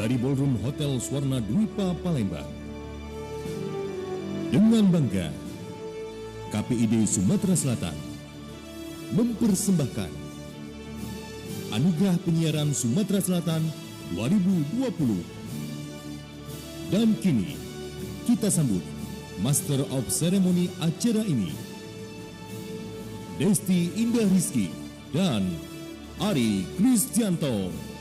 dari Ballroom Hotel Swarna Dwipa Palembang. Dengan bangga, KPID Sumatera Selatan mempersembahkan Anugerah Penyiaran Sumatera Selatan 2020. Dan kini kita sambut Master of Ceremony acara ini, Desti Indah Rizky dan Ari Kristianto.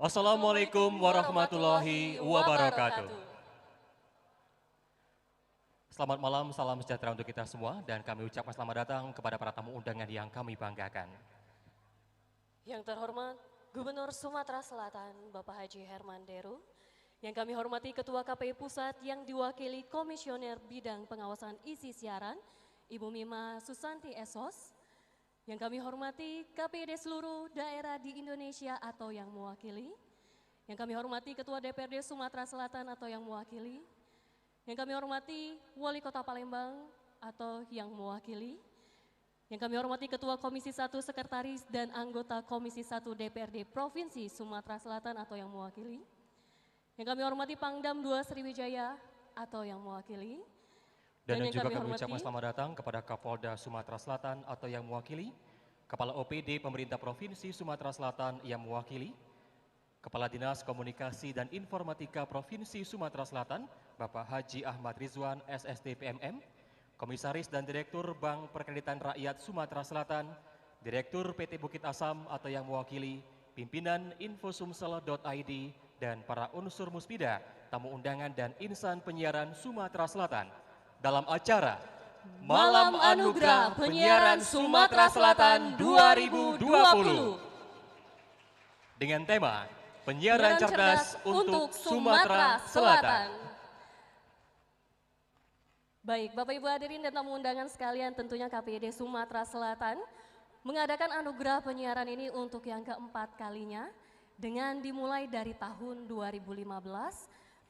Assalamualaikum warahmatullahi wabarakatuh. Selamat malam, salam sejahtera untuk kita semua, dan kami ucapkan selamat datang kepada para tamu undangan yang kami banggakan. Yang terhormat Gubernur Sumatera Selatan Bapak Haji Herman Deru, yang kami hormati Ketua KPI Pusat yang diwakili Komisioner Bidang Pengawasan Isi Siaran Ibu Mima Susanti Esos, yang kami hormati KPID seluruh daerah di Indonesia atau yang mewakili, yang kami hormati Ketua DPRD Sumatera Selatan atau yang mewakili, yang kami hormati Wali Kota Palembang atau yang mewakili, yang kami hormati Ketua Komisi 1 Sekretaris dan anggota Komisi 1 DPRD Provinsi Sumatera Selatan atau yang mewakili, yang kami hormati Pangdam 2 Sriwijaya atau yang mewakili, dan yang juga kami ucapkan selamat datang kepada Kapolda Sumatera Selatan atau yang mewakili, Kepala OPD Pemerintah Provinsi Sumatera Selatan yang mewakili, Kepala Dinas Komunikasi dan Informatika Provinsi Sumatera Selatan, Bapak Haji Ahmad Rizwan, SSD PMM, Komisaris dan Direktur Bank Perkreditan Rakyat Sumatera Selatan, Direktur PT Bukit Asam atau yang mewakili, pimpinan infosumsel.id, dan para unsur muspida, tamu undangan dan insan penyiaran Sumatera Selatan dalam acara Malam Anugerah Penyiaran Sumatera Selatan 2020 dengan tema Penyiaran Cerdas untuk Sumatera Selatan. Baik, Bapak Ibu hadirin dan tamu undangan sekalian, tentunya KPID Sumatera Selatan mengadakan anugerah penyiaran ini untuk yang keempat kalinya dengan dimulai dari tahun 2015, 2016,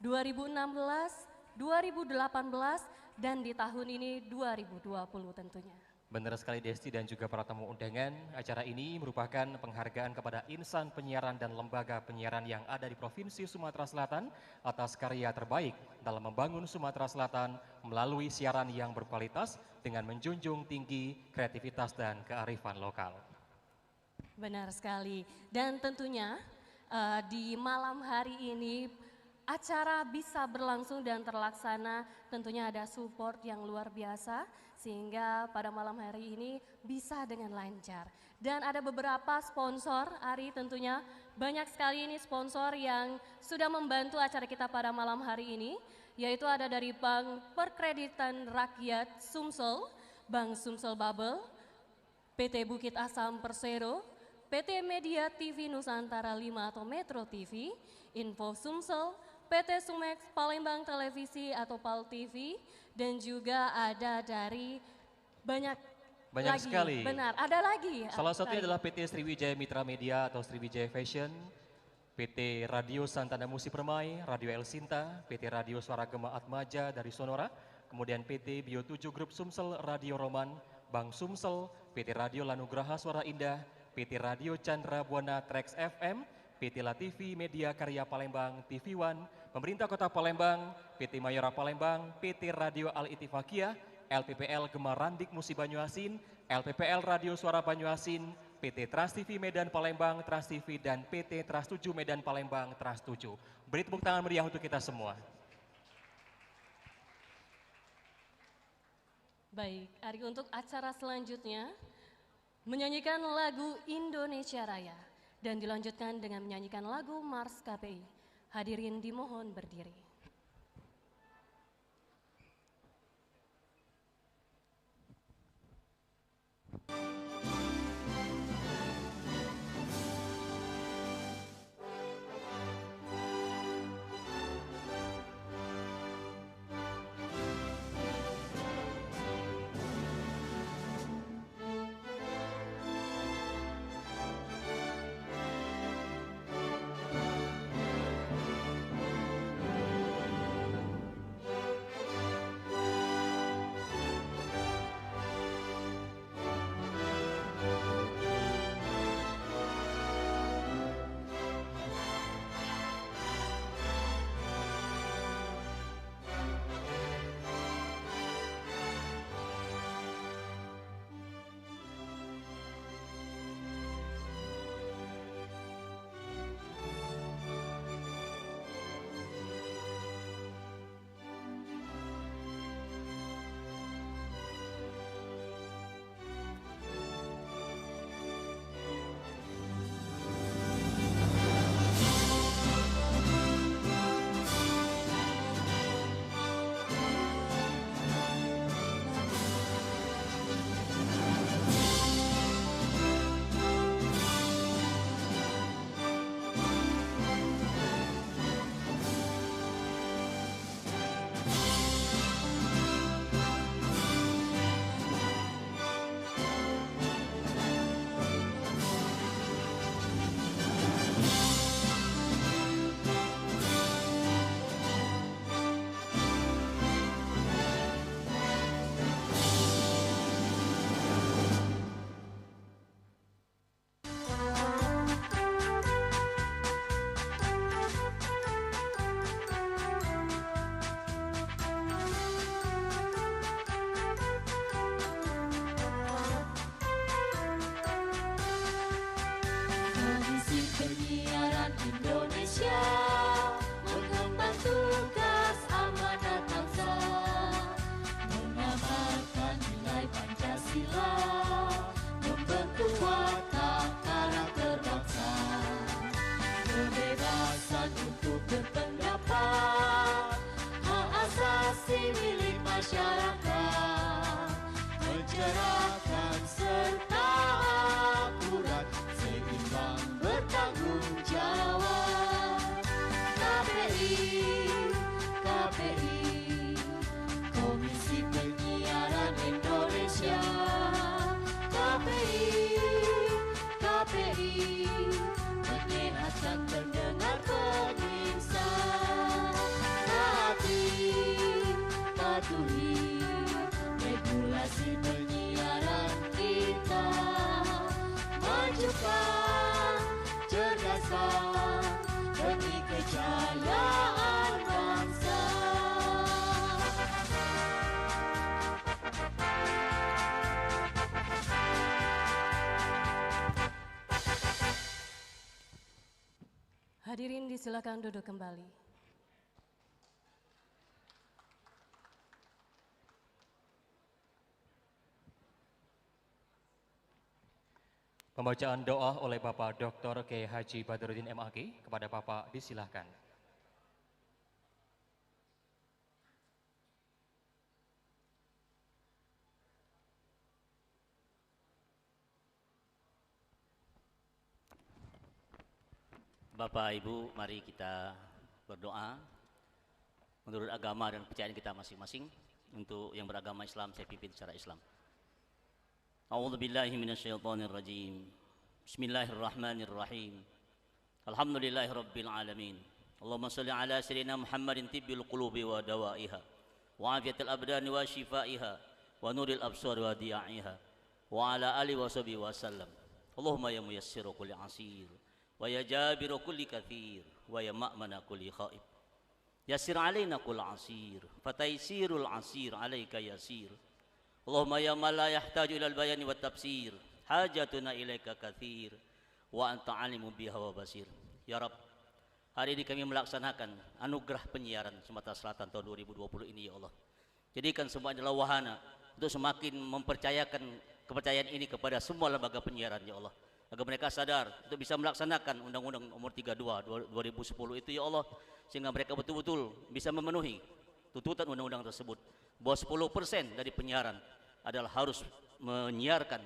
2018, dan di tahun ini 2020 tentunya. Benar sekali Desti dan juga para tamu undangan, acara ini merupakan penghargaan kepada insan penyiaran dan lembaga penyiaran yang ada di Provinsi Sumatera Selatan atas karya terbaik dalam membangun Sumatera Selatan melalui siaran yang berkualitas dengan menjunjung tinggi kreativitas dan kearifan lokal. Benar sekali, dan tentunya di malam hari ini acara bisa berlangsung dan terlaksana, tentunya ada support yang luar biasa sehingga pada malam hari ini bisa dengan lancar. Dan ada beberapa sponsor, Ari, tentunya banyak sekali ini sponsor yang sudah membantu acara kita pada malam hari ini, yaitu ada dari Bank Perkreditan Rakyat Sumsel, Bank Sumsel Bubble, PT Bukit Asam Persero, PT Media TV Nusantara 5 atau Metro TV, Info Sumsel, PT Sumex Palembang Televisi atau PAL TV, dan juga ada dari banyak lagi. Sekali. Benar, ada lagi. Salah satunya adalah PT Sriwijaya Mitra Media atau Sriwijaya Fashion, PT Radio Santana Musi Permai, Radio El Sinta, PT Radio Suara Gema Atmaja dari Sonora, kemudian PT Bio 7 Grup Sumsel Radio Roman, Bank Sumsel, PT Radio Lanugraha Suara Indah, PT Radio Chandra Buana Trax FM, PT Latifi Media Karya Palembang, TV One, Pemerintah Kota Palembang, PT Mayora Palembang, PT Radio Al-Itifakiyah, LPPL Gemar Randik Musi Banyuasin, LPPL Radio Suara Banyuasin, PT Trans TV Medan Palembang, Trans TV, dan PT Trans 7 Medan Palembang, Trans 7. Beri tepuk tangan meriah untuk kita semua. Baik, Ari, untuk acara selanjutnya menyanyikan lagu Indonesia Raya dan dilanjutkan dengan menyanyikan lagu Mars KPI. Hadirin dimohon berdiri. masih milik masyarakat, mencerahkan serta akurat, seimbang bertanggung jawab. KPI, Komisi Penyiaran Indonesia. KPI, menyehatkan pendengar pemirsa. Patuhi regulasi penyiaran kita, majukan, cerdaskan demi kejayaan bangsa. Hadirin disilakan duduk kembali. Pembacaan doa oleh Bapak Dr. Kiai Haji Badruddin MAG. Kepada Bapak disilahkan. Bapak Ibu, mari kita berdoa menurut agama dan kepercayaan kita masing-masing. Untuk yang beragama Islam, saya pimpin secara Islam. A'udzubillahi minasyaitonirrajim. Bismillahirrahmanirrahim. Alhamdulillahirabbil alamin. Allahumma shalli ala sayyidina Muhammadin tibbil qulubi wa dawaiha wa afiyatil abdani wa shifaiha wa nuril absar wa diya'iha wa ala alihi wa sahbihi wa sallam. Allahumma ya muyassiru kulli asir wa ya jabiru kulli kathir wa ya ma'mana kulli khaib. Yassir alaina kulli asir fataysirul asir alaika yasir. Allahumma ya man la yahtaju ilal bayani wa tafsir, hajatuna ilaika kathir wa anta alimu biha wa basir. Ya Rabb, hari ini kami melaksanakan anugerah penyiaran Sumatera Selatan tahun 2020 ini ya Allah. Jadikan semua adalah wahana untuk semakin mempercayakan kepercayaan ini kepada semua lembaga penyiaran ya Allah, agar mereka sadar untuk bisa melaksanakan Undang-Undang Nomor 32 2010 itu ya Allah, sehingga mereka betul-betul bisa memenuhi tuntutan undang-undang tersebut bahwa 10% dari penyiaran adalah harus menyiarkan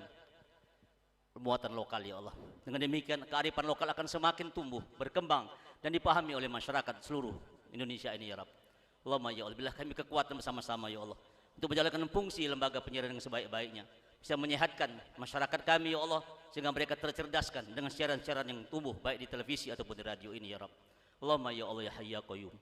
muatan lokal ya Allah. Dengan demikian kearifan lokal akan semakin tumbuh, berkembang dan dipahami oleh masyarakat seluruh Indonesia ini ya Rabb. Allahumma ya Allah, bila kami kekuatan bersama-sama ya Allah untuk menjalankan fungsi lembaga penyiaran yang sebaik-baiknya, bisa menyehatkan masyarakat kami ya Allah, sehingga mereka tercerdaskan dengan siaran-siaran yang tumbuh baik di televisi ataupun di radio ini ya Rabb. Allahumma ya Allah ya Hayy ya Qayyum,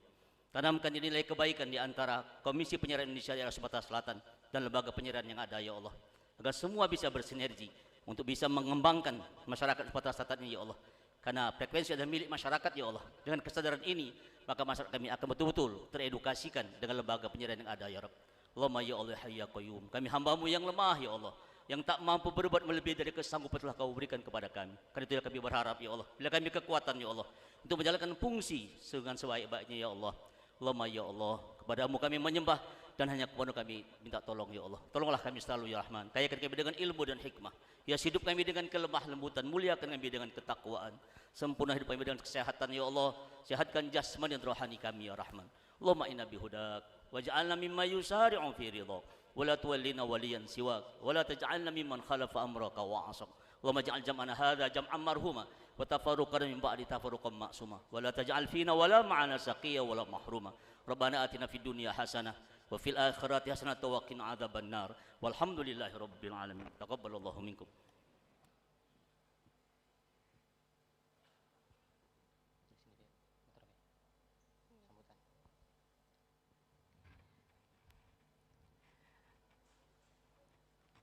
tanamkan nilai kebaikan di antara Komisi Penyiaran Indonesia Daerah Sumatera Selatan dan lembaga penyiaran yang ada ya Allah, agar semua bisa bersinergi untuk bisa mengembangkan masyarakat Sumatera Selatan ini ya Allah. Karena frekuensi adalah milik masyarakat ya Allah. Dengan kesadaran ini, maka masyarakat kami akan betul-betul teredukasikan dengan lembaga penyiaran yang ada ya Rabb. Allahumma ya Allah ya Hayy ya Qayyum, kami hamba-Mu yang lemah ya Allah, yang tak mampu berbuat melebihi dari kesanggupan telah Kau berikan kepada kami. Karena itu kami berharap ya Allah, bila kami kekuatan ya Allah untuk menjalankan fungsi dengan sebaik-baiknya ya Allah. Allahumma ya Allah, kepadamu kami menyembah dan hanya kepada kami minta tolong ya Allah. Tolonglah kami selalu ya Rahman. Kayakan kami dengan ilmu dan hikmah. Hias hidup kami dengan kelemah lembutan, muliakan kami dengan ketakwaan. Sempurna hidup kami dengan kesehatan ya Allah. Sehatkan jasmani dan rohani kami ya Rahman. Allahumma inna bihudak waj'alna mimma yusari'u fi ridha wa la tuwallina waliyan siwak wa la taj'alna mimman khalafa amraka wa 'asaq. Allahumma ja'al jam'ana hadza jam'an marhuma wa tafarruqana min ba'di tafarruqan ma'suma wa la taj'al fina wa la ma'ana saqiyya wa la mahruma. Rabbana atina fid dunya hasanah wa fil akhirati hasanah wa qina adzabannar. Walhamdulillahi rabbil alamin. Taqabbalallahu minkum.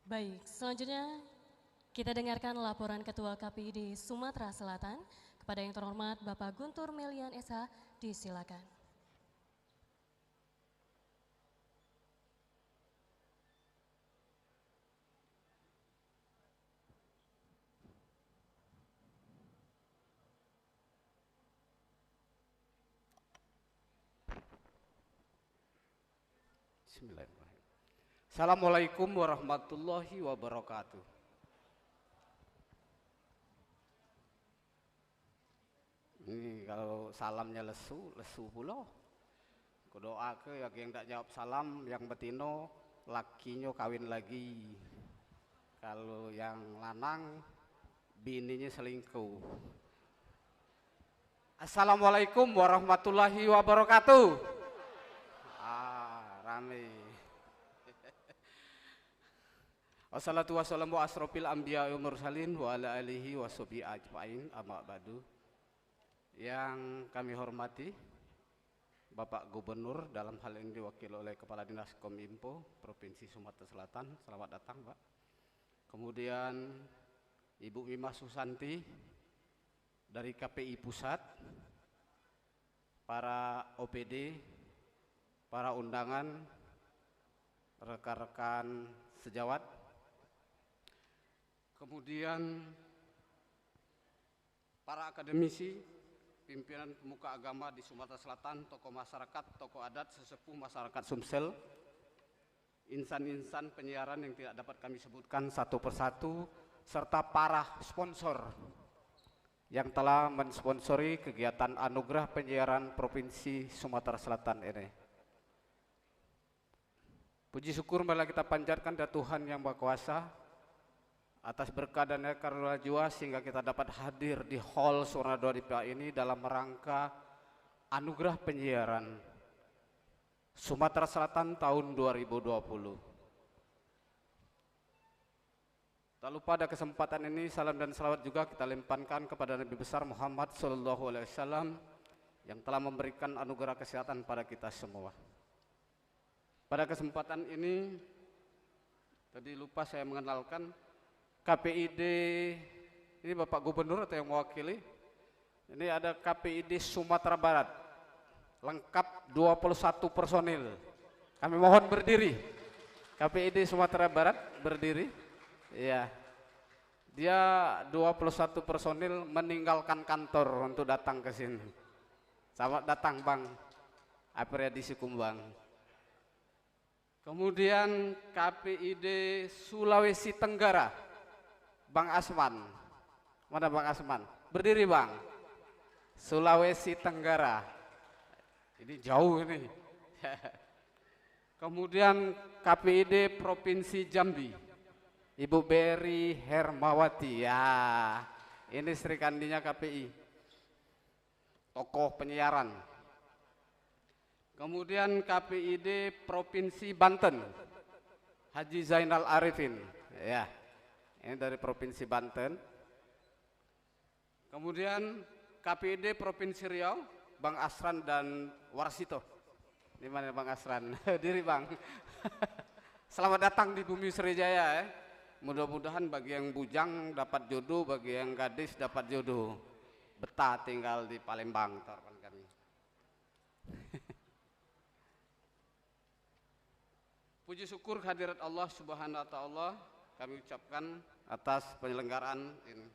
Baik, selanjutnya kita dengarkan laporan Ketua KPID Sumatera Selatan. Kepada yang terhormat Bapak Guntur Melian SH, disilakan. Bismillahirrahmanirrahim. Assalamualaikum warahmatullahi wabarakatuh. Ini kalau salamnya lesu pula. Kudoa ke yang tak jawab salam, yang betino lakinya kawin lagi. Kalau yang lanang bininya selingkuh. Assalamualaikum warahmatullahi wabarakatuh. Rame. Wassalatu wassalamu asrofil anbiya wal mursalin wa ala alihi washabihi ajmain, amma ba'du. Yang kami hormati Bapak Gubernur, dalam hal ini diwakili oleh Kepala Dinas Kominfo Provinsi Sumatera Selatan, selamat datang Pak. Kemudian Ibu Mimah Susanti dari KPI Pusat, para OPD, para undangan, rekan-rekan sejawat, kemudian para akademisi, pimpinan pemuka agama di Sumatera Selatan, tokoh masyarakat, tokoh adat, sesepuh masyarakat Sumsel, insan-insan penyiaran yang tidak dapat kami sebutkan satu persatu, serta para sponsor yang telah mensponsori kegiatan Anugerah Penyiaran Provinsi Sumatera Selatan ini. Puji syukur marilah kita panjatkan kepada Tuhan Yang Maha Kuasa atas berkah dan karunia jiwa sehingga kita dapat hadir di Hall Suwarnado Dipa ini dalam rangka Anugerah Penyiaran Sumatera Selatan tahun 2020. Tak lupa pada kesempatan ini salam dan salawat juga kita limpahkan kepada Nabi besar Muhammad SAW yang telah memberikan anugerah kesehatan pada kita semua. Pada kesempatan ini tadi lupa saya mengenalkan KPID, ini Bapak Gubernur atau yang mewakili. Ini ada KPID Sumatera Barat, lengkap 21 personil. Kami mohon berdiri. KPID Sumatera Barat berdiri. Ya, dia 21 personil meninggalkan kantor untuk datang ke sini. Selamat datang Bang Apriyadi Sikumbang. Kemudian KPID Sulawesi Tenggara, Bang Asman. Mana Bang Asman? Berdiri Bang. Sulawesi Tenggara. Ini jauh ini. Kemudian KPID Provinsi Jambi, Ibu Beri Hermawati. Ya, ini Sri Kandinya KPI. Tokoh penyiaran. Kemudian KPID Provinsi Banten, Haji Zainal Arifin. Ya. Ini dari Provinsi Banten. Kemudian KPID Provinsi Riau, Bang Asran dan Warsito. Di mana Bang Asran? Diri Bang. Selamat datang di Bumi Sriwijaya. Mudah-mudahan bagi yang bujang dapat jodoh, bagi yang gadis dapat jodoh. Betah tinggal di Palembang, harapan kami. Puji syukur hadirat Allah Subhanahu wa Ta'ala kami ucapkan atas penyelenggaraan ini.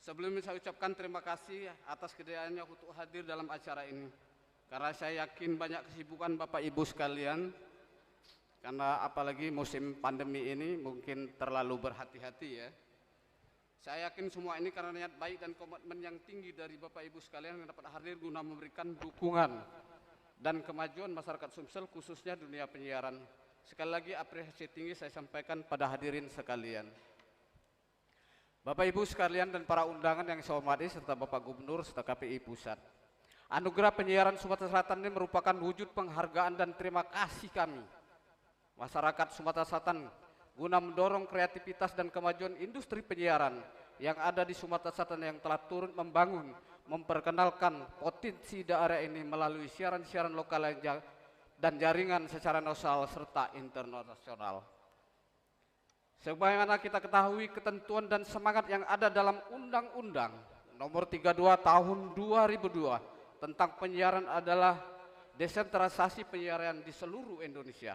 Sebelumnya saya ucapkan terima kasih atas kedatangannya untuk hadir dalam acara ini. Karena saya yakin banyak kesibukan Bapak Ibu sekalian. Karena apalagi musim pandemi ini mungkin terlalu berhati-hati ya. Saya yakin semua ini karena niat baik dan komitmen yang tinggi dari Bapak Ibu sekalian yang dapat hadir guna memberikan dukungan dan kemajuan masyarakat Sumsel khususnya dunia penyiaran. Sekali lagi apresiasi tinggi saya sampaikan pada hadirin sekalian. Bapak Ibu sekalian dan para undangan yang saya hormati serta Bapak Gubernur serta KPI Pusat. Anugerah Penyiaran Sumatera Selatan ini merupakan wujud penghargaan dan terima kasih kami masyarakat Sumatera Selatan guna mendorong kreativitas dan kemajuan industri penyiaran yang ada di Sumatera Selatan yang telah turut membangun, memperkenalkan potensi daerah ini melalui siaran-siaran lokal dan jaringan secara nasional serta internasional. Sebagaimana kita ketahui ketentuan dan semangat yang ada dalam Undang-Undang Nomor 32 Tahun 2002 tentang penyiaran adalah desentralisasi penyiaran di seluruh Indonesia.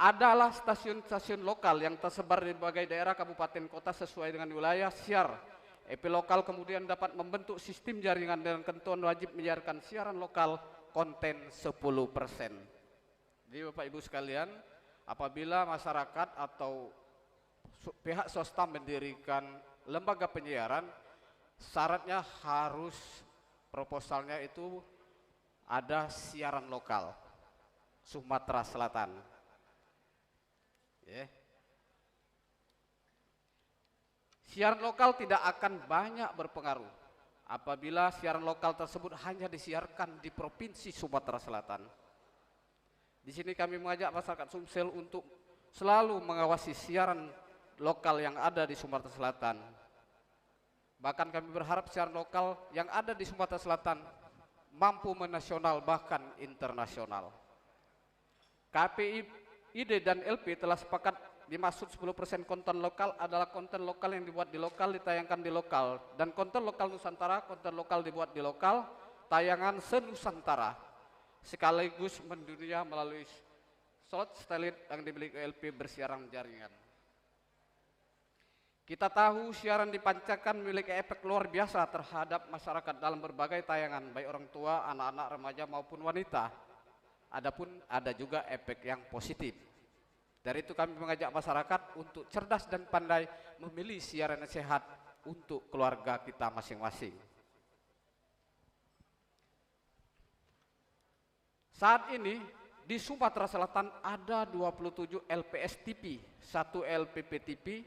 Adalah stasiun-stasiun lokal yang tersebar di berbagai daerah kabupaten kota sesuai dengan wilayah siar. EP lokal kemudian dapat membentuk sistem jaringan dengan ketentuan wajib menyiarkan siaran lokal konten 10%. Jadi Bapak Ibu sekalian, apabila masyarakat atau pihak swasta mendirikan lembaga penyiaran, syaratnya harus proposalnya itu ada siaran lokal Sumatera Selatan. Ya. Siaran lokal tidak akan banyak berpengaruh apabila siaran lokal tersebut hanya disiarkan di Provinsi Sumatera Selatan. Di sini kami mengajak masyarakat Sumsel untuk selalu mengawasi siaran lokal yang ada di Sumatera Selatan. Bahkan kami berharap siaran lokal yang ada di Sumatera Selatan mampu menasional bahkan internasional. KPID dan LP telah sepakat dimaksud 10% konten lokal adalah konten lokal yang dibuat di lokal ditayangkan di lokal, dan konten lokal Nusantara, konten lokal dibuat di lokal, tayangan se-Nusantara sekaligus mendunia melalui slot satelit yang dimiliki LP bersiaran jaringan. Kita tahu siaran dipancarkan memiliki efek luar biasa terhadap masyarakat dalam berbagai tayangan, baik orang tua, anak-anak, remaja maupun wanita. Adapun ada juga efek yang positif. Dari itu kami mengajak masyarakat untuk cerdas dan pandai memilih siaran yang sehat untuk keluarga kita masing-masing. Saat ini di Sumatera Selatan ada 27 LPS TV, 1 LPP TV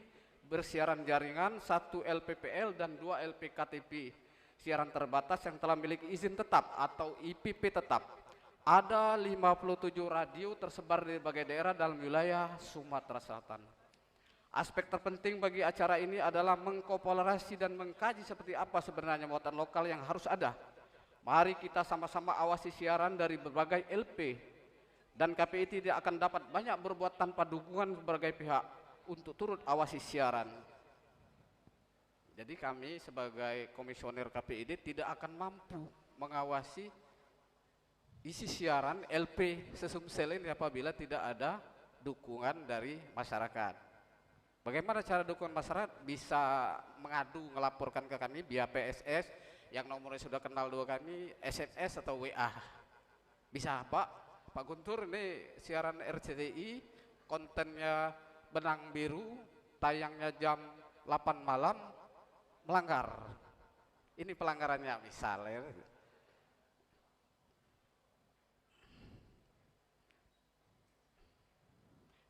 bersiaran jaringan, 1 LPPL dan 2 LPKTP siaran terbatas yang telah memiliki izin tetap atau IPP tetap. Ada 57 radio tersebar di berbagai daerah dalam wilayah Sumatera Selatan. Aspek terpenting bagi acara ini adalah mengkompilasi dan mengkaji seperti apa sebenarnya muatan lokal yang harus ada. Mari kita sama-sama awasi siaran dari berbagai LP, dan KPI tidak akan dapat banyak berbuat tanpa dukungan berbagai pihak untuk turut awasi siaran. Jadi kami sebagai komisioner KPID tidak akan mampu mengawasi isi siaran LP se-Sumsel ini apabila tidak ada dukungan dari masyarakat. Bagaimana cara dukungan masyarakat? Bisa mengadu, melaporkan ke kami via PSS yang nomornya sudah kenal dua kami, SMS atau WA. Bisa, Pak Guntur, ini siaran RCTI, kontennya benang biru, tayangnya jam 8 malam, melanggar. Ini pelanggarannya misalnya.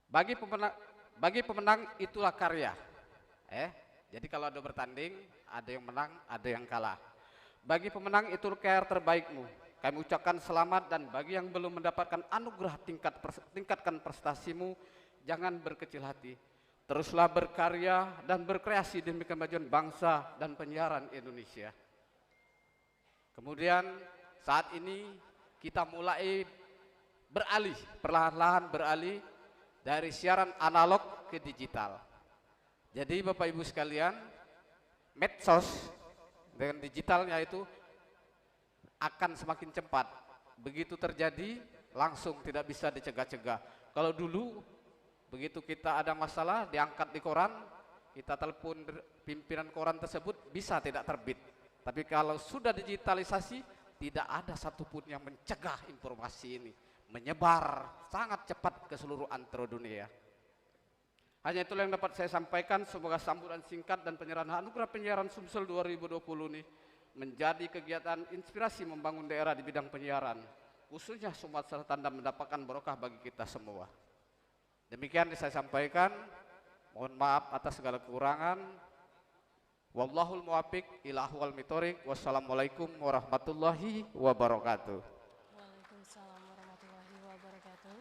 Bagi pemenang itulah karya. Jadi kalau ada bertanding, ada yang menang, ada yang kalah. Bagi pemenang itu karya terbaikmu. Kami ucapkan selamat, dan bagi yang belum mendapatkan anugerah tingkatkan prestasimu, jangan berkecil hati. Teruslah berkarya dan berkreasi demi kemajuan bangsa dan penyiaran Indonesia. Kemudian saat ini kita mulai perlahan-lahan beralih dari siaran analog ke digital. Jadi Bapak Ibu sekalian, medsos dengan digitalnya itu akan semakin cepat. Begitu terjadi, langsung tidak bisa dicegah-cegah. Kalau dulu, begitu kita ada masalah, diangkat di koran, kita telepon pimpinan koran tersebut, bisa tidak terbit. Tapi kalau sudah digitalisasi, tidak ada satupun yang mencegah informasi ini menyebar sangat cepat ke seluruh antero dunia. Hanya itulah yang dapat saya sampaikan. Semoga sambutan singkat dan penyerahan anugerah penyiaran Sumsel 2020 ini menjadi kegiatan inspirasi membangun daerah di bidang penyiaran, khususnya Sumatera Selatan, dan mendapatkan barokah bagi kita semua. Demikian yang saya sampaikan. Mohon maaf atas segala kekurangan. Wallahul muwaffiq ila aqwamit thoriq. Wassalamualaikum warahmatullahi wabarakatuh. Waalaikumsalam warahmatullahi wabarakatuh.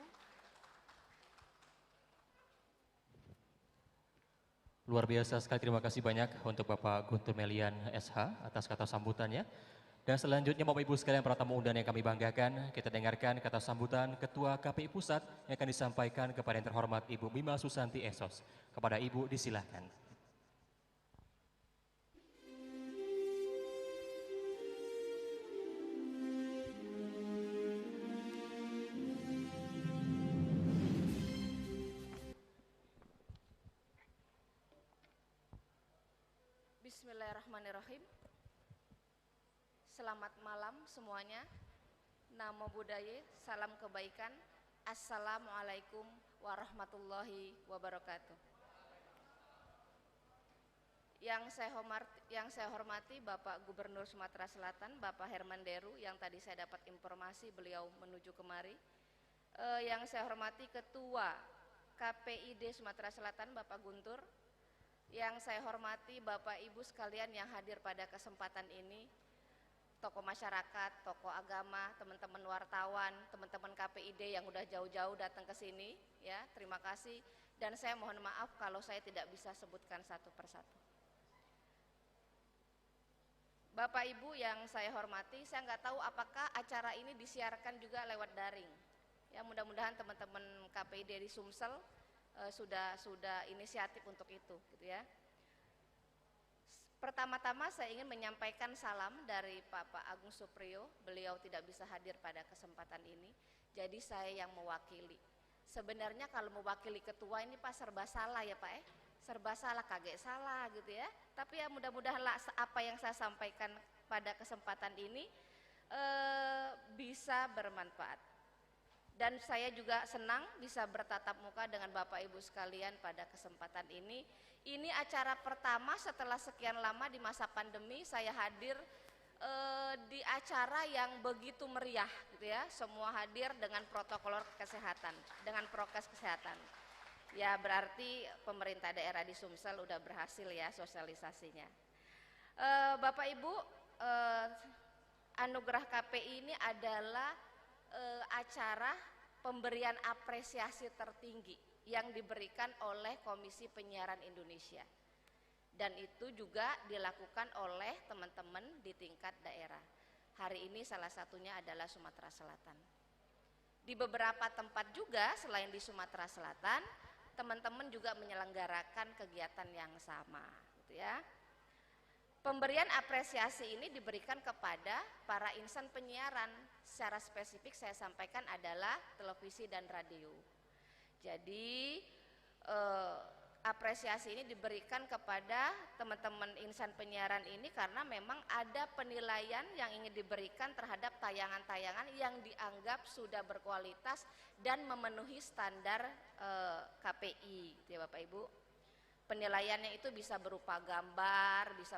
Luar biasa sekali, terima kasih banyak untuk Bapak Guntur Melian SH atas kata sambutannya. Dan selanjutnya Bapak Ibu sekalian, para tamu undangan yang kami banggakan, kita dengarkan kata sambutan Ketua KPI Pusat yang akan disampaikan kepada yang terhormat Ibu Bima Susanti Esos. Kepada Ibu disilakan. Bismillahirrahmanirrahim. Selamat malam semuanya. Namo Buddhaya, salam kebaikan. Assalamualaikum warahmatullahi wabarakatuh. Yang saya hormati Bapak Gubernur Sumatera Selatan, Bapak Herman Deru, yang tadi saya dapat informasi beliau menuju kemari. Yang saya hormati Ketua KPID Sumatera Selatan, Bapak Guntur. Yang saya hormati Bapak Ibu sekalian yang hadir pada kesempatan ini, tokoh masyarakat, tokoh agama, teman-teman wartawan, teman-teman KPID yang udah jauh-jauh datang ke sini, ya, terima kasih. Dan saya mohon maaf kalau saya tidak bisa sebutkan satu persatu. Bapak Ibu yang saya hormati, saya nggak tahu apakah acara ini disiarkan juga lewat daring. Ya, mudah-mudahan teman-teman KPID di Sumsel sudah inisiatif untuk itu, gitu ya. Pertama-tama saya ingin menyampaikan salam dari Pak Agung Supriyo. Beliau tidak bisa hadir pada kesempatan ini, jadi saya yang mewakili. Sebenarnya kalau mewakili ketua ini Pak serba salah ya Pak, serba salah, kaget salah gitu ya. Tapi ya mudah-mudahan apa yang saya sampaikan pada kesempatan ini bisa bermanfaat. Dan saya juga senang bisa bertatap muka dengan Bapak Ibu sekalian pada kesempatan ini. Ini acara pertama setelah sekian lama di masa pandemi saya hadir di acara yang begitu meriah gitu ya. Semua hadir dengan protokol kesehatan, dengan prokes kesehatan. Ya berarti pemerintah daerah di Sumsel udah berhasil ya sosialisasinya. Bapak Ibu, anugerah KPI ini adalah acara pemberian apresiasi tertinggi yang diberikan oleh Komisi Penyiaran Indonesia. Dan itu juga dilakukan oleh teman-teman di tingkat daerah. Hari ini salah satunya adalah Sumatera Selatan. Di beberapa tempat juga selain di Sumatera Selatan, teman-teman juga menyelenggarakan kegiatan yang sama, gitu ya. Pemberian apresiasi ini diberikan kepada para insan penyiaran. Secara spesifik saya sampaikan adalah televisi dan radio. Jadi apresiasi ini diberikan kepada teman-teman insan penyiaran ini karena memang ada penilaian yang ingin diberikan terhadap tayangan-tayangan yang dianggap sudah berkualitas dan memenuhi standar KPI, ya Bapak Ibu. Penilaiannya itu bisa berupa gambar, bisa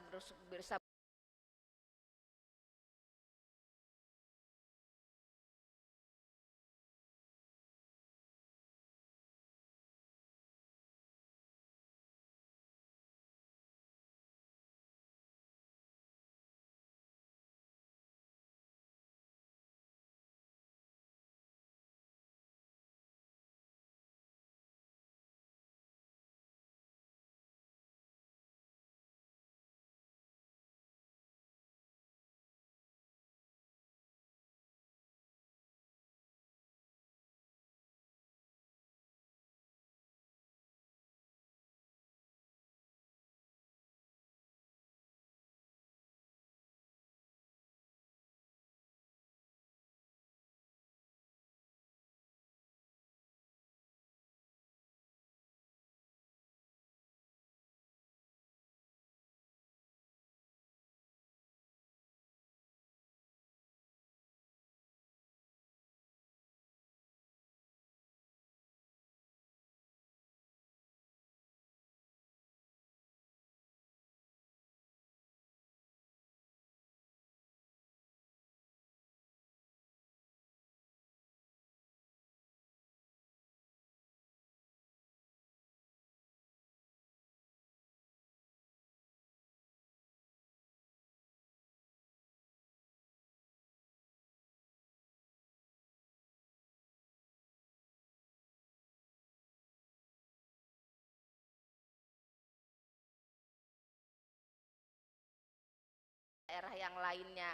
daerah yang lainnya.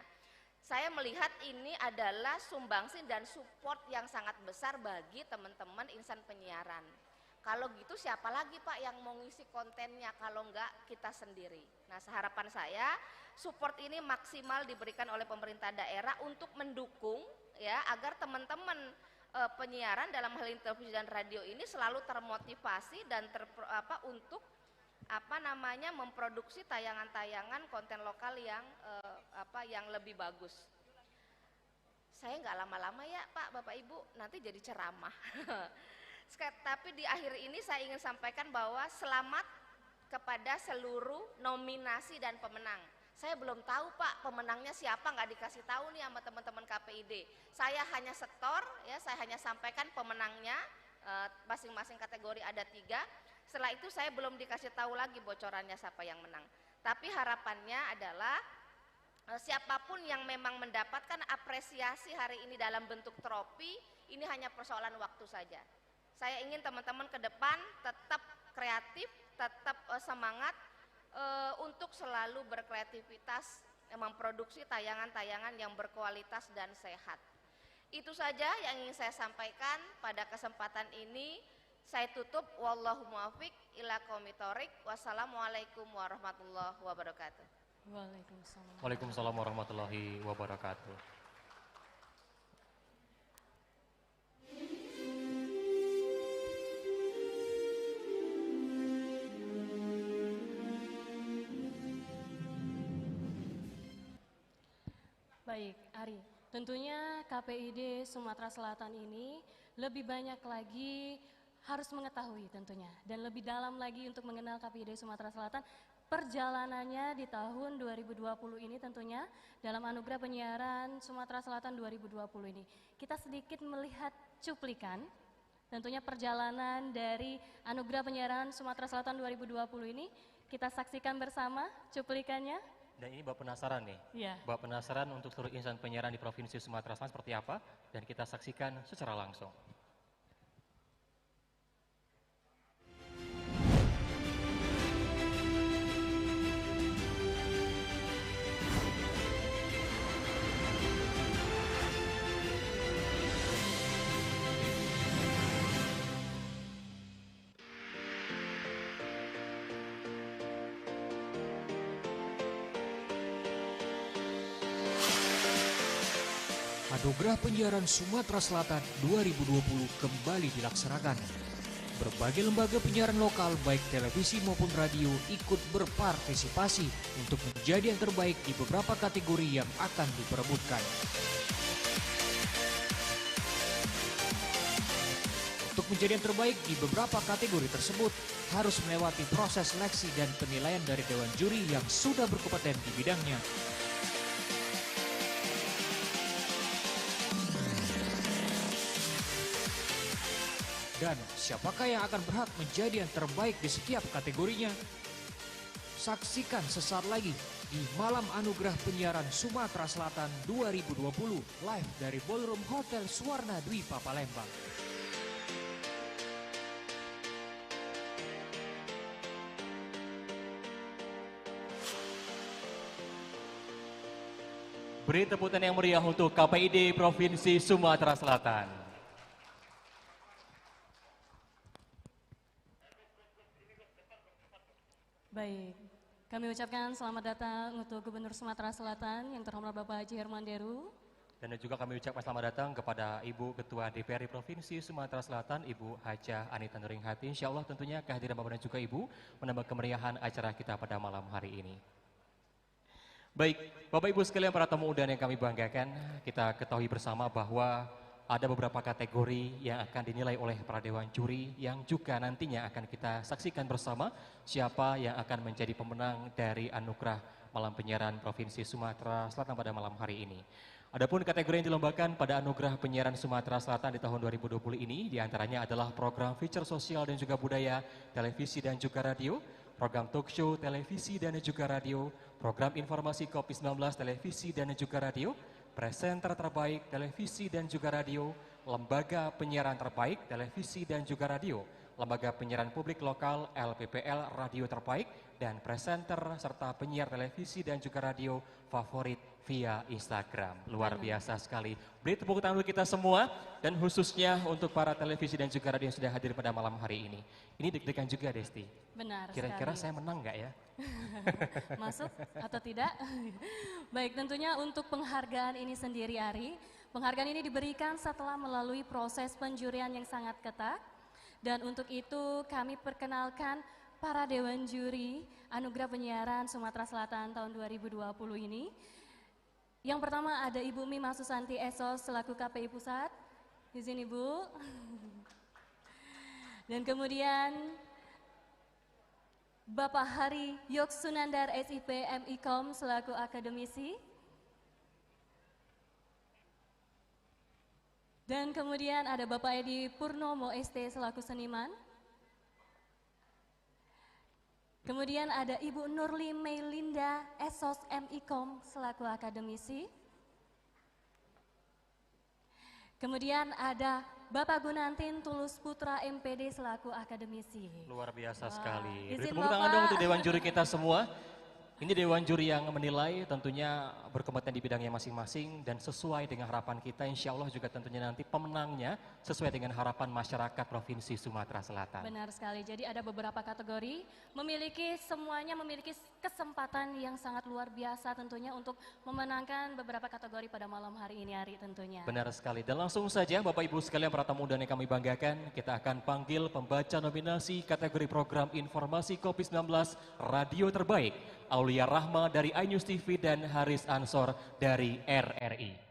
Saya melihat ini adalah sumbangsi dan support yang sangat besar bagi teman-teman insan penyiaran. Kalau gitu siapa lagi Pak yang mau ngisi kontennya kalau enggak kita sendiri. Nah harapan saya support ini maksimal diberikan oleh pemerintah daerah untuk mendukung ya agar teman-teman penyiaran dalam hal ini televisi dan radio ini selalu termotivasi dan untuk memproduksi tayangan-tayangan konten lokal yang yang lebih bagus. Saya nggak lama-lama ya Pak, Bapak Ibu, nanti jadi ceramah. Tapi di akhir ini saya ingin sampaikan bahwa selamat kepada seluruh nominasi dan pemenang. Saya belum tahu Pak pemenangnya siapa, nggak dikasih tahu nih sama teman-teman KPID. Saya hanya setor, ya saya hanya sampaikan pemenangnya, masing-masing kategori ada 3. Setelah itu saya belum dikasih tahu lagi bocorannya siapa yang menang. Tapi harapannya adalah siapapun yang memang mendapatkan apresiasi hari ini dalam bentuk trofi, ini hanya persoalan waktu saja. Saya ingin teman-teman ke depan tetap kreatif, tetap semangat untuk selalu berkreativitas, memproduksi tayangan-tayangan yang berkualitas dan sehat. Itu saja yang ingin saya sampaikan pada kesempatan ini. Saya tutup, wallahu muwaffiq ila aqwamit thoriq. Wassalamualaikum warahmatullahi wabarakatuh. Waalaikumsalam. Waalaikumsalam warahmatullahi wabarakatuh. Baik, Ari. Tentunya KPID Sumatera Selatan ini lebih banyak lagi harus mengetahui tentunya dan lebih dalam lagi untuk mengenal KPID Sumatera Selatan. Perjalanannya di tahun 2020 ini tentunya dalam Anugerah Penyiaran Sumatera Selatan 2020 ini. Kita sedikit melihat cuplikan tentunya perjalanan dari Anugerah Penyiaran Sumatera Selatan 2020 ini. Kita saksikan bersama cuplikannya. Dan ini Bapak penasaran nih, Iya. Bapak penasaran untuk seluruh insan penyiaran di Provinsi Sumatera Selatan seperti apa? Dan kita saksikan secara langsung. Anugerah Penyiaran Sumatera Selatan 2020 kembali dilaksanakan. Berbagai lembaga penyiaran lokal baik televisi maupun radio ikut berpartisipasi untuk menjadi yang terbaik di beberapa kategori yang akan diperebutkan. Untuk menjadi yang terbaik di beberapa kategori tersebut harus melewati proses seleksi dan penilaian dari Dewan Juri yang sudah berkompeten di bidangnya. Dan siapakah yang akan berhak menjadi yang terbaik di setiap kategorinya? Saksikan sesaat lagi di Malam Anugerah Penyiaran Sumatera Selatan 2020 live dari Ballroom Hotel Suwarna Dwipa Palembang. Beri tepuk tangan yang meriah untuk KPID Provinsi Sumatera Selatan. Baik, kami ucapkan selamat datang untuk Gubernur Sumatera Selatan yang terhormat Bapak Haji Herman Deru. Dan juga kami ucapkan selamat datang kepada Ibu Ketua DPRD Provinsi Sumatera Selatan, Ibu Hajah Anita Nuringhati. Insya Allah tentunya kehadiran Bapak dan juga Ibu menambah kemeriahan acara kita pada malam hari ini. Baik, Bapak Ibu sekalian para tamu undangan yang kami banggakan, kita ketahui bersama bahwa ada beberapa kategori yang akan dinilai oleh para dewan juri yang juga nantinya akan kita saksikan bersama siapa yang akan menjadi pemenang dari Anugerah Malam Penyiaran Provinsi Sumatera Selatan pada malam hari ini. Adapun kategori yang dilombakan pada Anugerah Penyiaran Sumatera Selatan di tahun 2020 ini diantaranya adalah program feature sosial dan juga budaya, televisi dan juga radio, program talk show, televisi dan juga radio, program informasi COVID-19, televisi dan juga radio, presenter terbaik televisi dan juga radio, lembaga penyiaran terbaik televisi dan juga radio, lembaga penyiaran publik lokal LPPL radio terbaik, dan presenter serta penyiar televisi dan juga radio favorit via Instagram. Luar biasa sekali. Beri tepuk tangan untuk kita semua dan khususnya untuk para televisi dan juga radio yang sudah hadir pada malam hari ini. Ini deg-degan juga Desti. Benar Kira-kira sekali. saya menang nggak ya? Masuk atau tidak? Baik, tentunya untuk penghargaan ini sendiri Ari, penghargaan ini diberikan setelah melalui proses penjurian yang sangat ketat. Dan untuk itu kami perkenalkan para Dewan Juri Anugerah Penyiaran Sumatera Selatan tahun 2020 ini. Yang pertama ada Ibu Mima Susanti Esos selaku KPI Pusat. Izin Ibu. Dan kemudian Bapak Hari Yoksunandar SIP MIKOM selaku akademisi. Dan kemudian ada Bapak Edi Purnomo ST selaku seniman. Kemudian ada Ibu Nurli Meilinda Esos MIKOM selaku akademisi. Kemudian ada Bapak Gunantin Tulus Putra MPD selaku akademisi. Luar biasa sekali. Beri Izin tepuk tangan Bapak. dong untuk Dewan Juri kita semua. Ini Dewan Juri yang menilai tentunya berkompeten di bidangnya masing-masing dan sesuai dengan harapan kita, insya Allah juga tentunya nanti pemenangnya sesuai dengan harapan masyarakat Provinsi Sumatera Selatan. Benar sekali, jadi ada beberapa kategori, semuanya memiliki kesempatan yang sangat luar biasa tentunya untuk memenangkan beberapa kategori pada malam hari ini Ari tentunya. Benar sekali, dan langsung saja Bapak Ibu sekalian para tamu undangan yang kami banggakan, kita akan panggil pembaca nominasi kategori program informasi COVID-19 Radio Terbaik. Aulia Rahma dari iNews TV dan Haris Ansor dari RRI.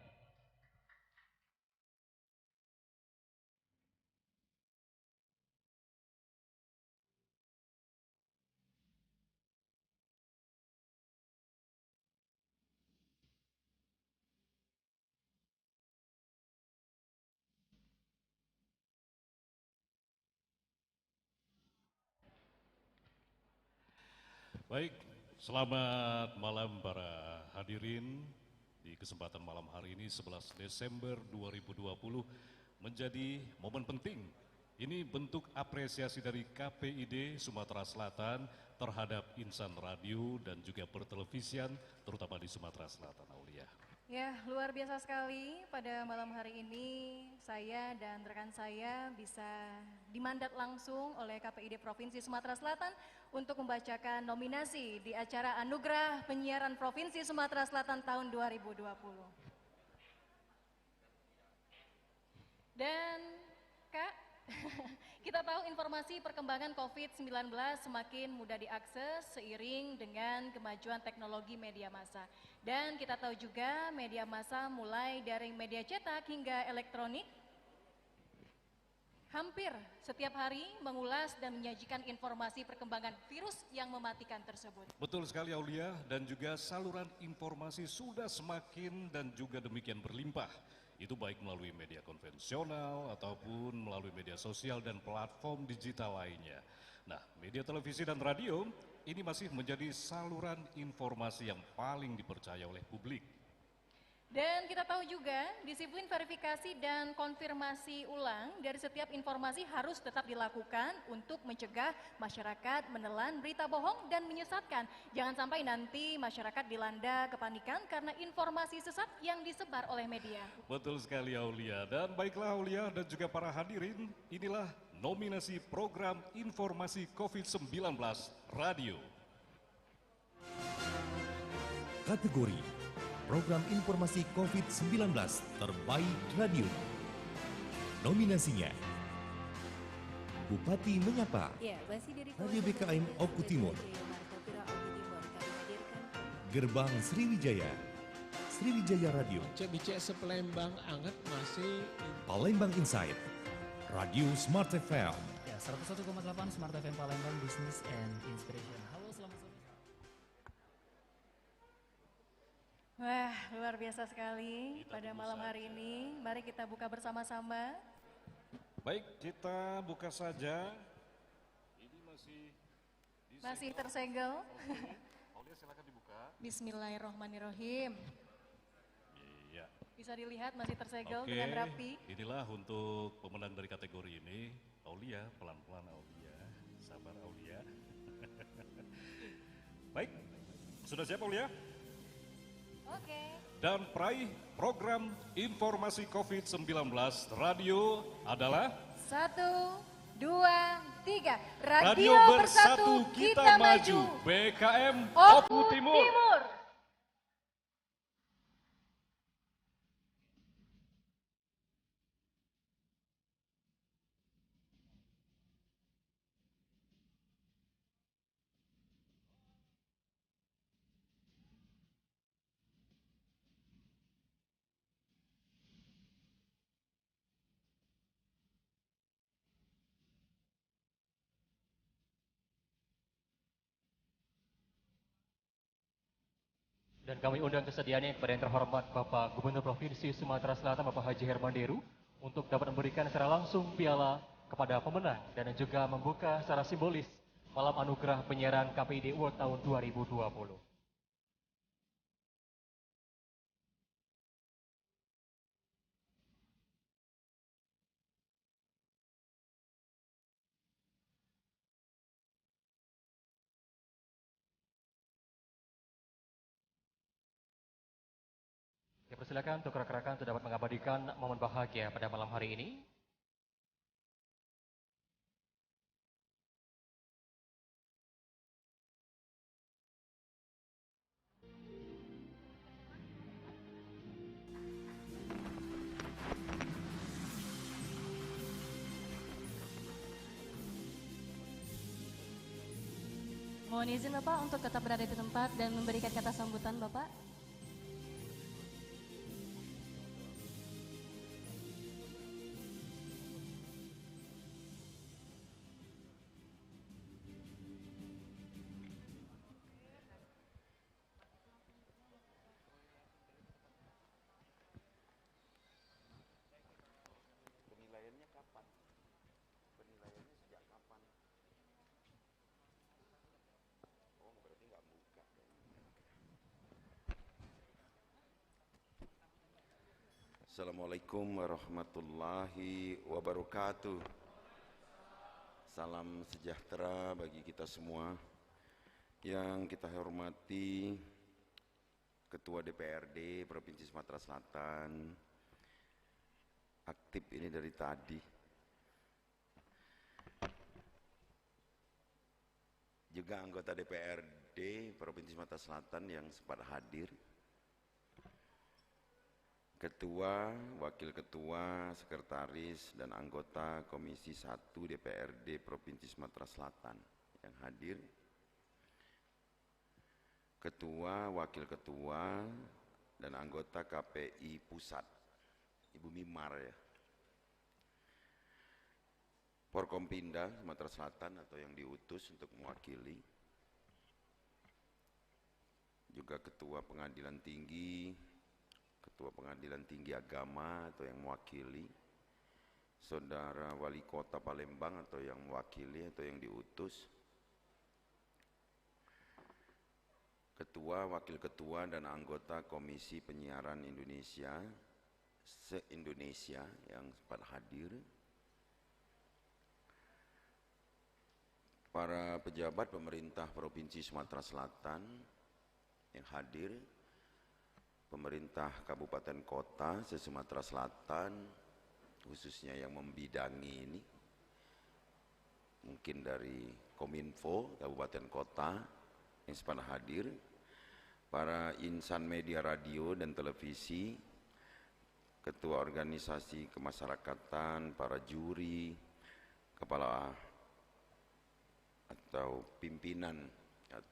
Baik, selamat malam para hadirin. Di kesempatan malam hari ini 11 Desember 2020 menjadi momen penting. Ini bentuk apresiasi dari KPID Sumatera Selatan terhadap insan radio dan juga pertelevisian terutama di Sumatera Selatan, Aulia. Ya, luar biasa sekali pada malam hari ini saya dan rekan saya bisa dimandat langsung oleh KPID Provinsi Sumatera Selatan untuk membacakan nominasi di acara Anugerah Penyiaran Provinsi Sumatera Selatan tahun 2020. Dan Kak, kita tahu informasi perkembangan COVID-19 semakin mudah diakses seiring dengan kemajuan teknologi media massa. Dan kita tahu juga media massa mulai dari media cetak hingga elektronik, hampir setiap hari mengulas dan menyajikan informasi perkembangan virus yang mematikan tersebut. Betul sekali Aulia, dan juga saluran informasi sudah semakin dan juga demikian berlimpah. Itu baik melalui media konvensional ataupun melalui media sosial dan platform digital lainnya. Nah, media televisi dan radio ini masih menjadi saluran informasi yang paling dipercaya oleh publik. Dan kita tahu juga disiplin verifikasi dan konfirmasi ulang dari setiap informasi harus tetap dilakukan untuk mencegah masyarakat menelan berita bohong dan menyesatkan. Jangan sampai nanti masyarakat dilanda kepanikan karena informasi sesat yang disebar oleh media. Betul sekali Aulia, dan baiklah Aulia dan juga para hadirin, inilah nominasi program informasi COVID-19 Radio. Kategori Program Informasi COVID-19 Terbaik Radio. Nominasinya: Bupati Menyapa, Ya, masih dari Radio BKM Oku Timur, Gerbang Sriwijaya, Sriwijaya Radio, Cek sepelembang anget masih Palembang Insight, Radio Smart FM, Ya, 101,8 Smart FM Palembang Business and Inspiration. Halo, selamat sore. Wah, luar biasa sekali pada malam hari ini. Mari kita buka bersama-sama. Baik, kita buka saja. Ini Masih tersegel. Aulia silakan dibuka. Bismillahirrohmanirrohim. Iya. Bisa dilihat masih tersegel Oke, dengan rapi. inilah untuk pemenang dari kategori ini. Aulia, pelan-pelan Aulia. Sabar Aulia. Baik, sudah siap Aulia? Oke. Dan peraih program informasi COVID-19 Radio adalah 1, 2, 3. Radio Bersatu Kita Maju BKM Oku Timur. Dan kami undang kesediaannya kepada yang terhormat Bapak Gubernur Provinsi Sumatera Selatan Bapak Haji Herman Deru untuk dapat memberikan secara langsung piala kepada pemenang dan juga membuka secara simbolis malam anugerah penyiaran KPID Award tahun 2020. Ya, persilakan untuk rekan-rekan untuk dapat mengabadikan momen bahagia pada malam hari ini. Mohon izin Bapak untuk tetap berada di tempat dan memberikan kata sambutan Bapak. Penilaiannya kapan? Penilaiannya sejak kapan? Oh, berarti nggak buka. Assalamualaikum warahmatullahi wabarakatuh. Salam sejahtera bagi kita semua. Yang kita hormati Ketua DPRD Provinsi Sumatera Selatan, aktif ini dari tadi. Juga anggota DPRD Provinsi Sumatera Selatan yang sempat hadir. Ketua, Wakil Ketua, Sekretaris, dan anggota Komisi 1 DPRD Provinsi Sumatera Selatan yang hadir. Ketua, Wakil Ketua, dan anggota KPI Pusat, Ibu Mimar ya. Forkompinda Sumatera Selatan atau yang diutus untuk mewakili. Juga Ketua Pengadilan Tinggi, Ketua Pengadilan Tinggi Agama atau yang mewakili. Saudara Wali Kota Palembang atau yang mewakili atau yang diutus. Ketua, Wakil Ketua, dan anggota Komisi Penyiaran Indonesia se-Indonesia yang sempat hadir. Para pejabat pemerintah Provinsi Sumatera Selatan yang hadir, pemerintah kabupaten kota se-Sumatera Selatan, khususnya yang membidangi ini, mungkin dari Kominfo kabupaten kota yang sempat hadir, para insan media radio dan televisi, ketua organisasi kemasyarakatan, para juri, kepala atau pimpinan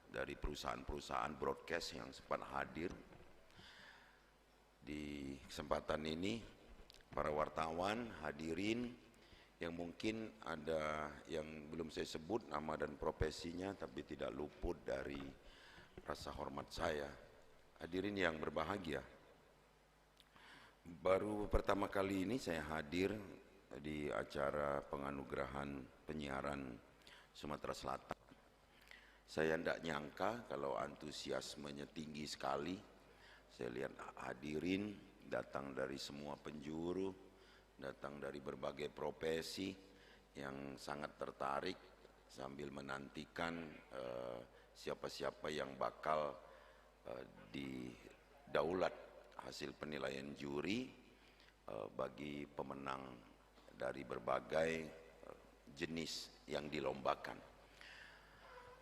dari perusahaan-perusahaan broadcast yang sempat hadir. Di kesempatan ini, para wartawan, hadirin, yang mungkin ada yang belum saya sebut nama dan profesinya, tapi tidak luput dari rasa hormat saya. Hadirin yang berbahagia, baru pertama kali ini saya hadir di acara penganugerahan penyiaran Sumatera Selatan. Saya tidak nyangka kalau antusiasmenya tinggi sekali. Saya lihat hadirin datang dari semua penjuru, datang dari berbagai profesi yang sangat tertarik sambil menantikan siapa-siapa yang bakal didaulat hasil penilaian juri bagi pemenang dari berbagai jenis yang dilombakan.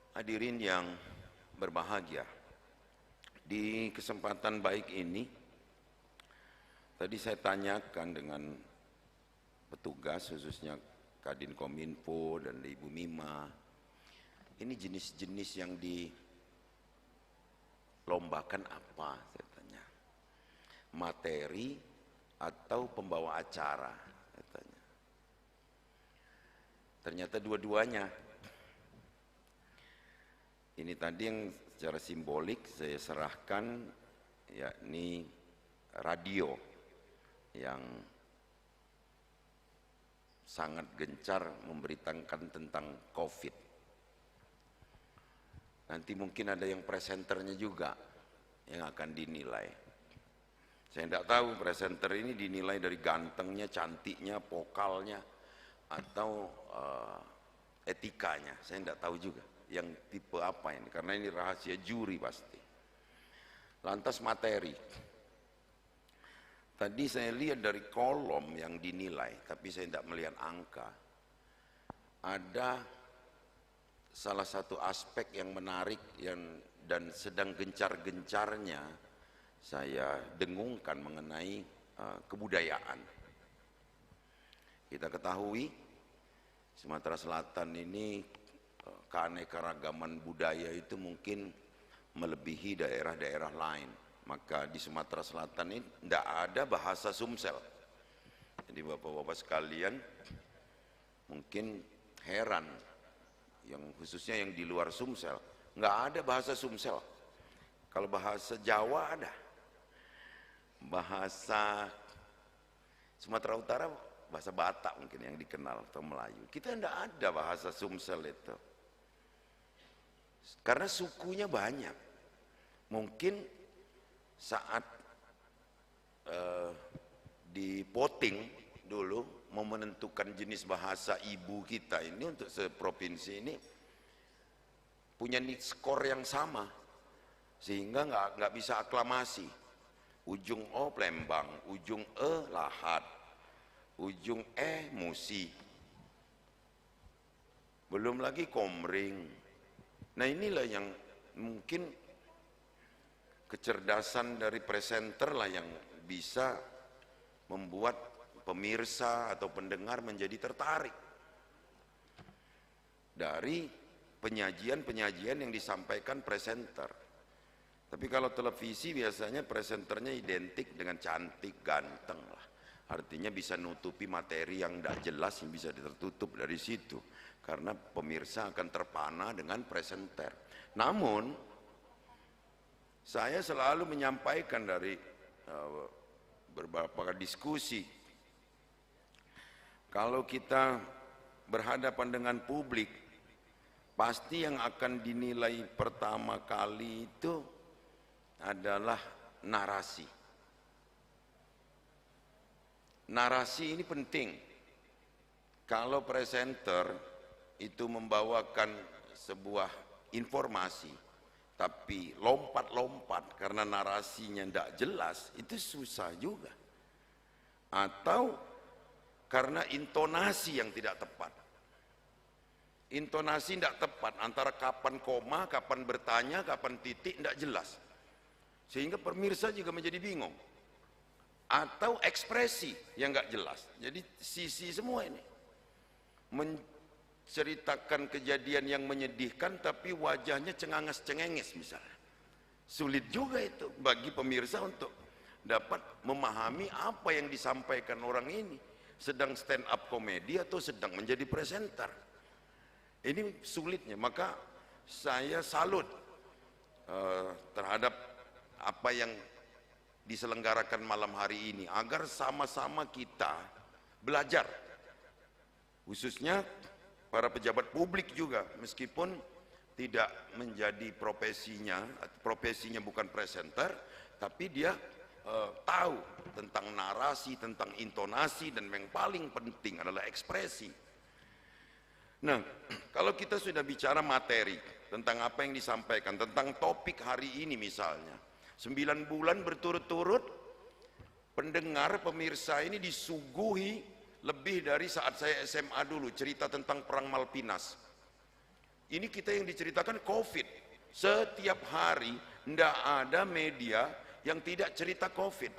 Hadirin yang berbahagia, di kesempatan baik ini, tadi saya tanyakan dengan petugas khususnya Kadin Kominfo dan Ibu Mima, ini jenis-jenis yang dilombakan apa? Saya tanya. Materi atau pembawa acara? Saya tanya. Ternyata dua-duanya. Ini tadi yang secara simbolik saya serahkan yakni radio yang sangat gencar memberitakan tentang COVID. Nanti mungkin ada yang presenternya juga yang akan dinilai. Saya tidak tahu presenter ini dinilai dari gantengnya, cantiknya, vokalnya, atau etikanya. Saya tidak tahu juga yang tipe apa ini, karena ini rahasia juri pasti. Lantas materi. Tadi saya lihat dari kolom yang dinilai, tapi saya tidak melihat angka. Ada salah satu aspek yang menarik dan sedang gencar-gencarnya saya dengungkan mengenai kebudayaan. Kita ketahui Sumatera Selatan ini keanekaragaman budaya itu mungkin melebihi daerah-daerah lain. Maka di Sumatera Selatan ini tidak ada bahasa Sumsel. Jadi bapak-bapak sekalian mungkin heran, yang khususnya yang di luar Sumsel, nggak ada bahasa Sumsel. Kalau bahasa Jawa ada, bahasa Sumatera Utara bahasa Batak mungkin yang dikenal, atau Melayu. Kita tidak ada bahasa Sumsel itu, karena sukunya banyak. Mungkin saat di voting dulu mau menentukan jenis bahasa ibu kita ini untuk seprovinsi ini punya skor yang sama, sehingga nggak bisa aklamasi. Ujung O Plembang, ujung E Lahat, ujung E Musi, belum lagi Komering. Nah inilah yang mungkin kecerdasan dari presenter lah yang bisa membuat pemirsa atau pendengar menjadi tertarik dari penyajian-penyajian yang disampaikan presenter. Tapi kalau televisi biasanya presenternya identik dengan cantik, ganteng lah. Artinya bisa nutupi materi yang tidak jelas yang bisa tertutup dari situ. Karena pemirsa akan terpana dengan presenter. Namun, saya selalu menyampaikan dari beberapa diskusi, kalau kita berhadapan dengan publik, pasti yang akan dinilai pertama kali itu adalah narasi. Narasi ini penting. Kalau presenter itu membawakan sebuah informasi, tapi lompat-lompat karena narasinya tidak jelas, itu susah juga. Atau karena intonasi yang tidak tepat. Intonasi tidak tepat, antara kapan koma, kapan bertanya, kapan titik, tidak jelas. Sehingga pemirsa juga menjadi bingung. Atau ekspresi yang nggak jelas. Jadi sisi semua ini. Menceritakan kejadian yang menyedihkan tapi wajahnya cenganges-cengengis misalnya. Sulit juga itu bagi pemirsa untuk dapat memahami apa yang disampaikan orang ini. Sedang stand up komedi atau sedang menjadi presenter. Ini sulitnya, maka saya salut terhadap apa yang diselenggarakan malam hari ini, agar sama-sama kita belajar, khususnya para pejabat publik juga, meskipun tidak menjadi profesinya bukan presenter, tapi dia tahu tentang narasi, tentang intonasi, dan yang paling penting adalah ekspresi. Nah, kalau kita sudah bicara materi tentang apa yang disampaikan, tentang topik hari ini misalnya, 9 bulan berturut-turut pendengar, pemirsa ini disuguhi lebih dari saat saya SMA dulu, cerita tentang Perang Malpinas. Ini kita yang diceritakan COVID. Setiap hari tidak ada media yang tidak cerita COVID.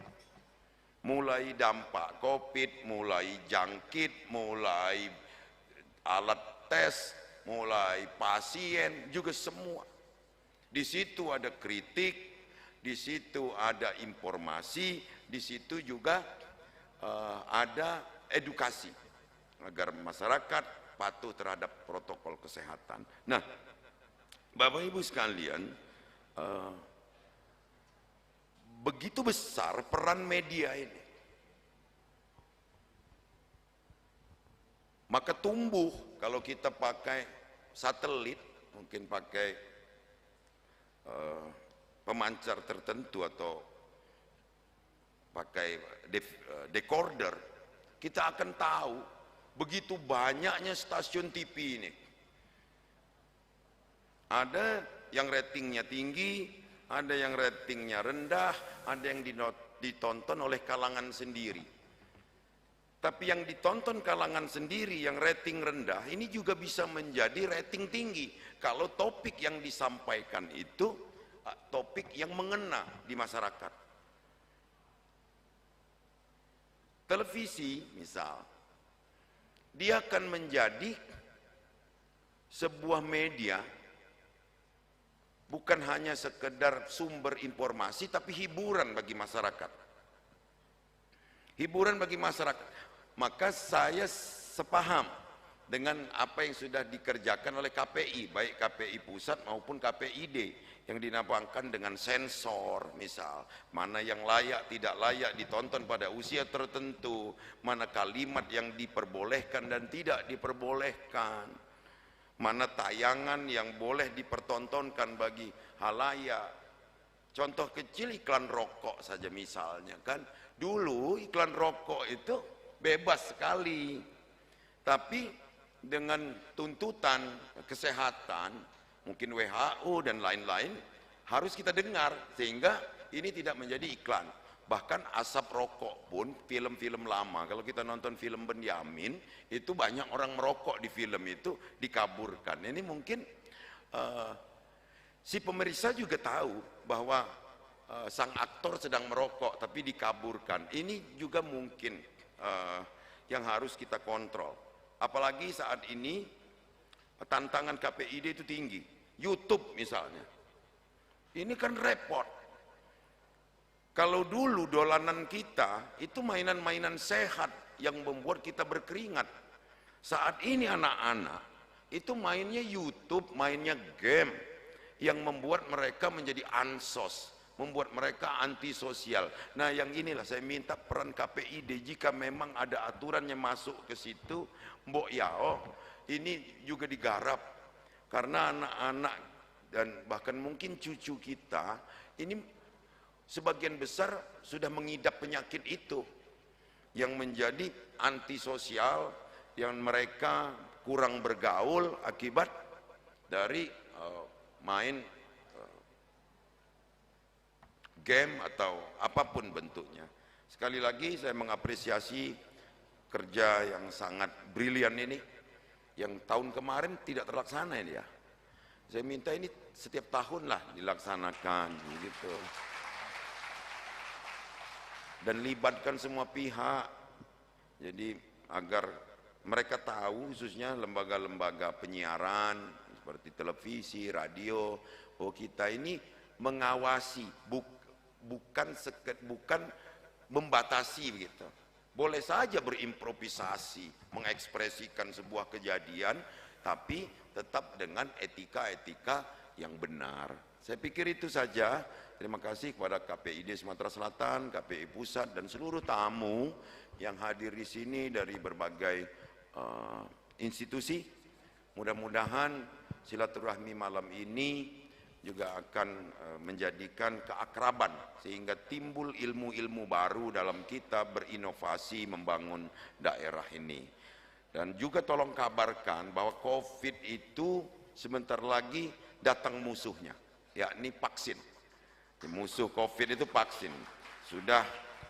Mulai dampak COVID, mulai jangkit, mulai alat tes, mulai pasien, juga semua. Di situ ada kritik, di situ ada informasi, di situ juga ada edukasi agar masyarakat patuh terhadap protokol kesehatan. Nah, Bapak Ibu sekalian, begitu besar peran media ini. Maka tumbuh kalau kita pakai satelit, mungkin pakai pemancar tertentu atau pakai decoder, kita akan tahu begitu banyaknya stasiun TV ini. Ada yang ratingnya tinggi, ada yang ratingnya rendah, ada yang ditonton oleh kalangan sendiri. Tapi yang ditonton kalangan sendiri yang rating rendah ini juga bisa menjadi rating tinggi kalau topik yang disampaikan itu topik yang mengena di masyarakat. Televisi misal, dia akan menjadi sebuah media bukan hanya sekedar sumber informasi tapi hiburan bagi masyarakat. Hiburan bagi masyarakat. Maka saya sepaham dengan apa yang sudah dikerjakan oleh KPI, baik KPI pusat maupun KPID yang dinamakan dengan sensor misal, mana yang layak tidak layak ditonton pada usia tertentu, mana kalimat yang diperbolehkan dan tidak diperbolehkan, mana tayangan yang boleh dipertontonkan bagi halayak. Contoh kecil iklan rokok saja misalnya kan, dulu iklan rokok itu bebas sekali, tapi dengan tuntutan kesehatan, mungkin WHO dan lain-lain, harus kita dengar sehingga ini tidak menjadi iklan. Bahkan asap rokok pun film-film lama, kalau kita nonton film Benyamin, itu banyak orang merokok di film itu dikaburkan. Ini mungkin si pemeriksa juga tahu bahwa sang aktor sedang merokok tapi dikaburkan. Ini juga mungkin yang harus kita kontrol. Apalagi saat ini tantangan KPID itu tinggi. YouTube misalnya, ini kan repot. Kalau dulu dolanan kita itu mainan-mainan sehat yang membuat kita berkeringat. Saat ini anak-anak itu mainnya YouTube, mainnya game yang membuat mereka menjadi ansos, membuat mereka antisosial. Nah, yang inilah saya minta peran KPID, jika memang ada aturannya masuk ke situ, Mbok Yao, ini juga digarap. Karena anak-anak dan bahkan mungkin cucu kita, ini sebagian besar sudah mengidap penyakit itu, yang menjadi antisosial, yang mereka kurang bergaul akibat dari main game atau apapun bentuknya. Sekali lagi saya mengapresiasi kerja yang sangat brilian ini, yang tahun kemarin tidak terlaksana ini ya. Saya minta ini setiap tahun lah dilaksanakan gitu. Dan libatkan semua pihak. Jadi agar mereka tahu, khususnya lembaga-lembaga penyiaran seperti televisi, radio, bahwa kita ini mengawasi, bukan membatasi begitu. Boleh saja berimprovisasi, mengekspresikan sebuah kejadian, tapi tetap dengan etika-etika yang benar. Saya pikir itu saja. Terima kasih kepada KPID Sumatera Selatan, KPI Pusat, dan seluruh tamu yang hadir di sini dari berbagai institusi. Mudah-mudahan silaturahmi malam ini juga akan menjadikan keakraban sehingga timbul ilmu-ilmu baru dalam kita berinovasi membangun daerah ini. Dan juga tolong kabarkan bahwa COVID itu sebentar lagi datang musuhnya, yakni vaksin. Musuh COVID itu vaksin. Sudah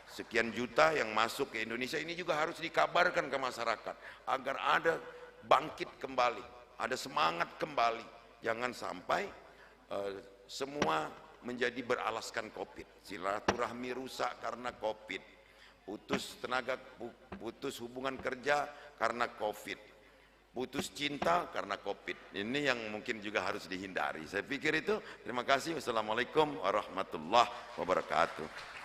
sekian juta yang masuk ke Indonesia, ini juga harus dikabarkan ke masyarakat agar ada bangkit kembali, ada semangat kembali. Jangan sampai semua menjadi beralaskan COVID. Silaturahmi rusak karena COVID, putus hubungan kerja karena COVID, putus cinta karena COVID. Ini yang mungkin juga harus dihindari. Saya pikir itu. Terima kasih. Wassalamualaikum warahmatullahi wabarakatuh.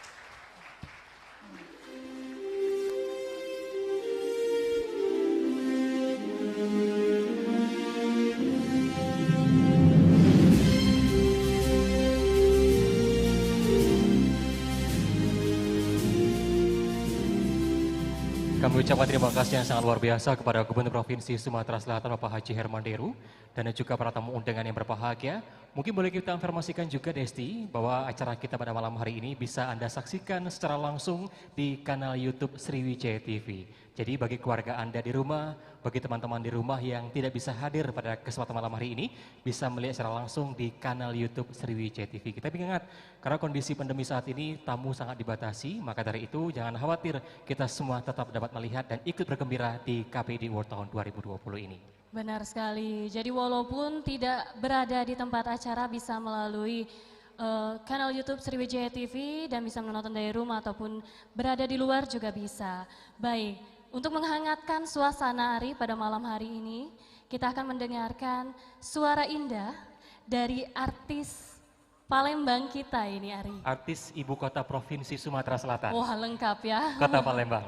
kami ucapkan terima kasih yang sangat luar biasa kepada Gubernur Provinsi Sumatera Selatan Bapak Haji Herman Deru dan juga para tamu undangan yang berbahagia. Mungkin boleh kita informasikan juga Desti bahwa acara kita pada malam hari ini bisa Anda saksikan secara langsung di kanal YouTube Sriwijaya TV. Jadi bagi keluarga Anda di rumah, bagi teman-teman di rumah yang tidak bisa hadir pada kesempatan malam hari ini, bisa melihat secara langsung di kanal YouTube Sriwijaya TV. Kita ingat, karena kondisi pandemi saat ini tamu sangat dibatasi, maka dari itu jangan khawatir, kita semua tetap dapat melihat dan ikut bergembira di KPD World tahun 2020 ini. Benar sekali. Jadi walaupun tidak berada di tempat acara bisa melalui kanal YouTube Sriwijaya TV dan bisa menonton dari rumah ataupun berada di luar juga bisa. Baik, untuk menghangatkan suasana Ari pada malam hari ini, kita akan mendengarkan suara indah dari artis Palembang kita ini Ari. Artis ibu kota Provinsi Sumatera Selatan. Wah, lengkap ya. Kota Palembang.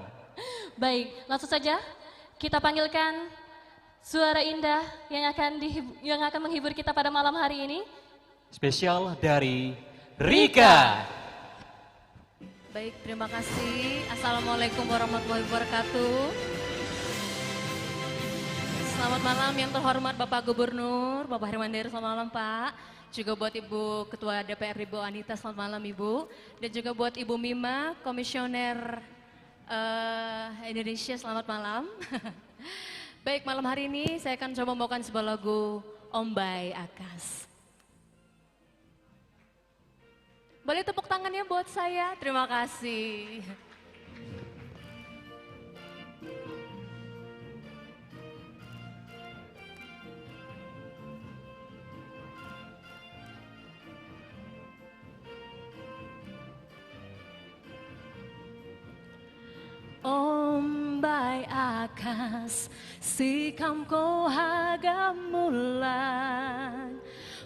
Baik, langsung saja kita panggilkan suara indah yang akan menghibur kita pada malam hari ini. Spesial dari Rika. Baik, terima kasih. Assalamualaikum warahmatullahi wabarakatuh. Selamat malam yang terhormat Bapak Gubernur, Bapak Herman Deru, selamat malam Pak. Juga buat Ibu Ketua DPR Ibu Anita, selamat malam Ibu. Dan juga buat Ibu Mima, Komisioner Indonesia, selamat malam. Baik, malam hari ini saya akan coba membawakan sebuah lagu Ombai Akas. Boleh tepuk tangannya buat saya? Terima kasih. Ombai akas sikam ko hagamulan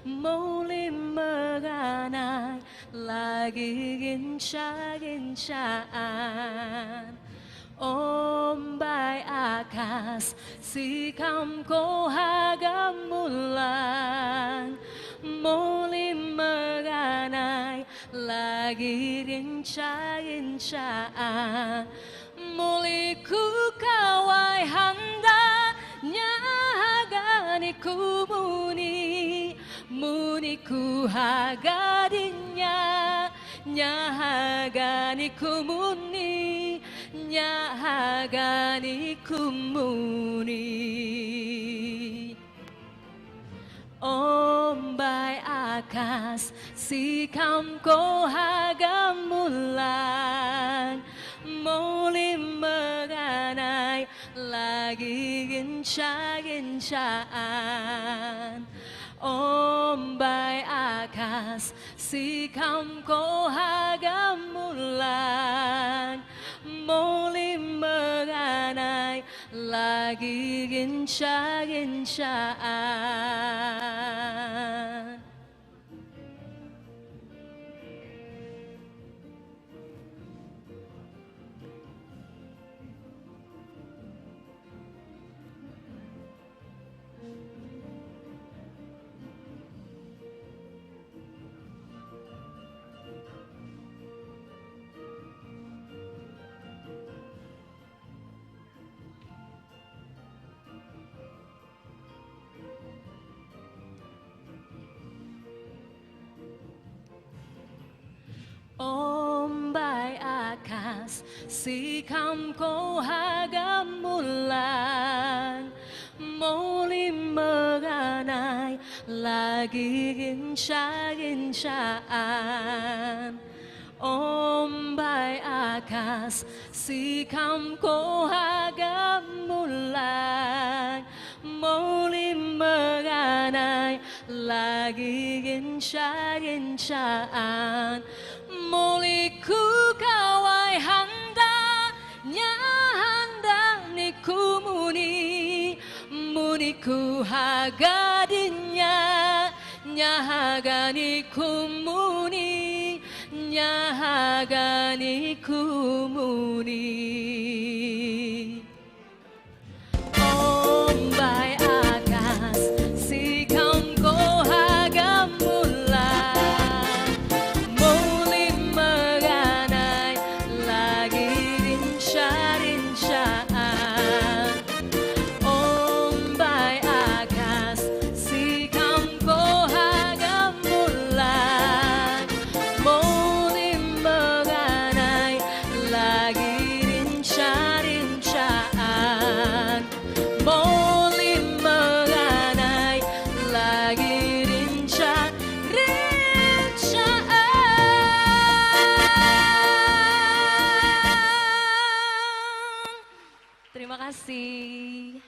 muli meganai lagi ginca-gincaan. Ombai akas sikam ko hagamulan muli meganai lagi ginca-gincaan. Muli ku kawai handa nyahagani ku muni ku hagadinya nyahagani ku muni nyahagani ku muni. Ombai akas sikam ko hagamulan muli meganai lagi ginca-gincaan. Ombai akas sikam ko hagamulan muli meganai lagi ginca-gincaan. Ombai akas sikam ko hagamulan muli meganai lagi ginca-gincaan. Ombai akas sikam ko hagamulan muli meganai lagi ginca-gincaan. Muli ku kawai handa nyahanda ni ku muni ku hagadinya nyahagani ku muni nyahagani ku muni. Ombai akas sikam ko hagamulan muli meganai lagi rinca-rincaan. kasih.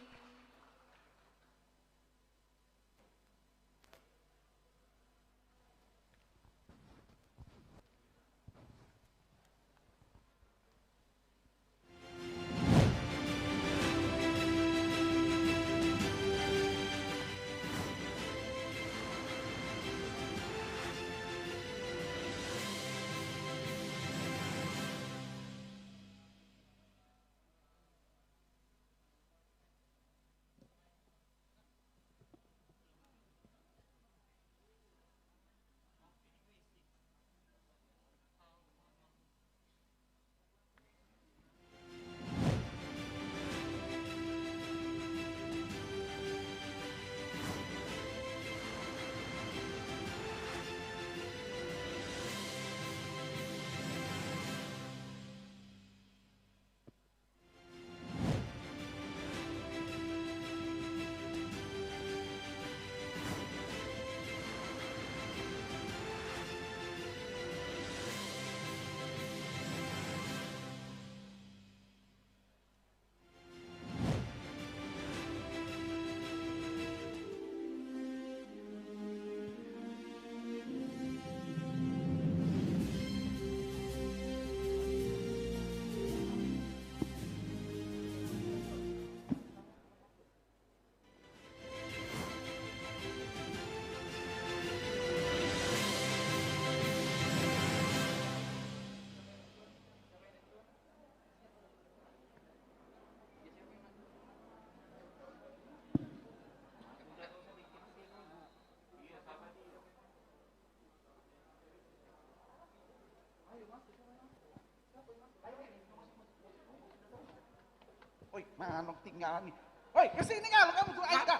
Woi, mana tinggal nih? Woi, kesini kalau kamu tuh aja.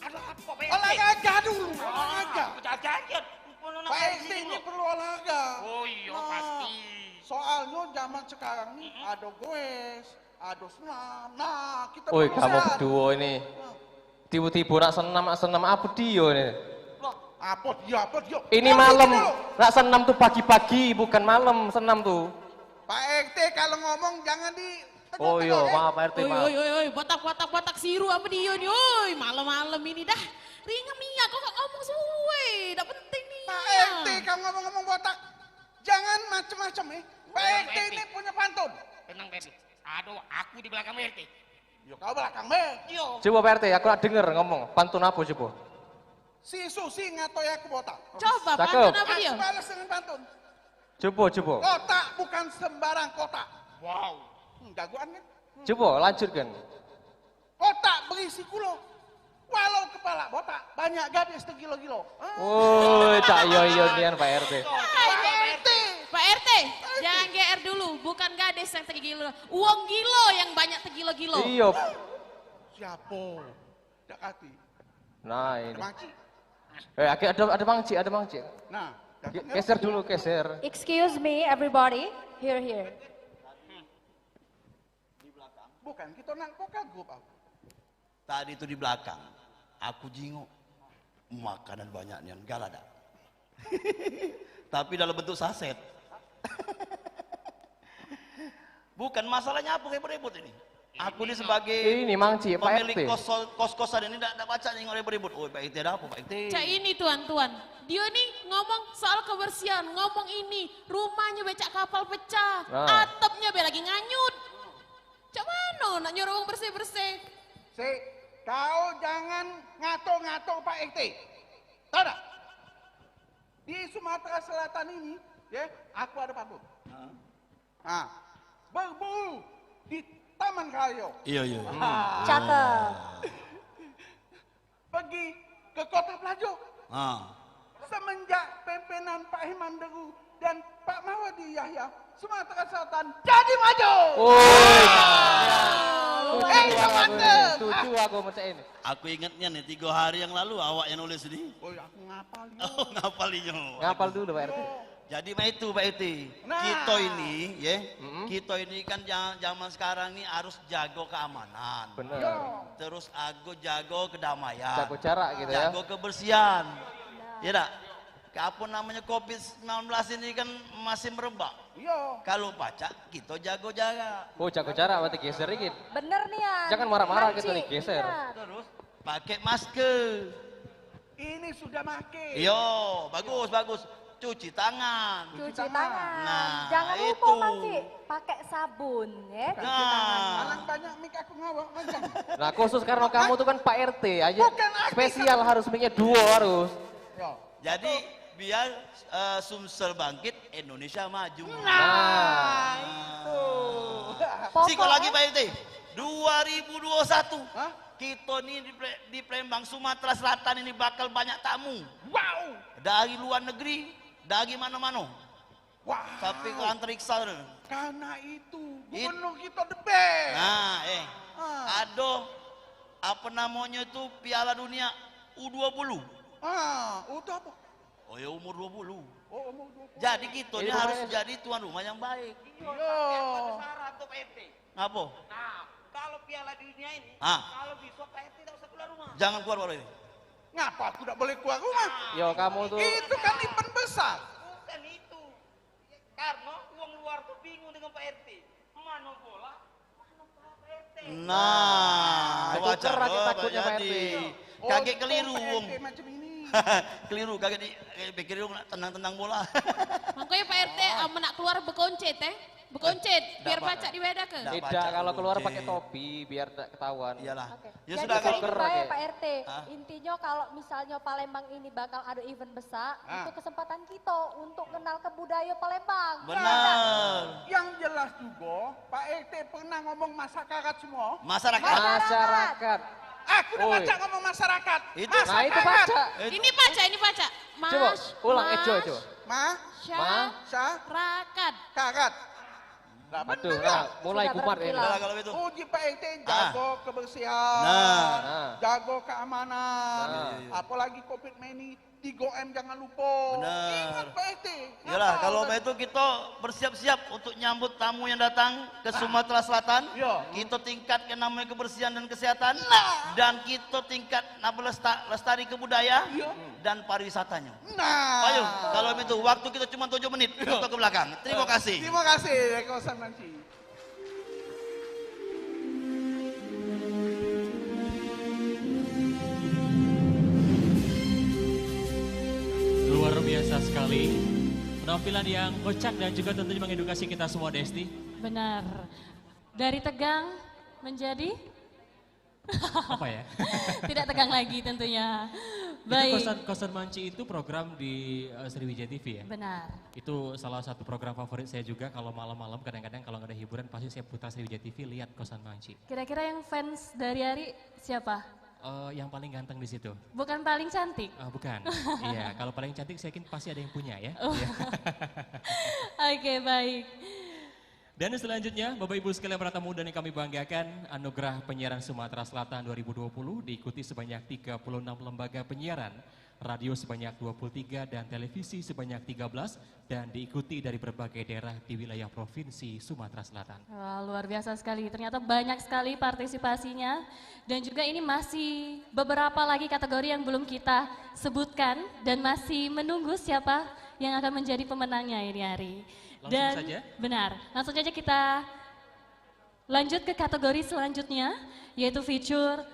Ada apa, Pak? Olahraga dulu, olahraga. Jajan. Pak RT ini perlu olahraga. Oh iya, pasti. Soalnya zaman sekarang nih ada goes, ada senam. Nah, kita Woi, perlu kamu sehat. berdua ini. Tiba-tiba nak senam apa dia nih? Apa dia? Ini malam. Nak senam tuh pagi-pagi, bukan malam senam tuh. Pak RT kalau ngomong jangan di Oh iya, maaf Pak RT, maaf. Oi, botak siru apa dia nih, oi, malam-malam ini dah. Ringan nih, kok ngomong suwe, dah penting nih. Pak RT kalau ngomong-ngomong botak, jangan macem-macem ya. Pak RT ini punya pantun. Tenang, Pak RT. Aduh, aku di belakang Pak RT. Yo, kau belakang me. Yo. Coba Pak RT, aku nak denger ngomong. Pantun apa coba? Si Susi ngatoy aku botak. Coba, Cakep. pantun apa dia? Aku balas dengan pantun. Coba. Kotak bukan sembarang kotak. Wow. Jagoan kan? Coba, lanjutkan. Kotak berisi kulo. Walau kepala botak, banyak gadis tegilo-gilo. Woi, cak yo nian Pak RT. Pak RT, jangan GR dulu, bukan gadis yang tegilo. Uang gilo yang banyak tegilo-gilo. Iya. Siapa? Dekati. Nah ini. Mangci. Ada mangci. Nah, Geser dulu, geser. Excuse me, everybody. Here. Bukan, kita nak vokal grup aku. Tadi itu di belakang, aku jinguk makanan banyak nian, gak ada. Tapi dalam bentuk saset. Bukan masalahnya apa ribut-ribut ini. Aku ini sebagai Mangci, Pak pemilik RT. kos-kosan ini tidak baca nih ribut-ribut. Oh, Pak RT ada apa, Pak RT? Cak ini tuan. Dia nih ngomong soal kebersihan, ngomong ini, rumahnya becak kapal pecah, Nah. atapnya be lagi nganyut. Cak mana nak nyuruh orang bersih-bersih? Kau jangan ngato-ngato Pak RT. Tahu tak? Di Sumatera Selatan ini, ya, aku ada pantun. Nah, berburu di Taman Karyo. Iya. Cakep. Pergi ke Kota Pelajo. Ah. Semenjak pimpinan Pak Himanderu dan Pak Mawadi Yahya, Sumatera Selatan jadi maju. Setuju aku macam ini. Aku ingatnya nih 3 hari yang lalu awak yang nulis ini. Oh, aku ngapal. Oh, ngapalinya. Ngapal dulu Pak RT. Jadi mah itu Pak RT. Nah. Kita ini, ya, kita ini kan zaman sekarang ini harus jago keamanan. Benar. Terus aku jago kedamaian. Jago jarak gitu ya. Jago kebersihan. Ya tak? apa namanya COVID-19 ini kan masih merebak. Iya. Kalau pacak kita jago jaga. Oh, jago cara berarti geser dikit. Bener nih ya. Jangan marah-marah gitu nih, geser. Terus pakai masker. Ini sudah make. Yo, bagus bagus. Cuci tangan. Cuci tangan. Nah, Jangan lupa itu. Manci, pakai sabun ya. Cuci Nah. tangan. Alang banyak mik aku ngawak macam. Nah, khusus karena kamu tuh kan Pak RT aja. Bukan artis. Spesial harus mic-nya duo harus. Jadi biar Sumsel bangkit, Indonesia maju. Nah. Itu. Siko lagi Pak RT. 2021. Kita nih di Palembang, Sumatera Selatan ini bakal banyak tamu. Wow. Dari luar negeri, dari mana-mana. Wow. Sampai ke antariksa. Karena itu gubernur kita the best. Nah, ada apa namanya itu Piala Dunia U20. Itu apa? Oh ya umur 20. Oh, umur 20. Jadi kita ini harus jadi tuan rumah yang baik. Iya. Syarat tuh Pak RT. Ngapa? Nah, kalau Piala Dunia ini, Ah. kalau besok Pak RT tidak usah keluar rumah. Jangan keluar baru ini. Ngapa aku tidak boleh keluar rumah? Yo, kamu tuh. Itu kan event besar. Bukan itu. Karena uang luar tuh bingung dengan Pak RT. Mana bola, mana Pak RT. Nah, Itu baca kerak doa, takutnya Pak Pak Yadi. RT. Kaget keliru wong. Macam ini. Keliru kaget pikir dong tendang-tendang bola. Makanya Pak RT nak keluar bekoncet biar Dak, baca di beda ke. Tidak, kalau keluar pakai topi biar tidak ketahuan. Iyalah. Ya Jadi sudah kalau saya Pak RT, Hah? intinya kalau misalnya Palembang ini bakal ada event besar, itu kesempatan kita untuk kenal ke budaya Palembang. benar. Yang jelas juga Pak RT pernah ngomong masyarakat semua. Masyarakat. Aku udah Oi. baca ngomong masyarakat. Itu. Nah, itu baca. Ini baca. Coba, ulang, coba. Masyarakat. Karat. Aduh, nah, mulai gumat ini. Kalau itu. Uji Pak RT jago kebersihan, Nah. jago keamanan, Nah. apalagi COVID ini 3M jangan lupa. Benar. Ingat Pak RT. Yalah, kalau itu kita bersiap-siap untuk nyambut tamu yang datang ke Sumatera Selatan. Kita tingkatkan namanya kebersihan dan kesehatan. Dan kita tingkat lestari kebudayaan dan pariwisatanya. Nah. Ayo, kalau itu waktu kita cuma 7 menit, kita ke belakang. Terima kasih. Terima kasih, kawasan Manci. Luar biasa sekali. Penampilan yang kocak dan juga tentunya mengedukasi kita semua, Desti. Benar. Dari tegang menjadi Apa ya? tidak tegang lagi tentunya. Itu Baik. Kosan Manci itu program di Sriwijaya TV ya? Benar. Itu salah satu program favorit saya juga kalau malam-malam kadang-kadang kalau nggak ada hiburan pasti saya putar Sriwijaya TV lihat Kosan Manci. Kira-kira yang fans dari Ari siapa? Yang paling ganteng di situ. Bukan paling cantik? Bukan. Iya, kalau paling cantik saya yakin pasti ada yang punya ya. Oh. Iya. Oke, baik. Dan selanjutnya, Bapak Ibu sekalian para tamu dan yang kami banggakan, Anugerah Penyiaran Sumatera Selatan 2020 diikuti sebanyak 36 lembaga penyiaran, radio sebanyak 23 dan televisi sebanyak 13 dan diikuti dari berbagai daerah di wilayah Provinsi Sumatera Selatan. Wah, luar biasa sekali. Ternyata banyak sekali partisipasinya dan juga ini masih beberapa lagi kategori yang belum kita sebutkan dan masih menunggu siapa yang akan menjadi pemenangnya ini hari. Langsung saja? Benar, langsung saja kita lanjut ke kategori selanjutnya yaitu feature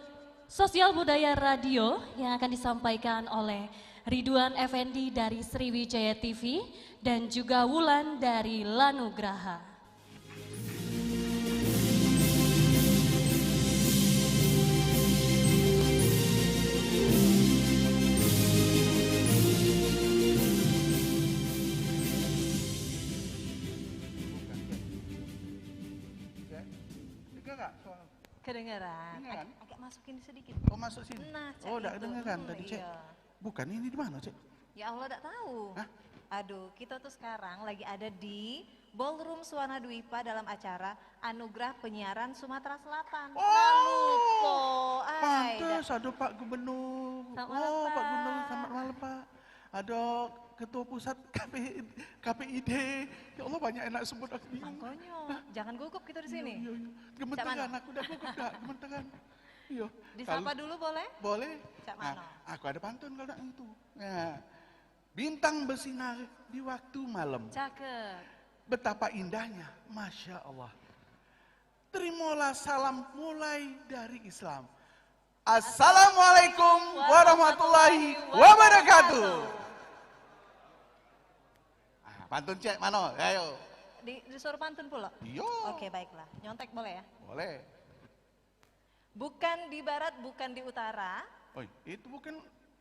Sosial Budaya Radio yang akan disampaikan oleh Ridwan Effendi dari Sriwijaya TV dan juga Wulan dari Lanugraha. Kedengeran. Kedengeran? Agak masukin sedikit. Oh, masuk sini. Nah, Cek, Oh, enggak itu. kedengeran tadi, Cek. Iya. Bukan, ini di mana, Cek? Ya Allah, enggak tahu. Aduh, kita tuh sekarang lagi ada di Ballroom Suwana Dwipa dalam acara Anugerah Penyiaran Sumatera Selatan. Lupa. Pantes ada Pak Gubernur. Selamat malam, Pak Gubernur, Pak. selamat malam, Pak. Ada Ketua Pusat KPID. Ya Allah, banyak enak sebut aku bingung. Makanya, jangan gugup kita di sini. Gemeteran, aku udah gugup dah, gemeteran. Iya. Disapa dulu boleh? Boleh. Cak Nah, Mano. aku ada pantun kalau nak itu. Nah, Bintang bersinar di waktu malam. Cakep. Betapa indahnya, Masya Allah. Terimalah salam mulai dari Islam. Assalamualaikum warahmatullahi wabarakatuh. Pantun cek, mana? Ayo. Disuruh pantun pula? Iya. Oke, baiklah. Nyontek boleh ya? Boleh. Bukan di barat, bukan di utara. Oh, itu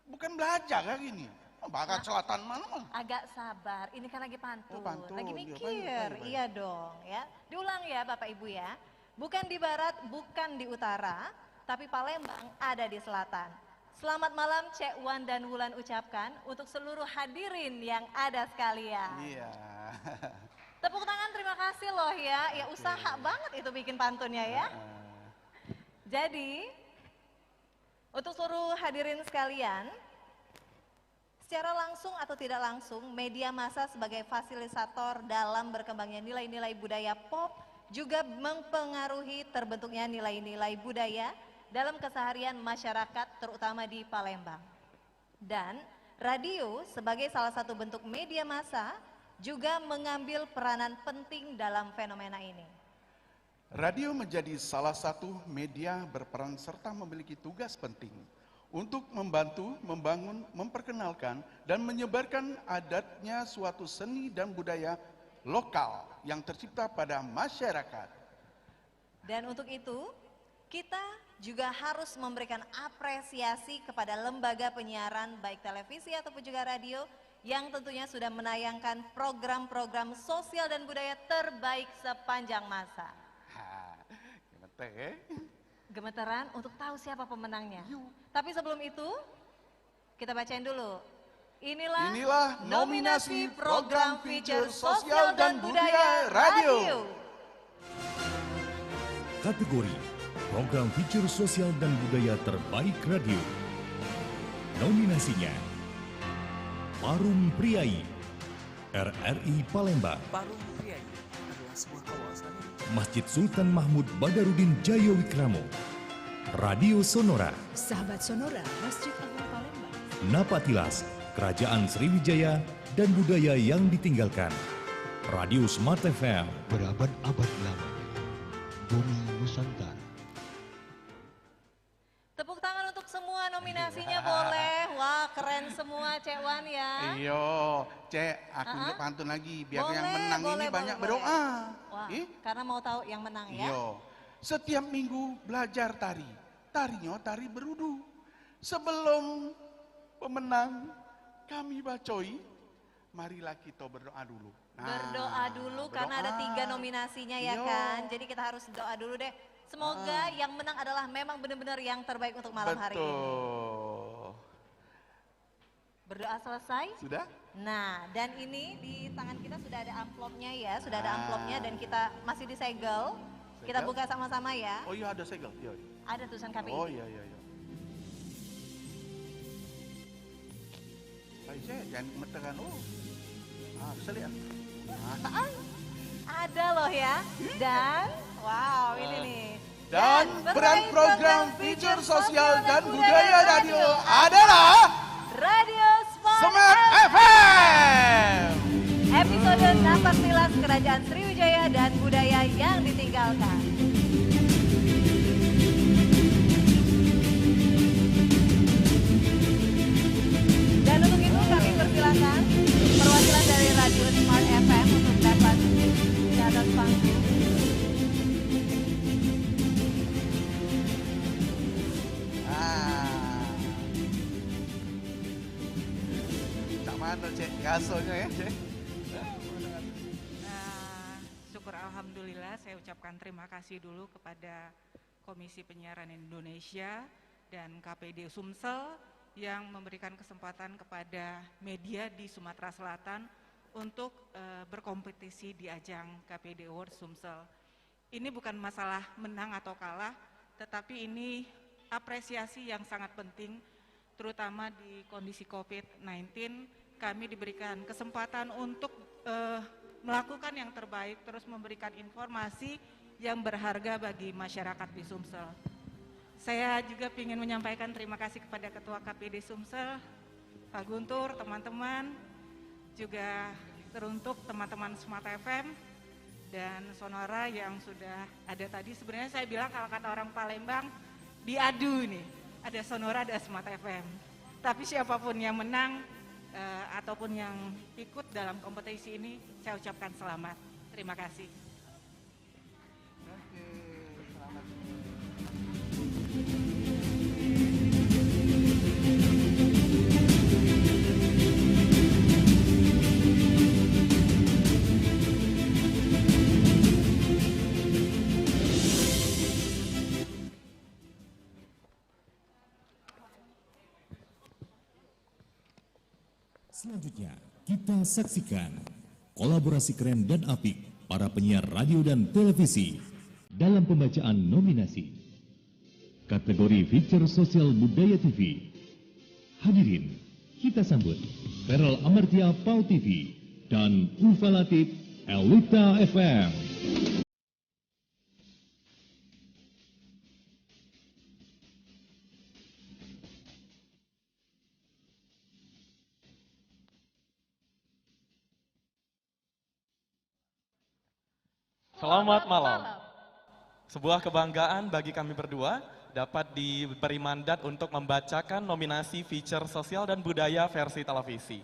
bukan belajar kan gini. Barat selatan mana mah? Agak sabar, ini kan lagi pantun, pantun. lagi Iya, mikir. baik. Iya dong ya. Diulang ya Bapak Ibu ya. Bukan di barat, bukan di utara, tapi Palembang ada di selatan. Selamat malam Cek Wan dan Wulan ucapkan untuk seluruh hadirin yang ada sekalian. Iya. Tepuk tangan terima kasih loh ya. Ya usaha banget itu bikin pantunnya ya. Jadi untuk seluruh hadirin sekalian, secara langsung atau tidak langsung, media massa sebagai fasilitator dalam berkembangnya nilai-nilai budaya pop juga mempengaruhi terbentuknya nilai-nilai budaya dalam keseharian masyarakat terutama di Palembang. Dan radio sebagai salah satu bentuk media massa juga mengambil peranan penting dalam fenomena ini. Radio menjadi salah satu media berperan serta memiliki tugas penting untuk membantu, membangun, memperkenalkan, dan menyebarkan adatnya suatu seni dan budaya lokal yang tercipta pada masyarakat. Dan untuk itu, kita juga harus memberikan apresiasi kepada lembaga penyiaran baik televisi ataupun juga radio yang tentunya sudah menayangkan program-program sosial dan budaya terbaik sepanjang masa. Gemeteran untuk tahu siapa pemenangnya. Tapi sebelum itu, kita bacain dulu. Inilah nominasi program feature sosial dan budaya radio. Kategori Program Feature Sosial dan Budaya Terbaik Radio. Nominasinya: Parung Priai, RRI Palembang, Parung Priai adalah sebuah kawasan Masjid Sultan Mahmud Badarudin Jayawikramo, Radio Sonora, Sahabat Sonora, Masjid Agung Palembang, Napatilas, Kerajaan Sriwijaya dan Budaya yang Ditinggalkan, Radio Smart FM, Berabad-abad lamanya, Bumi Nusantara. Tepuk tangan untuk semua nominasinya boleh. Wah keren semua Cek Wan ya. Iyo, Cek, aku ingat pantun lagi biar Boleh, yang menang boleh, ini banyak boleh. berdoa. Wah, karena mau tahu yang menang ya. Iyo, setiap minggu belajar tari, tarinya tari berudu. Sebelum pemenang kami bacoi, marilah kita berdoa dulu. Berdoa dulu karena ada 3 nominasinya ya Yo. kan. Jadi kita harus doa dulu deh. Semoga yang menang adalah memang benar-benar yang terbaik untuk malam hari ini. Berdoa selesai? Sudah? Nah, dan ini di tangan kita sudah ada amplopnya ya, sudah ada amplopnya dan kita masih disegel. Kita Segel? buka sama-sama ya. Oh iya ada segel. Iya. Ada tulisan KPI. Oh iya. Ayo Cek, jangan gemeteran. Bisa lihat. Ada loh ya. Dan wow ini nih. Dan peran program feature sosial dan budaya radio adalah Radio Smart FM. Episode Napas Tilas Kerajaan Sriwijaya dan Budaya yang Ditinggalkan. Dan untuk itu kami persilakan perwakilan dari Radio Smart FM untuk dapat di atas panggung. Mana Cek, gasonya ya Cek. Syukur Alhamdulillah saya ucapkan terima kasih dulu kepada Komisi Penyiaran Indonesia dan KPD Sumsel yang memberikan kesempatan kepada media di Sumatera Selatan untuk berkompetisi di ajang KPD Award Sumsel. Ini bukan masalah menang atau kalah, tetapi ini apresiasi yang sangat penting, terutama di kondisi COVID-19. Kami diberikan kesempatan untuk melakukan yang terbaik, terus memberikan informasi yang berharga bagi masyarakat di Sumsel. Saya juga ingin menyampaikan terima kasih kepada Ketua KPD Sumsel, Pak Guntur, teman-teman, juga teruntuk teman-teman Smart FM dan Sonora yang sudah ada tadi. Sebenarnya saya bilang kalau kata orang Palembang, diadu nih, ada Sonora, ada Smart FM. Tapi siapapun yang menang ataupun yang ikut dalam kompetisi ini, saya ucapkan selamat. Terima kasih. Selanjutnya, kita saksikan kolaborasi keren dan apik para penyiar radio dan televisi dalam pembacaan nominasi. Kategori Feature Sosial Budaya TV. Hadirin, kita sambut Feral Amartya Pau TV dan Ulfa Latif Elita FM. Selamat malam. Sebuah kebanggaan bagi kami berdua dapat diberi mandat untuk membacakan nominasi feature sosial dan budaya versi televisi.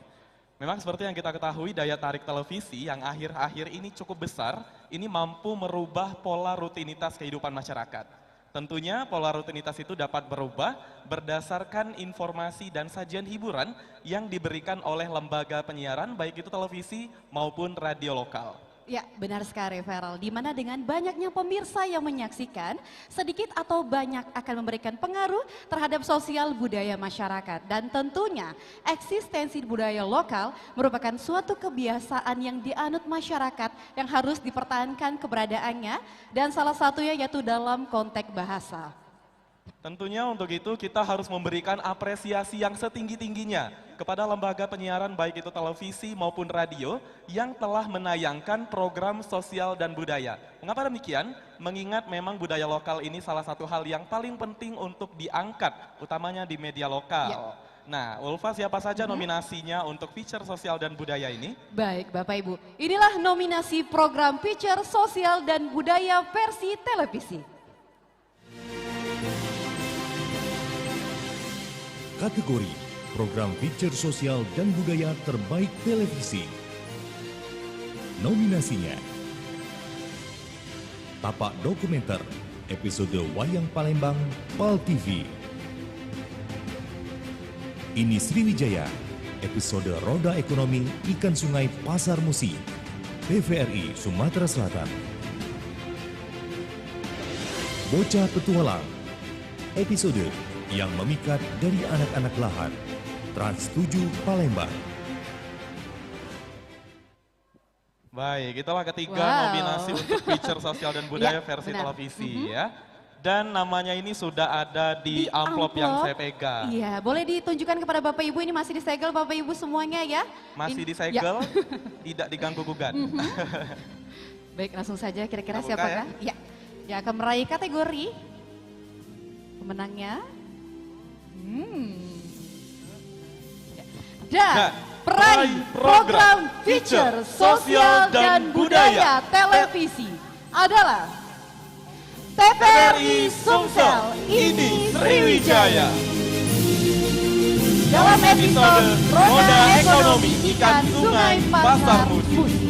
Memang seperti yang kita ketahui, daya tarik televisi yang akhir-akhir ini cukup besar, ini mampu merubah pola rutinitas kehidupan masyarakat. Tentunya pola rutinitas itu dapat berubah berdasarkan informasi dan sajian hiburan yang diberikan oleh lembaga penyiaran, baik itu televisi maupun radio lokal. Ya, benar sekali Feral. Di mana dengan banyaknya pemirsa yang menyaksikan, sedikit atau banyak akan memberikan pengaruh terhadap sosial budaya masyarakat. Dan tentunya eksistensi budaya lokal merupakan suatu kebiasaan yang dianut masyarakat yang harus dipertahankan keberadaannya dan salah satunya yaitu dalam konteks bahasa. Tentunya untuk itu kita harus memberikan apresiasi yang setinggi-tingginya kepada lembaga penyiaran baik itu televisi maupun radio yang telah menayangkan program sosial dan budaya. Mengapa demikian? Mengingat memang budaya lokal ini salah satu hal yang paling penting untuk diangkat, utamanya di media lokal. Ya. Nah, Ulfa, siapa saja nominasinya untuk feature sosial dan budaya ini? Baik, Bapak Ibu. Inilah nominasi program feature sosial dan budaya versi televisi. Kategori Program Feature Sosial dan Budaya Terbaik Televisi. Nominasinya: Tapak Dokumenter episode Wayang Palembang PAL TV. Ini Sriwijaya episode Roda Ekonomi Ikan Sungai Pasar Musi TVRI Sumatera Selatan. Bocah Petualang episode yang memikat dari anak-anak lahan Trans 7 Palembang. Baik, itulah ketiga nominasi untuk feature sosial dan budaya versi televisi ya. Dan namanya ini sudah ada di amplop yang saya pegang. Iya, boleh ditunjukkan kepada Bapak Ibu, ini masih disegel Bapak Ibu semuanya ya. Masih disegel, tidak diganggu gugat. Baik, langsung saja kira-kira Kita buka siapakah? Ya, yang akan meraih kategori pemenangnya. Dan peraih program feature sosial dan budaya televisi adalah TVRI Sumsel, ini Sriwijaya. Dalam episode Roda Ekonomi Ikan Sungai Pasar Musi.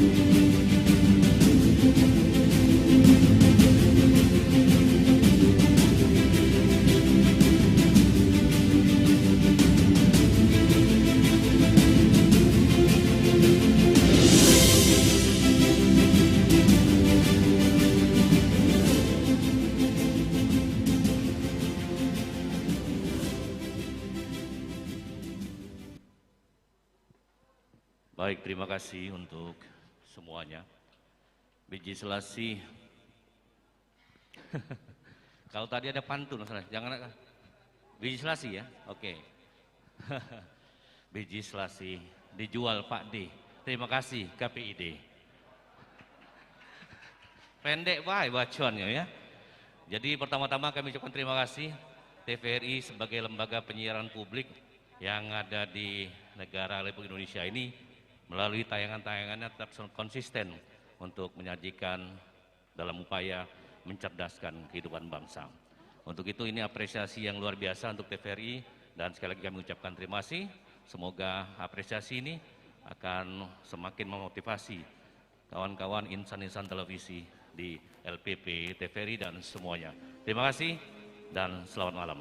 Baik, terima kasih untuk semuanya. Biji Selasi. Kalau tadi ada pantun, jangan Biji Selasi ya, oke. Biji Selasi dijual Pak D. Terima kasih KPID. Pendek baik baconnya ya. Jadi pertama-tama kami ucapkan terima kasih TVRI sebagai lembaga penyiaran publik yang ada di negara Republik Indonesia ini melalui tayangan-tayangannya tetap konsisten untuk menyajikan dalam upaya mencerdaskan kehidupan bangsa. Untuk itu ini apresiasi yang luar biasa untuk TVRI dan sekali lagi kami ucapkan terima kasih. Semoga apresiasi ini akan semakin memotivasi kawan-kawan insan-insan televisi di LPP, TVRI dan semuanya. Terima kasih dan selamat malam.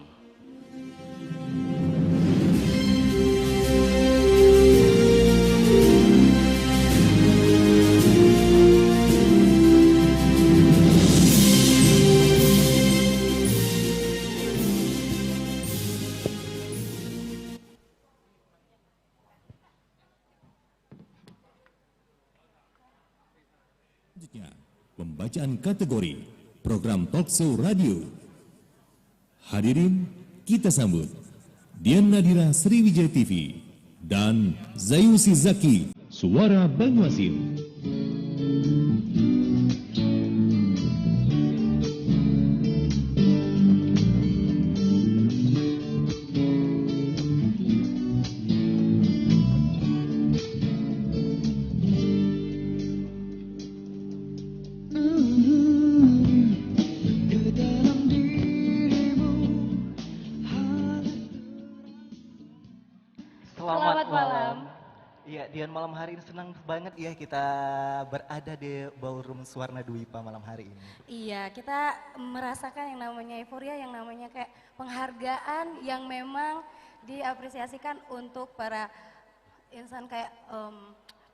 Selanjutnya, pembacaan kategori program talkshow radio. Hadirin, kita sambut Dian Nadira Sriwijaya TV dan Zayusi Zaki, Suara Banyuasin. Selamat malam. Iya, Dian, malam hari ini senang banget ya kita berada di Ballroom Suwarna Dwipa malam hari ini. Iya, kita merasakan yang namanya euforia, yang namanya kayak penghargaan yang memang diapresiasikan untuk para insan kayak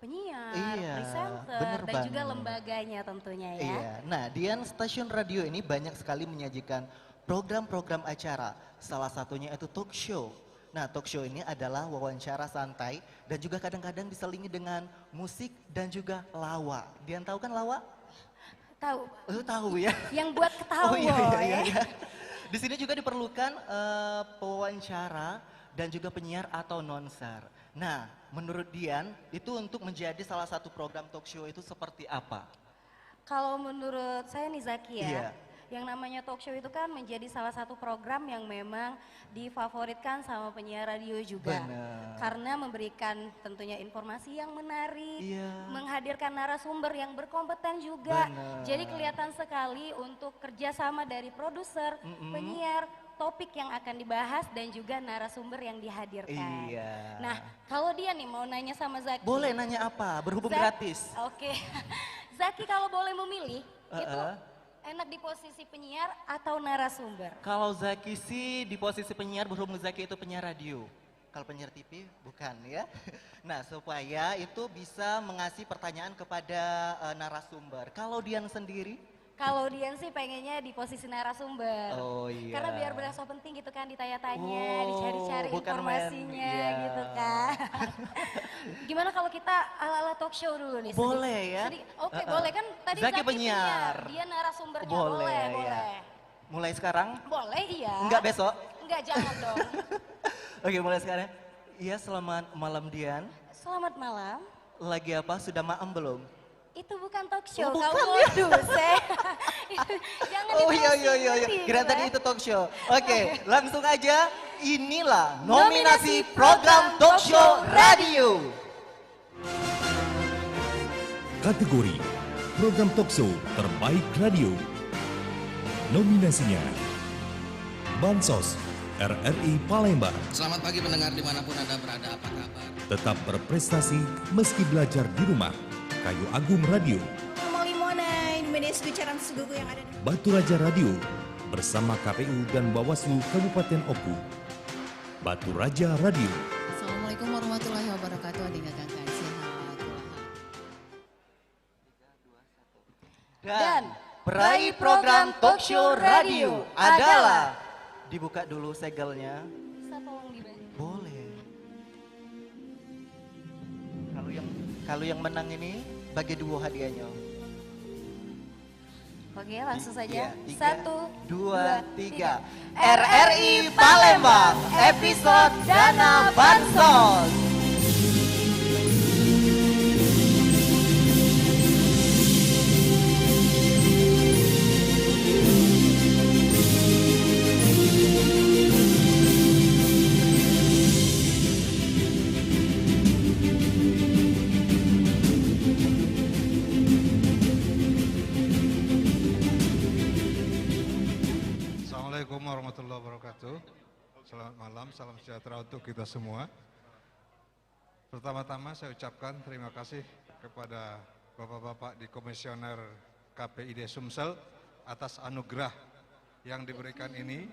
penyiar, presenter, dan juga lembaganya tentunya ya. Iya, nah Dian, stasiun radio ini banyak sekali menyajikan program-program acara, salah satunya itu talk show. Nah, talk show ini adalah wawancara santai dan juga kadang-kadang diselingi dengan musik dan juga lawa. Dian tahu kan lawa? Tahu. Tahu ya? Yang buat ketawa iya. Di sini juga diperlukan pewawancara dan juga penyiar atau announcer. Nah, menurut Dian, itu untuk menjadi salah satu program talk show itu seperti apa? Kalau menurut saya nih Zaki ya, Iya. yang namanya talk show itu kan menjadi salah satu program yang memang difavoritkan sama penyiar radio juga. Benar. Karena memberikan tentunya informasi yang menarik, menghadirkan narasumber yang berkompeten juga. Benar. Jadi kelihatan sekali untuk kerjasama dari produser, penyiar, topik yang akan dibahas dan juga narasumber yang dihadirkan. Iya. Nah, kalau dia nih mau nanya sama Zaki. Boleh nanya apa? Berhubung gratis. Oke. Zaki kalau boleh memilih, itu enak di posisi penyiar atau narasumber? Kalau Zaki sih di posisi penyiar, berhubung Zaki itu penyiar radio. Kalau penyiar TV bukan ya. Nah, supaya itu bisa mengasih pertanyaan kepada narasumber. Kalau Dian sendiri? Kalau Dian sih pengennya di posisi narasumber. Oh iya. Karena biar berasa penting gitu kan, ditanya-tanya, dicari-cari bukan informasinya main, iya. gitu kan. Gimana kalau kita ala-ala talk show dulu nih? Boleh ya? Oke, boleh kan tadi Zaki Zaki penyiar. dia narasumbernya. Boleh, ya. Boleh. Mulai sekarang? Boleh, iya. Enggak besok? Enggak, jangan dong. Oke, mulai sekarang. Iya, selamat malam Dian. Selamat malam. Lagi apa? Sudah maem belum? Itu bukan talk show, bukan kamu ya? modus Jangan iya. Kira tadi itu talk show. Oke, langsung aja. Inilah nominasi program talk show radio. Kategori program talk show terbaik radio. Nominasinya Bansos RRI Palembang. Selamat pagi pendengar dimanapun Anda berada, apa kabar? Tetap berprestasi meski belajar di rumah. Kayu Agung Radio. Molimona, Indonesia Bicara Segugu yang ada di Batu Raja Radio bersama KPU dan Bawaslu Kabupaten Oku. Batu Raja Radio. Assalamualaikum warahmatullahi wabarakatuh. Adingakan sehat. Dan peraih program talk show radio adalah, dibuka dulu segelnya. Bisa tolong dibantu? Boleh. Kalau yang menang ini bagi dua hadiahnya. Oke, langsung saja. Tiga, 1, 2, 3. RRI Palembang, episode Dana Bansos. Selamat malam, salam sejahtera untuk kita semua. Pertama-tama saya ucapkan terima kasih kepada Bapak-Bapak di Komisioner KPID Sumsel atas anugerah yang diberikan ini.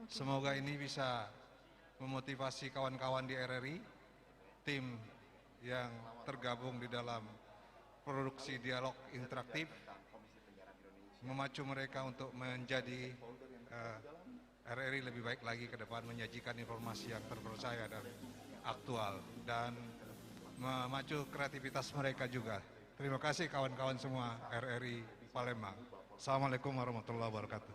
Semoga ini bisa memotivasi kawan-kawan di RRI, tim yang tergabung di dalam produksi dialog interaktif, memacu mereka untuk menjadi RRI lebih baik lagi ke depan, menyajikan informasi yang terpercaya dan aktual, dan memacu kreativitas mereka juga. Terima kasih kawan-kawan semua RRI Palembang. Assalamualaikum warahmatullahi wabarakatuh.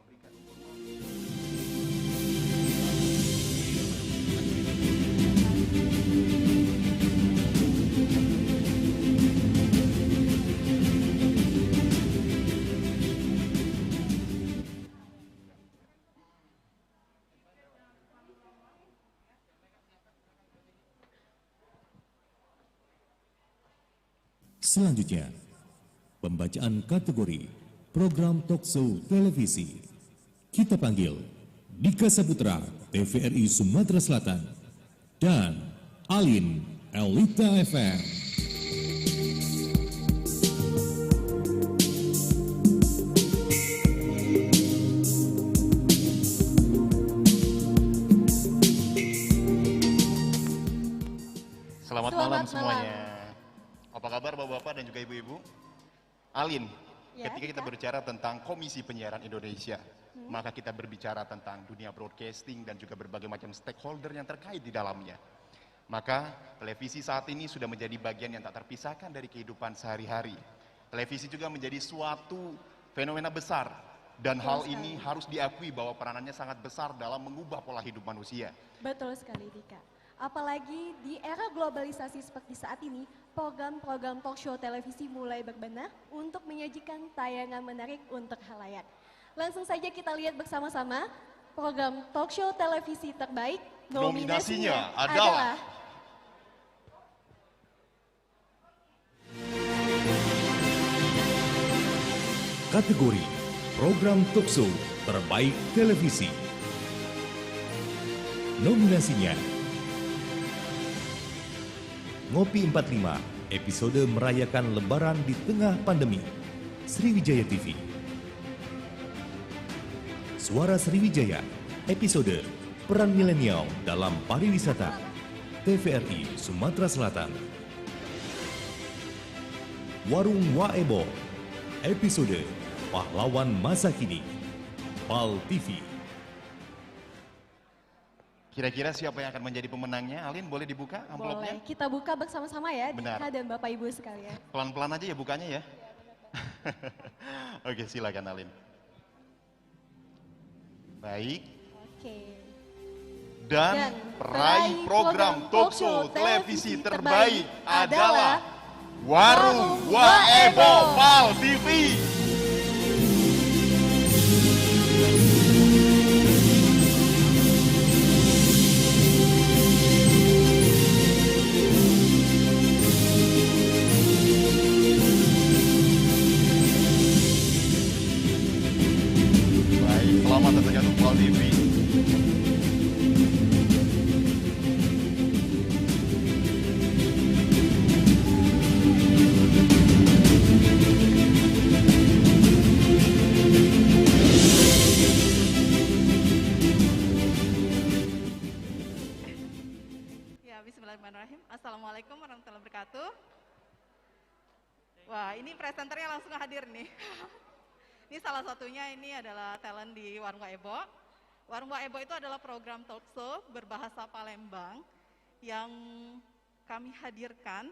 Selanjutnya, pembacaan kategori program talkshow televisi. Kita panggil Dika Saputra, TVRI Sumatera Selatan, dan Alin Elita FM. Selamat malam semuanya. Apa kabar Bapak-Bapak dan juga Ibu-Ibu? Alin, Ya, ketika kita berbicara tentang Komisi Penyiaran Indonesia, maka kita berbicara tentang dunia broadcasting dan juga berbagai macam stakeholder yang terkait di dalamnya. Maka televisi saat ini sudah menjadi bagian yang tak terpisahkan dari kehidupan sehari-hari. Televisi juga menjadi suatu fenomena besar dan hal ini harus diakui bahwa peranannya sangat besar dalam mengubah pola hidup manusia. Betul sekali Dika. Apalagi di era globalisasi seperti saat ini, program-program talk show televisi mulai berbenah untuk menyajikan tayangan menarik untuk khalayak. Langsung saja kita lihat bersama-sama program talk show televisi terbaik. Nominasinya adalah Kategori program talkshow terbaik televisi. Nominasinya: Ngopi 45, episode merayakan Lebaran di tengah pandemi, Sriwijaya TV. Suara Sriwijaya, episode Peran Milenial dalam Pariwisata, TVRI Sumatera Selatan. Warung Waebo, episode Pahlawan Masa Kini, PAL TV. Kira-kira siapa yang akan menjadi pemenangnya? Alin, boleh dibuka amplopnya? boleh kita buka bersama-sama ya Benar. Dika dan Bapak Ibu sekalian. Pelan-pelan aja ya bukanya ya. Oke, silakan Alin. Baik. Oke. Dan peraih program talkshow televisi terbaik adalah Warung Waebo PAL TV. Baik, selamat tentunya untuk PAL TV. Ya, bismillahirrahmanirrahim. Assalamualaikum warahmatullahi wabarakatuh. Wah, ini presenternya langsung hadir nih. Ini salah satunya ini adalah talent di Warung Waebo. Warung Waebo itu adalah program talkshow berbahasa Palembang yang kami hadirkan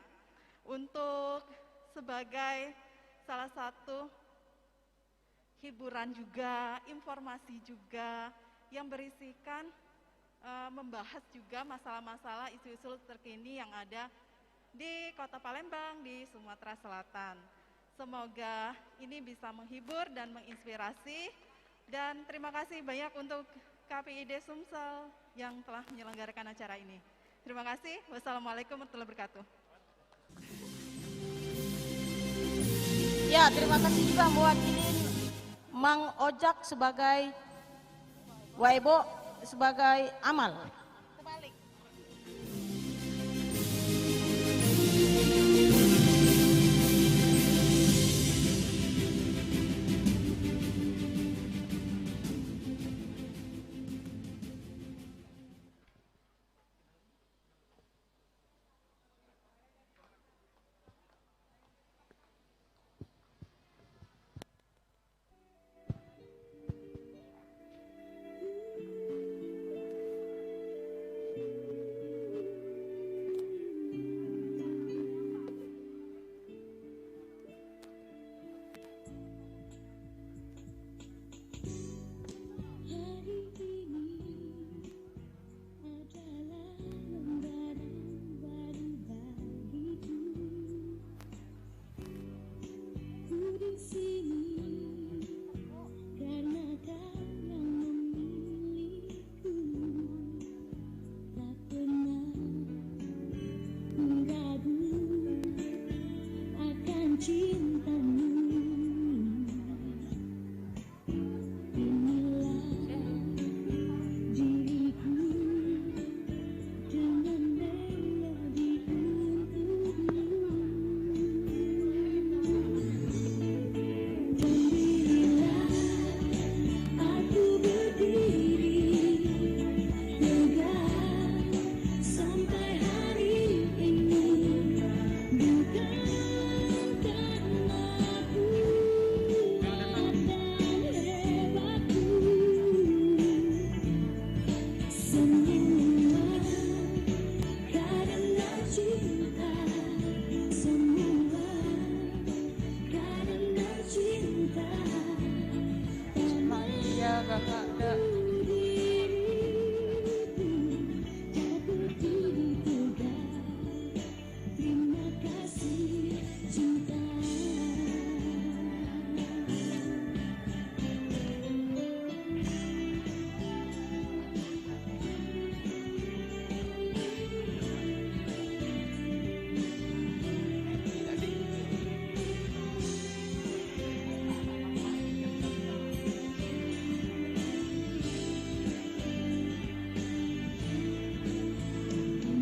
untuk sebagai salah satu hiburan juga, informasi juga yang berisikan membahas juga masalah-masalah isu-isu terkini yang ada di Kota Palembang, di Sumatera Selatan. Semoga ini bisa menghibur dan menginspirasi, dan terima kasih banyak untuk KPID Sumsel yang telah menyelenggarakan acara ini. Terima kasih. Wassalamualaikum warahmatullahi wabarakatuh. Ya, terima kasih juga mewakili Mang Ojak sebagai Waebo. sebagai amal.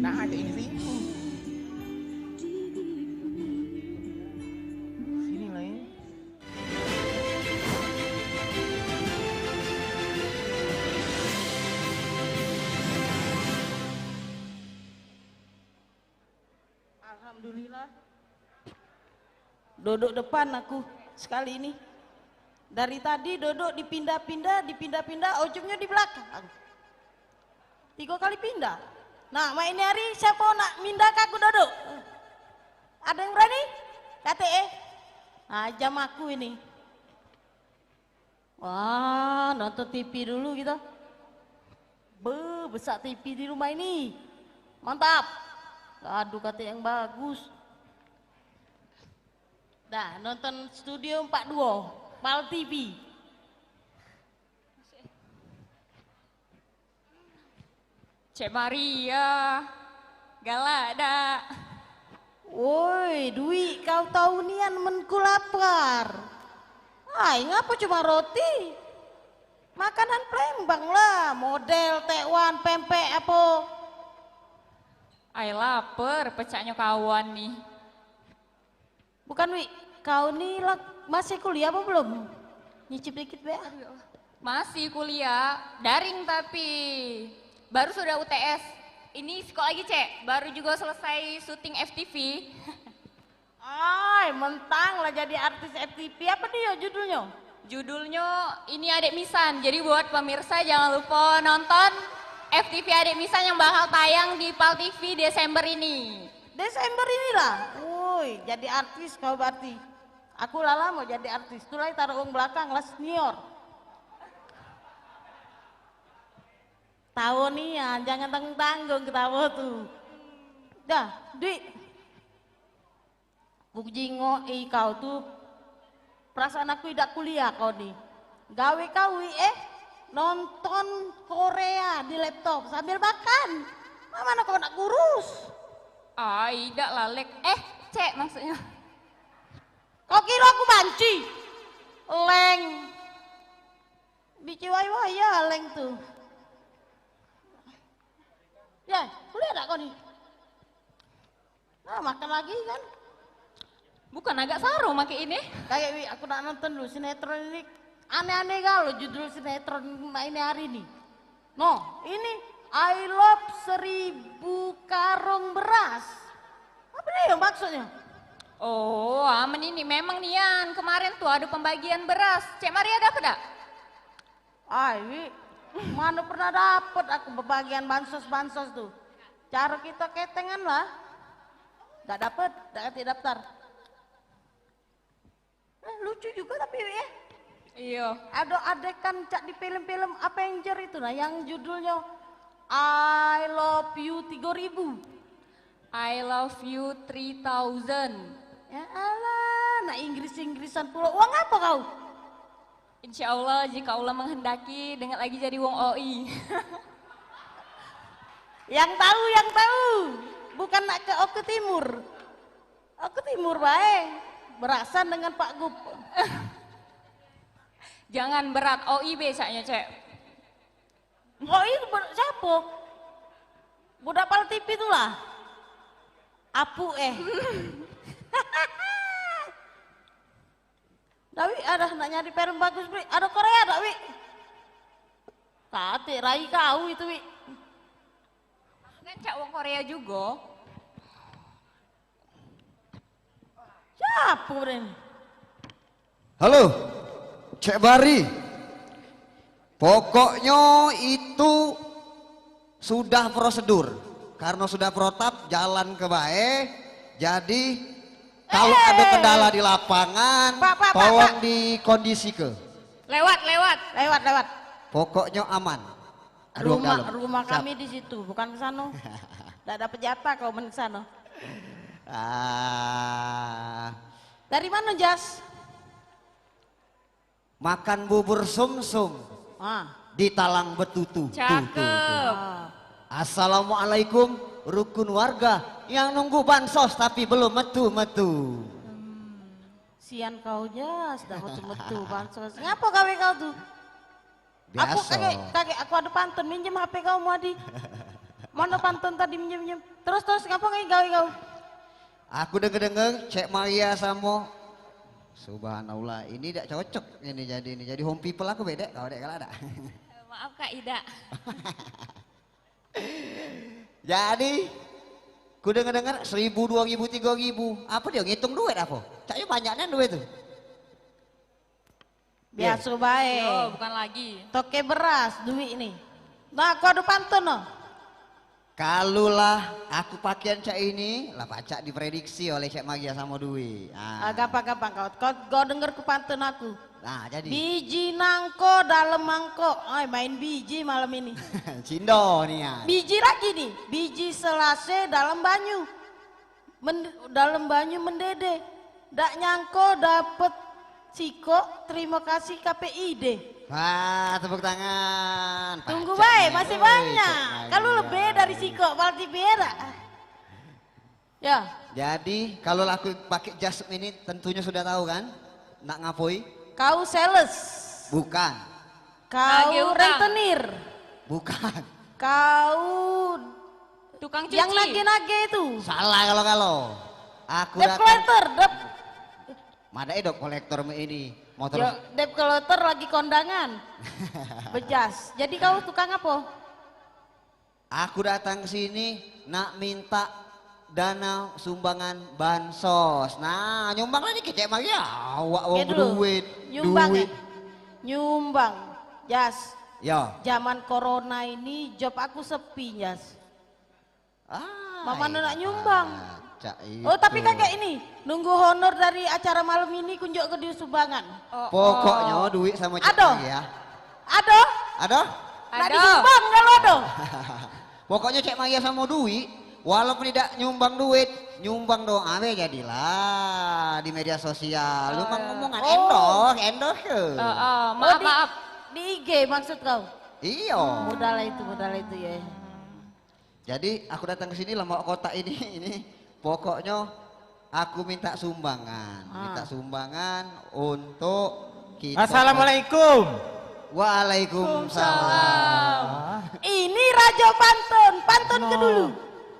Nah, ada ini sih. Sini lah ya. Alhamdulillah. Duduk depan aku sekali ini. Dari tadi duduk dipindah-pindah, ujungnya di belakang. 3 kali pindah. Nah, ini hari siapa nak mindah ke aku duduk? Ada yang berani? KTE? Nah, jam aku ini. Wah, nonton TV dulu kita. Besar TV di rumah ini. Mantap. Aduh, kata yang bagus. Dah, nonton Studio 42, PAL TV. Cek Maria, galak dak. Woi, Dwi, kau tahu nian menku lapar. Ay, ngapa cuma roti? Makanan Palembang lah, model tekwan, pempek apa. Ay lapar, pecahnya kawan nih. Bukan Wi, kau nih masih kuliah apa belum? Nyicip dikit be. Masih kuliah, daring tapi. Baru sudah UTS. Ini sekolah lagi cek, baru juga selesai syuting FTV. Ay, mentang lah jadi artis FTV. Apa dia judulnya? Judulnya ini Adek Misan. Jadi buat pemirsa jangan lupa nonton FTV Adek Misan yang bakal tayang di PAL TV Desember ini. Desember inilah. Woi, jadi artis kau berarti. Aku lala mau jadi artis. Tuh taruh uang belakang lah senior. Tahu nih ya, jangan tanggung-tanggung ketawa tuh. Dah, Dwi. Bukjingo kau tuh perasaan aku tidak kuliah kau nih. Gawe kau nonton Korea di laptop sambil makan. Mana kau nak kurus? Ah, tidak lalek. Cek maksudnya. Kau kira aku banci? Leng. Bici wai-wai ya leng tuh. kau nih. Nah, makan lagi kan. Bukan agak saru make ini? Kayak Wi, aku nak nonton dulu sinetron ini. Aneh-aneh kalau judul sinetron ini hari ini. No, ini I love 1000 karung beras. Apa nih yang maksudnya? Oh, aman ini memang Nian. Kemarin tuh ada pembagian beras. Cek Maria dapat tak? Wi, mana pernah dapat aku pembagian bansos-bansos tuh. Cara kita ketengan lah. Gak dapat, gak daftar. Lucu juga tapi ya. Iya. Ada adegan cak di film-film Avenger itu nah yang judulnya I love you 3000. I love you 3000. Ya alah, nah Inggris-Inggrisan pula. Uang apa kau? Insya Allah jika Allah menghendaki dengan lagi jadi wong OI. Yang tahu. Bukan nak ke Oke Timur. Oke Timur baik. Berasan dengan Pak Gup. Jangan berat OI besaknya cek. OI siapa? Budak Pal TV itulah. Apu Dawi ada nak nyari film bagus Wi. Ada Korea tak Wi? Kate rai kau itu Wi. Kan cak wong Korea juga. Siapa ini? Halo, Cek Bari. Pokoknya itu sudah prosedur. Karena sudah protap jalan ke bae. Jadi kalau ada kendala di lapangan, tolong dikondisikan. Lewat. Pokoknya aman. Aduh, Rumah kami di situ, bukan ke sana. Tidak dapat jatah kau men ke sana. Dari mana Jas? Makan bubur sumsum di Talang Betutu. Cakep. Assalamualaikum rukun warga yang nunggu bansos tapi belum metu-metu. Sian kau Jas, dah metu bansos. Ngapa kau tuh? Aku kakek aku ada pantun minjem HP kau Muadi. Mana pantun tadi minjem. Terus ngapa gawe kau? Aku denger Cek Maria sama Subhanallah ini tidak cocok ini jadi home people aku beda kau dek kalau ada. Maaf Kak Ida. Jadi ku denger 1000, 2000, 3000 apa dia ngitung duit apa? Caknya banyaknya duit tuh. Biasa baik. Yo, bukan lagi. Toke beras duit ini. Nah, aku ada pantun no. Kalulah aku pakaian cak ini lah baca diprediksi oleh Cek Magia sama Dwi. Gampang kau denger ke pantun aku. Nah jadi. Biji nangko dalam mangkok. Main biji malam ini. Cindo nih ya. Biji lagi nih. Biji selase dalam banyu. Dalam banyu mendede. Dak nyangko dapet Ciko, terima kasih KPID. Wah, tepuk tangan. Tunggu baik, masih banyak. Kalau lebih dari Ciko, Balti Biera. Ya. Jadi, kalau aku pakai jas ini tentunya sudah tahu kan? Nak ngapoi? Kau sales. Bukan. Kau rentenir. Bukan. Kau tukang cuci. Yang nage-nage itu. Salah kalau. Aku debt collector, Mada dok kolektor ini motor. Yo, debt collector lagi kondangan. Bejas. Jadi kau tukang apa? Aku datang ke sini nak minta dana sumbangan bansos. Nah, nyumbang lagi Cek Magia. Awak wong duit. Nyumbang. Nyumbang. Jas. Yo. Zaman corona ini job aku sepi, Jas. Mama nak nyumbang. Oh tapi kakek ini nunggu honor dari acara malam ini kunjuk ke sumbangan. Pokoknya duit sama Cek Magia. Ada? Nak disumbang kalau ada. Pokoknya Cek Magia sama Dwi walaupun tidak nyumbang duit, nyumbang doa jadilah di media sosial. Nyumbang ngomongan endorse ke. Maaf. Di IG maksud kau? Iya. Modal itu ya. Jadi aku datang ke sini lah mau kotak ini. Pokoknya aku minta sumbangan. Minta sumbangan untuk kita. Assalamualaikum. Waalaikumsalam. Ini Raja Pantun ke dulu.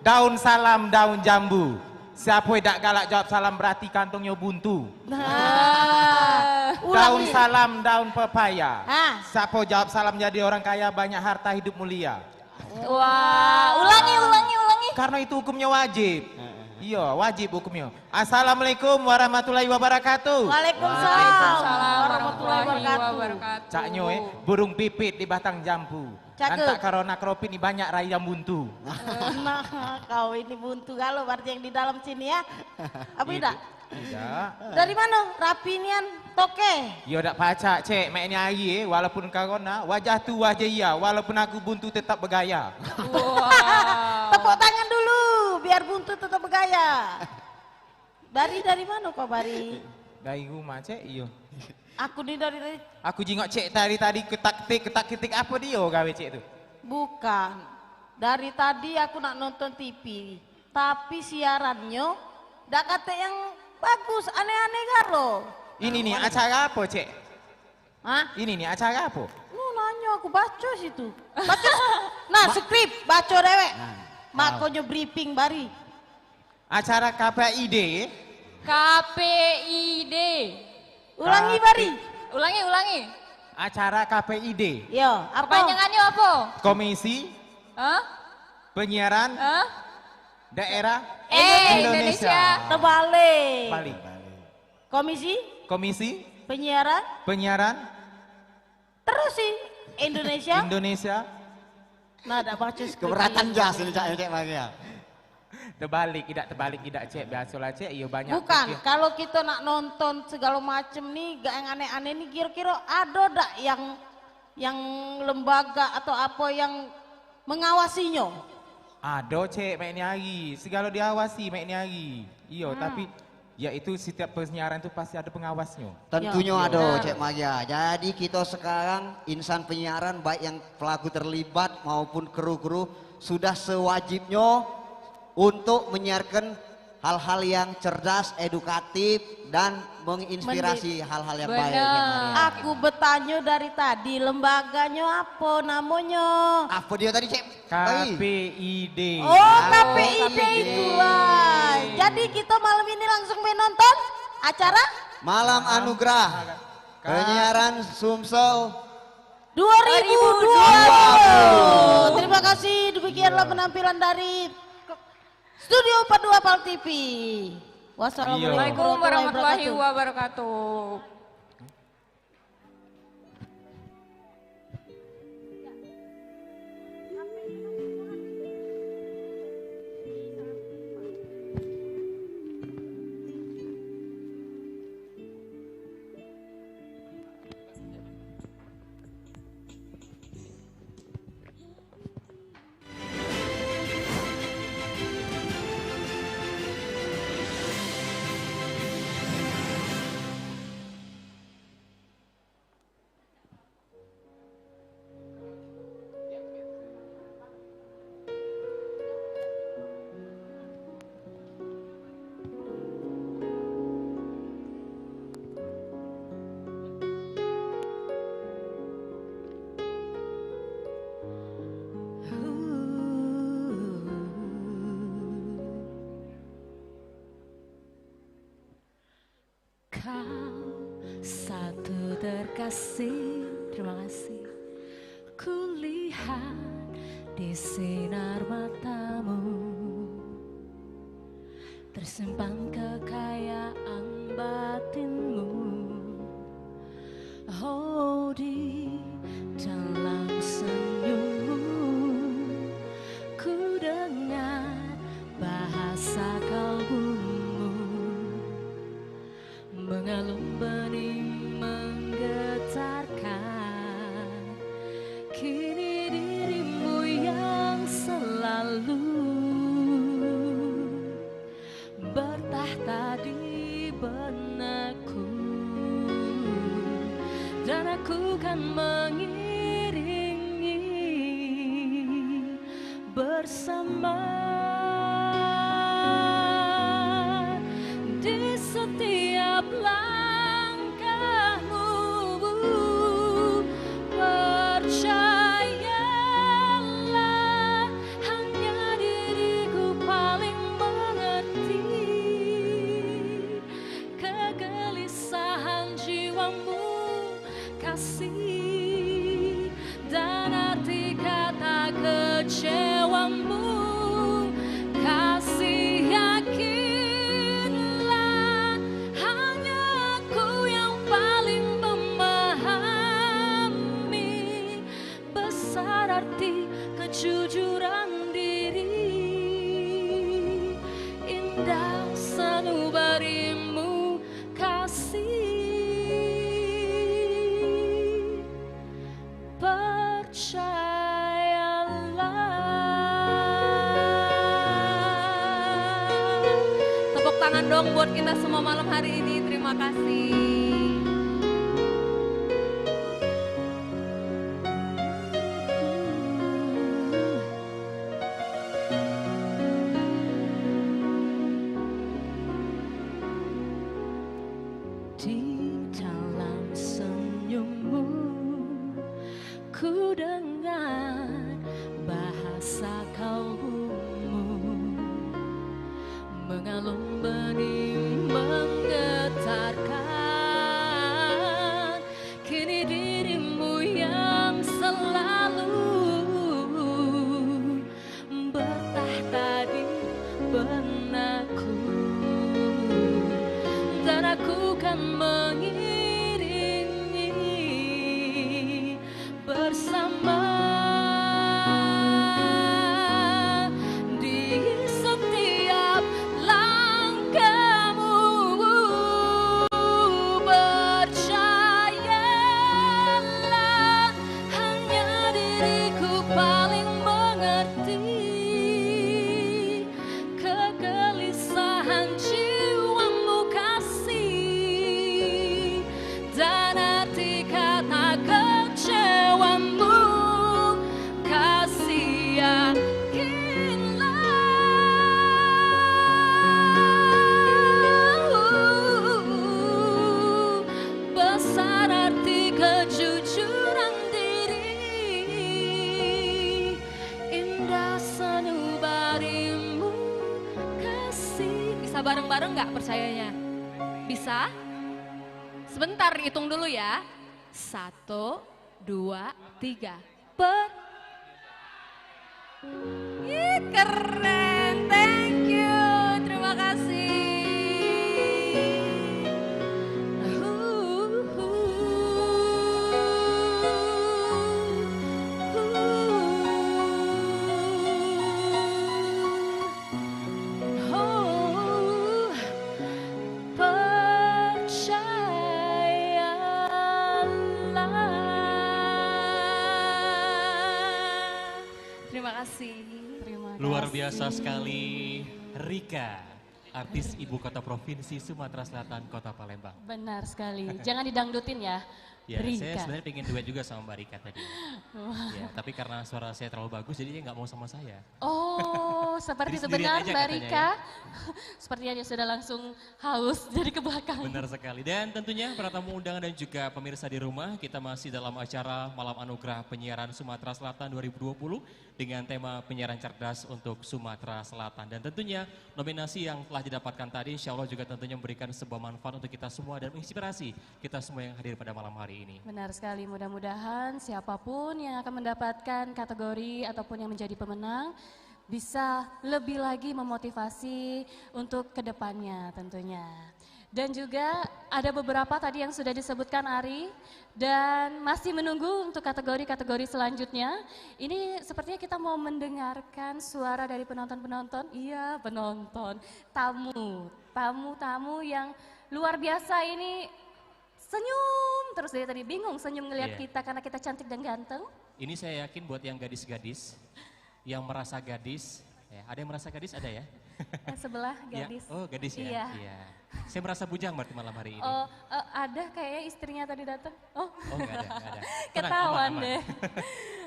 Daun salam, daun jambu. Siapa yang tak galak jawab salam berarti kantongnya buntu. Daun salam, daun pepaya. Siapa jawab salam jadi orang kaya, banyak harta, hidup mulia. Wah, ulangi. Karena itu hukumnya wajib. Iya, wajib hukumnya. Assalamualaikum warahmatullahi wabarakatuh. Waalaikumsalam warahmatullahi wabarakatuh. Caknyo burung pipit di batang jambu. Nanti karena kropit ini banyak rayam buntu. Nah, kau ini buntu galau berarti yang di dalam sini ya. Apa tidak? Tidak. Dari mana? Rapinian toke. Yo dak pacak cek mek ni hari walaupun corona wajah tu wajah iya walaupun aku buntu tetap bergaya. Tepuk tangan dulu biar buntu tetap bergaya. Dari mana kau Bari? Dari rumah cek iyo. Aku ni dari Aku jingok cek tadi ketak-ketik apa dia gawe cek tu? Bukan. Dari tadi aku nak nonton TV, tapi siarannya dak kata yang bagus, aneh-aneh galo. Ini nih acara apa cek? Hah? Ini nih acara apa? Lu nanya aku baca situ. Baca. Nah, skrip baca dewek. Makanya briefing Bari. Acara KPID. KPID. Ulangi Bari. Ulangi. Acara KPID. Yo, apa? Panjangannya apa? Komisi Hah? Penyiaran Daerah Indonesia. Terbalik. Komisi Penyiaran terus sih Indonesia. Nah, ada baca Keberatan jas ini cek Maria. Terbalik tidak cek biasalah cek iya banyak. Bukan, kalau kita nak nonton segala macem nih gak yang aneh-aneh nih kira-kira ada dak yang lembaga atau apa yang mengawasinya? Ada cek mek ni hari, segala diawasi mek ni hari. Iya, tapi ya itu setiap penyiaran itu pasti ada pengawasnya. Tentunya ada Cek Maria. Jadi kita sekarang insan penyiaran baik yang pelaku terlibat maupun kru-kru sudah sewajibnya untuk menyiarkan hal-hal yang cerdas, edukatif dan menginspirasi hal-hal yang baik. Aku bertanya dari tadi lembaganya apa namanya? Apa dia tadi Cek? KPID. Oh, KPID itulah. Jadi kita malam ini langsung menonton acara Malam Anugerah Penyiaran Sumsel 2020. Terima kasih, demikianlah penampilan dari Studio 42 Pal TV. Wassalamualaikum warahmatullahi wabarakatuh. Satu terkasih, terima kasih. Kulihat di sinar matamu tersimpan kekayaan batinmu. Oh, di dalam senyummu ku dengar bahasa kalbumu mengalun bening menggetarkan. Kini dirimu yang selalu bertahta di benakku, dan aku kan mengiringi bersama di setiap langkahmu. Percayalah, hanya diriku indah sanubarimu kasih, percayalah. Tepuk tangan dong buat kita semua malam hari ini, terima kasih. Di dalam senyummu ku dengar bahasa kalbumu mengalun bening menggetarkan. Kini dirimu yang selalu bertahta di benakku, dan aku kan mengiringi bersama di setiap langkahmu. Percayalah, hanya diriku paling mengerti kegelisahan jiwamu kasih, dan arti kata kecewamu kasih. Yakinlah, besar arti kejujuran diri, indah sanubarimu kasih. Bisa bareng-bareng nggak percayanya? Bisa? Sebentar, hitung dulu ya. 1, 2, 3. Ih, keren, thank you, terima kasih. Oh, percayalah. Terima kasih. Luar biasa sekali Rika, artis ibu kota provinsi Sumatera Selatan, Kota Palembang. Benar sekali. Jangan didangdutin ya. Ya, Rika. saya sebenarnya pengen duet juga sama Mbak Rika tadi. Wah. Ya, tapi karena suara saya terlalu bagus, jadi dia nggak mau sama saya. Oh, seperti itu Jadi sendirian benar aja Mbak katanya Rika. Sepertinya dia sudah langsung haus dari ke belakang. Benar sekali. Dan tentunya para tamu undangan dan juga pemirsa di rumah, kita masih dalam acara Malam Anugerah Penyiaran Sumatera Selatan 2020 dengan tema penyiaran cerdas untuk Sumatera Selatan. Dan tentunya nominasi yang telah didapatkan tadi insya Allah juga tentunya memberikan sebuah manfaat untuk kita semua dan menginspirasi kita semua yang hadir pada malam hari ini. Benar sekali, mudah-mudahan siapapun yang akan mendapatkan kategori ataupun yang menjadi pemenang bisa lebih lagi memotivasi untuk kedepannya tentunya. Dan juga ada beberapa tadi yang sudah disebutkan Ari dan masih menunggu untuk kategori-kategori selanjutnya. Ini sepertinya kita mau mendengarkan suara dari penonton-penonton. Iya, penonton, tamu-tamu yang luar biasa ini senyum terus dari tadi, bingung senyum ngelihat Iya. kita karena kita cantik dan ganteng. Ini saya yakin buat yang gadis-gadis, yang merasa gadis, ya, ada yang merasa gadis ada ya? Sebelah Ya, gadis. oh gadis ya? Iya. Saya merasa bujang berarti malam hari ini. Oh, ada kayaknya istrinya tadi datang. Oh, Oh nggak ada, nggak ada. Tenang, ketahuan aman, aman. deh.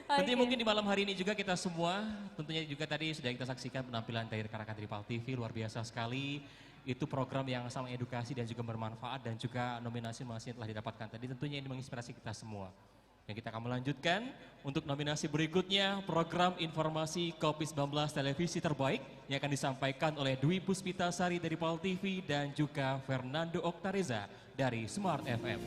Tentunya Oke. mungkin di malam hari ini juga kita semua, tentunya juga tadi sudah kita saksikan penampilan dari rekan-rekan dari PAL TV, luar biasa sekali. Itu program yang sangat edukasi dan juga bermanfaat dan juga nominasi-nominasi yang telah didapatkan tadi tentunya ini menginspirasi kita semua. Yang kita akan melanjutkan untuk nominasi berikutnya program informasi COVID-19 televisi terbaik yang akan disampaikan oleh Dwi Puspitasari dari PAL TV dan juga Fernando Oktareza dari Smart FM.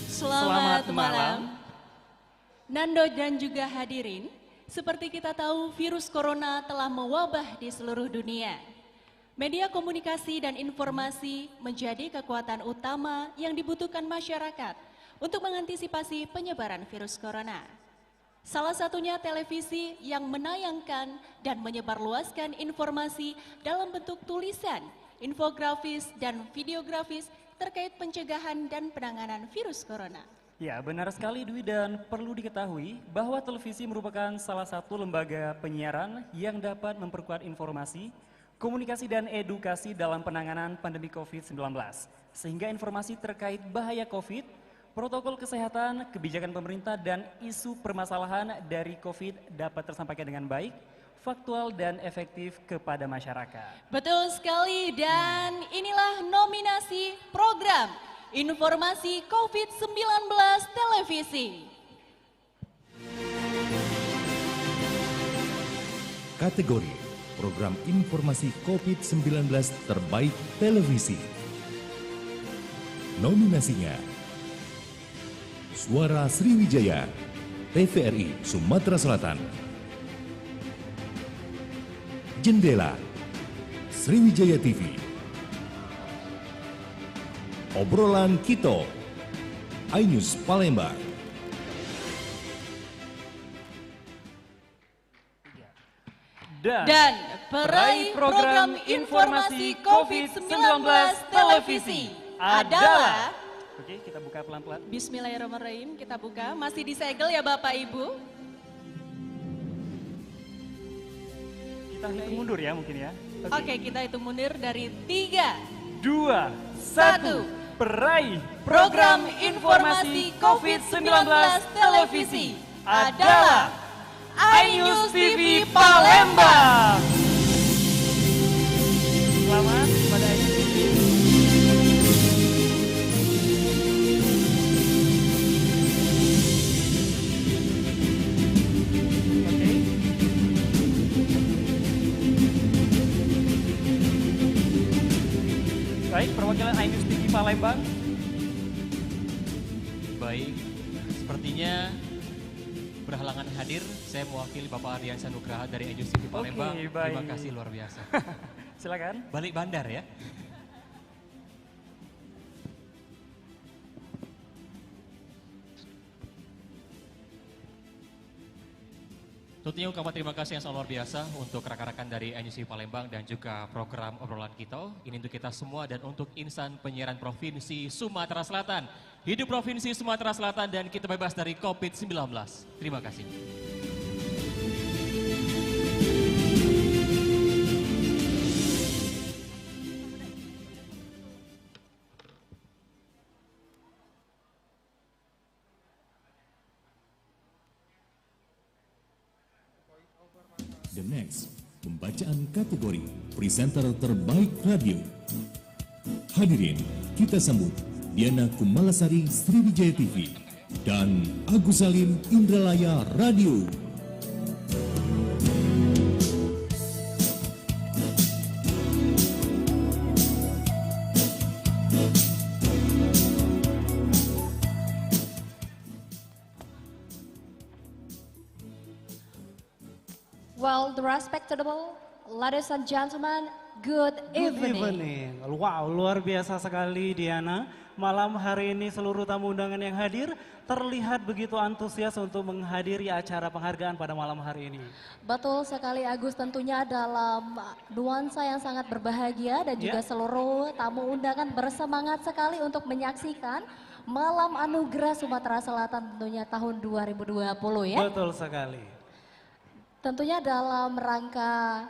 Selamat malam. Nando dan juga hadirin, seperti kita tahu virus corona telah mewabah di seluruh dunia. Media komunikasi dan informasi menjadi kekuatan utama yang dibutuhkan masyarakat untuk mengantisipasi penyebaran virus corona. Salah satunya televisi yang menayangkan dan menyebarluaskan informasi dalam bentuk tulisan, infografis, dan videografis terkait pencegahan dan penanganan virus corona. Ya, benar sekali Dwi, dan perlu diketahui bahwa televisi merupakan salah satu lembaga penyiaran yang dapat memperkuat informasi, komunikasi dan edukasi dalam penanganan pandemi COVID-19. Sehingga informasi terkait bahaya COVID, protokol kesehatan, kebijakan pemerintah, dan isu permasalahan dari COVID dapat tersampaikan dengan baik, faktual, dan efektif kepada masyarakat. Betul sekali, dan inilah nominasi program Informasi COVID-19 Televisi. Kategori Program Informasi COVID-19 Terbaik Televisi. Nominasinya: Suara Sriwijaya, TVRI Sumatera Selatan. Jendela, Sriwijaya TV. Obrolan Kito, iNews Palembang. Dan peraih program informasi COVID-19 Televisi adalah... Oke, kita buka pelan-pelan. Bismillahirrahmanirrahim, kita buka. Masih disegel ya Bapak Ibu. Kita hitung mundur ya mungkin ya. Oke, kita hitung mundur dari 3, 2, 1. Peraih program informasi COVID-19 Televisi adalah iNews TV Palembang. Selamat kepada iNews TV. Baik, perwakilan iNews TV Palembang. Baik, sepertinya berhalangan hadir. Saya mewakili Bapak Ardiansyah Nugraha dari iNews TV Palembang. Oke, baik. Terima kasih luar biasa. Silakan. Balik bandar ya. Tentunya ungkapan terima kasih yang sangat luar biasa untuk rekan-rekan dari iNews TV Palembang dan juga program Obrolan Kita. Ini untuk kita semua dan untuk insan penyiaran Provinsi Sumatera Selatan. Hidup Provinsi Sumatera Selatan dan kita bebas dari COVID-19. Terima kasih. The next, pembacaan kategori presenter terbaik radio. Hadirin, kita sambut Diana Kumalasari Sriwijaya TV dan Agus Salim Indralaya Radio. Well, the respectable ladies and gentlemen, good evening. Wow, luar biasa sekali Diana. Malam hari ini seluruh tamu undangan yang hadir terlihat begitu antusias untuk menghadiri acara penghargaan pada malam hari ini. Betul sekali Agus, tentunya dalam nuansa yang sangat berbahagia dan juga seluruh tamu undangan bersemangat sekali untuk menyaksikan Malam Anugerah Sumatera Selatan tentunya tahun 2020 ya. Betul sekali. Tentunya dalam rangka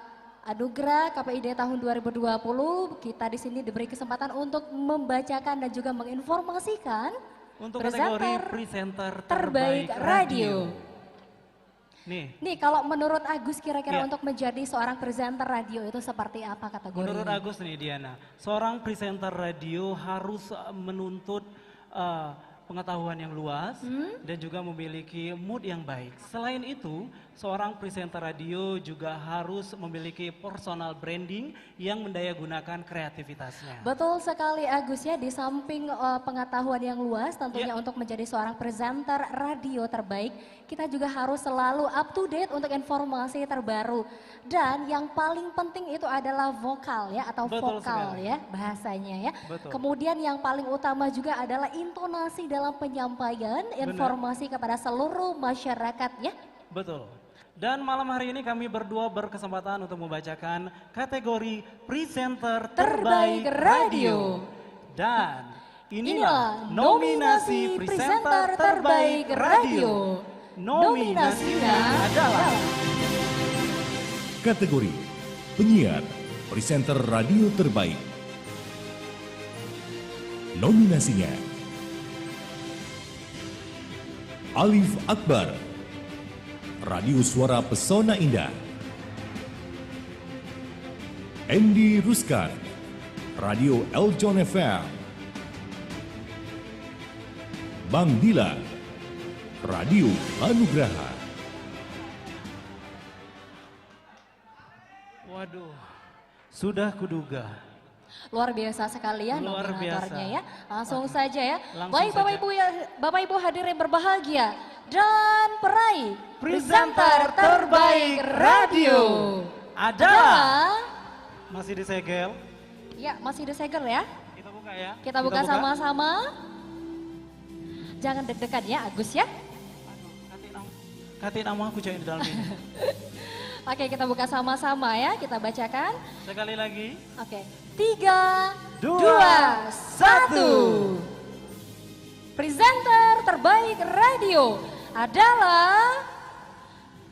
Anugerah KPID tahun 2020, kita di sini diberi kesempatan untuk membacakan dan juga menginformasikan untuk kategori presenter terbaik radio. Nih, kalau menurut Agus kira-kira untuk menjadi seorang presenter radio itu seperti apa kategorinya? Menurut Agus nih Diana, seorang presenter radio harus menuntut pengetahuan yang luas dan juga memiliki mood yang baik. Selain itu, seorang presenter radio juga harus memiliki personal branding yang mendayagunakan kreativitasnya. Betul sekali Agus ya, di samping pengetahuan yang luas tentunya untuk menjadi seorang presenter radio terbaik, kita juga harus selalu up to date untuk informasi terbaru. Dan yang paling penting itu adalah vokal ya, atau Betul vokal sekali. ya bahasanya ya. Betul. Kemudian yang paling utama juga adalah intonasi dalam penyampaian informasi kepada seluruh masyarakat ya. Betul. Dan malam hari ini kami berdua berkesempatan untuk membacakan kategori presenter terbaik radio. Dan inilah nominasi presenter terbaik radio. Nominasinya adalah Kategori penyiar presenter radio terbaik. Nominasinya Alif Akbar, Radio Suara Pesona Indah. Andy Ruskan, Radio Eljon FM. Bang Dila, Radio Anugraha. Waduh, sudah kuduga. Luar biasa sekali ya Luar nominatornya biasa. ya. Langsung saja ya. Langsung Baik saja. Bapak Ibu hadirin berbahagia dan peraih Presenter terbaik radio adalah masih disegel. Ya, masih disegel ya. Kita buka ya. Kita buka sama-sama. Jangan deg-degan ya Agus ya. Kati nama aku jangan di dalam ini. Oke, kita buka sama-sama ya. Kita bacakan. Sekali lagi. Oke. 3, 2, 1. Presenter terbaik radio adalah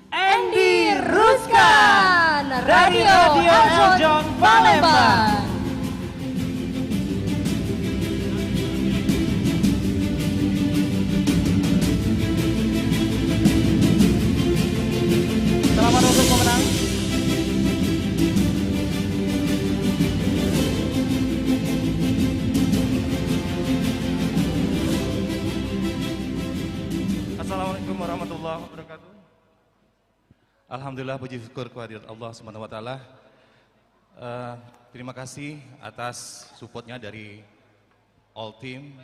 Andy Ruskan, Radio Eljon Palembang. Selamat untuk pemenang. Assalamualaikum warahmatullahi wabarakatuh. Alhamdulillah, puji syukur kehadirat Allah Subhanahu wa taala. Terima kasih atas supportnya dari all team.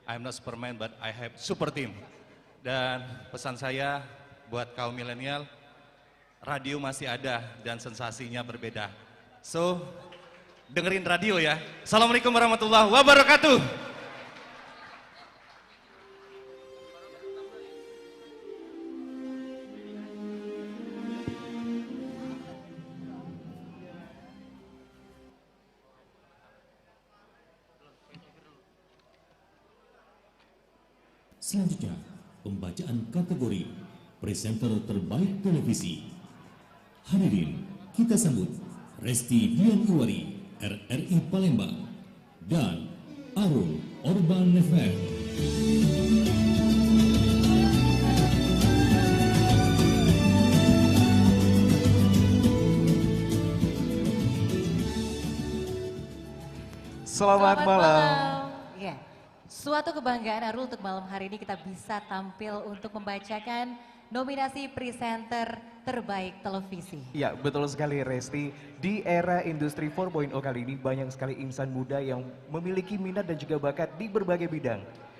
I'm not Superman but I have super team. Dan pesan saya buat kaum milenial, radio masih ada dan sensasinya berbeda. So, dengerin radio ya. Assalamualaikum warahmatullahi wabarakatuh. Selanjutnya, pembacaan kategori presenter terbaik televisi. Hadirin, kita sambut Resti Dian Iwari, RRI Palembang, dan Arul Orban FM. Selamat malam. Ya, suatu kebanggaan Arul untuk malam hari ini kita bisa tampil untuk membacakan nominasi presenter terbaik televisi. Ya, betul sekali Resti. Di era industri 4.0 kali ini banyak sekali insan muda yang memiliki minat dan juga bakat di berbagai bidang.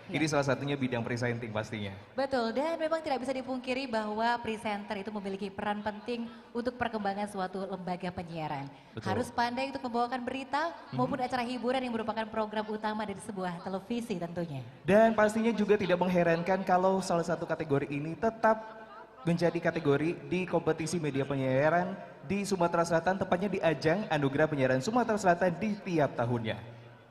Ini salah satunya bidang presenting pastinya. Betul, dan memang tidak bisa dipungkiri bahwa presenter itu memiliki peran penting untuk perkembangan suatu lembaga penyiaran. Betul. Harus pandai untuk membawakan berita maupun acara hiburan yang merupakan program utama dari sebuah televisi tentunya. Dan pastinya juga tidak mengherankan kalau salah satu kategori ini tetap menjadi kategori di kompetisi media penyiaran di Sumatera Selatan, tepatnya di ajang Anugerah Penyiaran Sumatera Selatan di tiap tahunnya.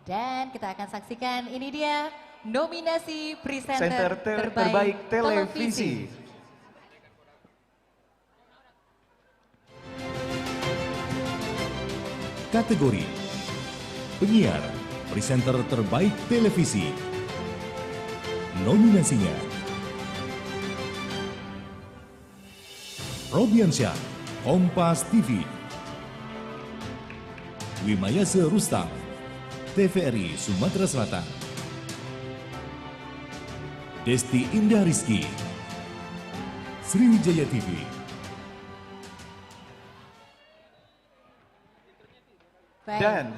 Dan kita akan saksikan ini dia nominasi Presenter presenter terbaik televisi. Kategori penyiar presenter terbaik televisi. Nominasinya Robiansyah, Kompas TV. Wimayase Rustam, TVRI Sumatera Selatan. Desti Indah Rizky, Sriwijaya TV, Baik. Dan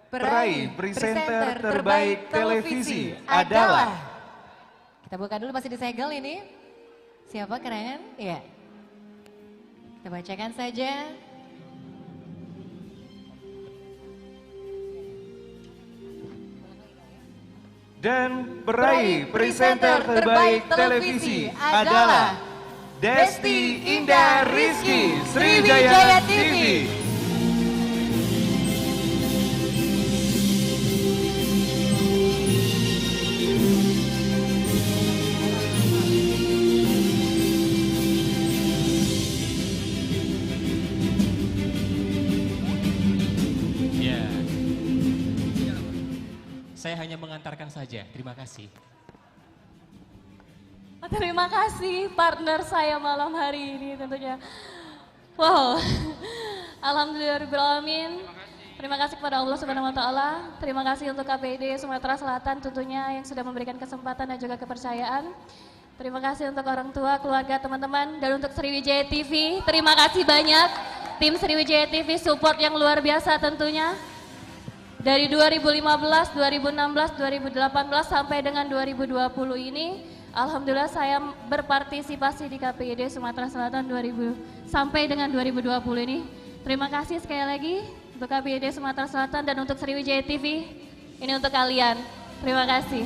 peraih presenter terbaik televisi adalah... Kita buka dulu, masih disegel ini. Siapa keren? Iya. Kita bacakan saja. Dan peraih presenter terbaik televisi adalah Desti Indah Rizky Sriwijaya TV. Ya. Saya hanya mengantarkan saja. Terima kasih. Terima kasih partner saya malam hari ini tentunya. Wow, alhamdulillahirobbilalamin. Terima kasih kepada Allah Subhanahu Wa Taala. Terima kasih untuk KPID Sumatera Selatan tentunya yang sudah memberikan kesempatan dan juga kepercayaan. Terima kasih untuk orang tua, keluarga, teman-teman, dan untuk Sriwijaya TV. Terima kasih banyak tim Sriwijaya TV support yang luar biasa tentunya. Dari 2015, 2016, 2018 sampai dengan 2020 ini. Alhamdulillah saya berpartisipasi di KPID Sumatera Selatan sampai dengan 2020 ini. Terima kasih sekali lagi untuk KPID Sumatera Selatan dan untuk Sriwijaya TV. Ini untuk kalian. Terima kasih.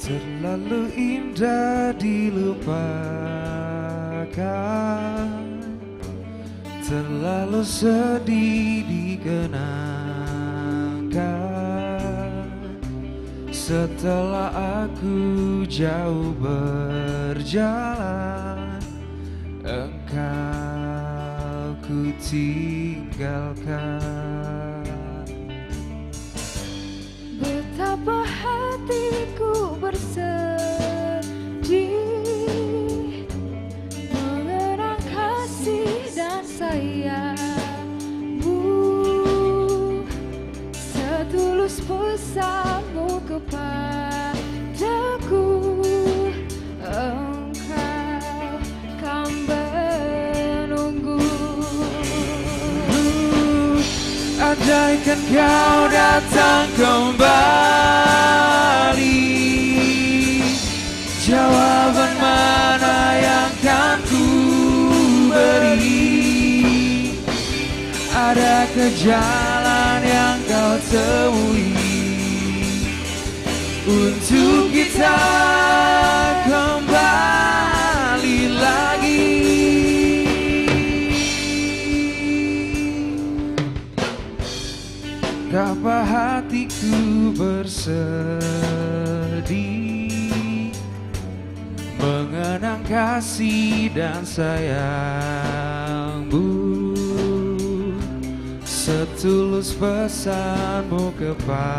Terlalu indah dilupakan, terlalu sedih dikenangkan. Setelah aku jauh berjalan, engkau ku tinggalkan. Betapa hatiku bersedih mengenang kasih dan sayangmu, setulus pesanmu kepadaku, engkau kan menunggu. Andaikan kau datang kembali, jawaban mana yang kan ku beri? Adakah jalan yang kau temui untuk kita kembali lagi? Betapa hatiku bersedih mengenang kasih dan sayangmu, setulus pesanmu kepadaku,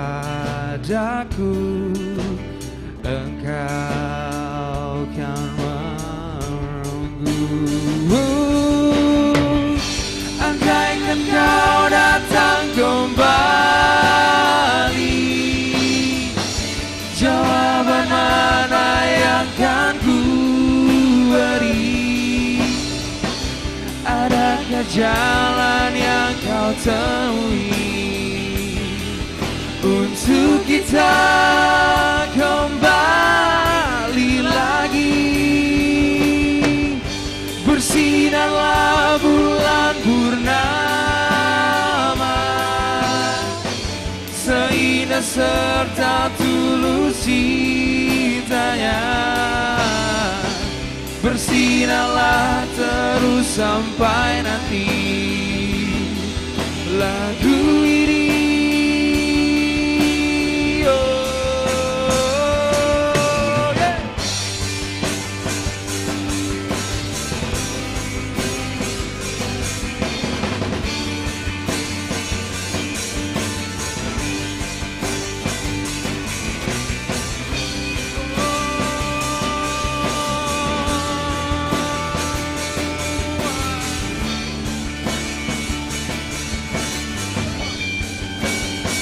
engkau kan menunggu. Andaikan kau datang kembali, jawaban mana yang kan ku beri? Adakah jalan yang kau temui untuk kita kembali lagi. Bersinarlah bulan purnama, seindah serta tulus cintanya. Bersinarlah terus sampai nanti lagu ini.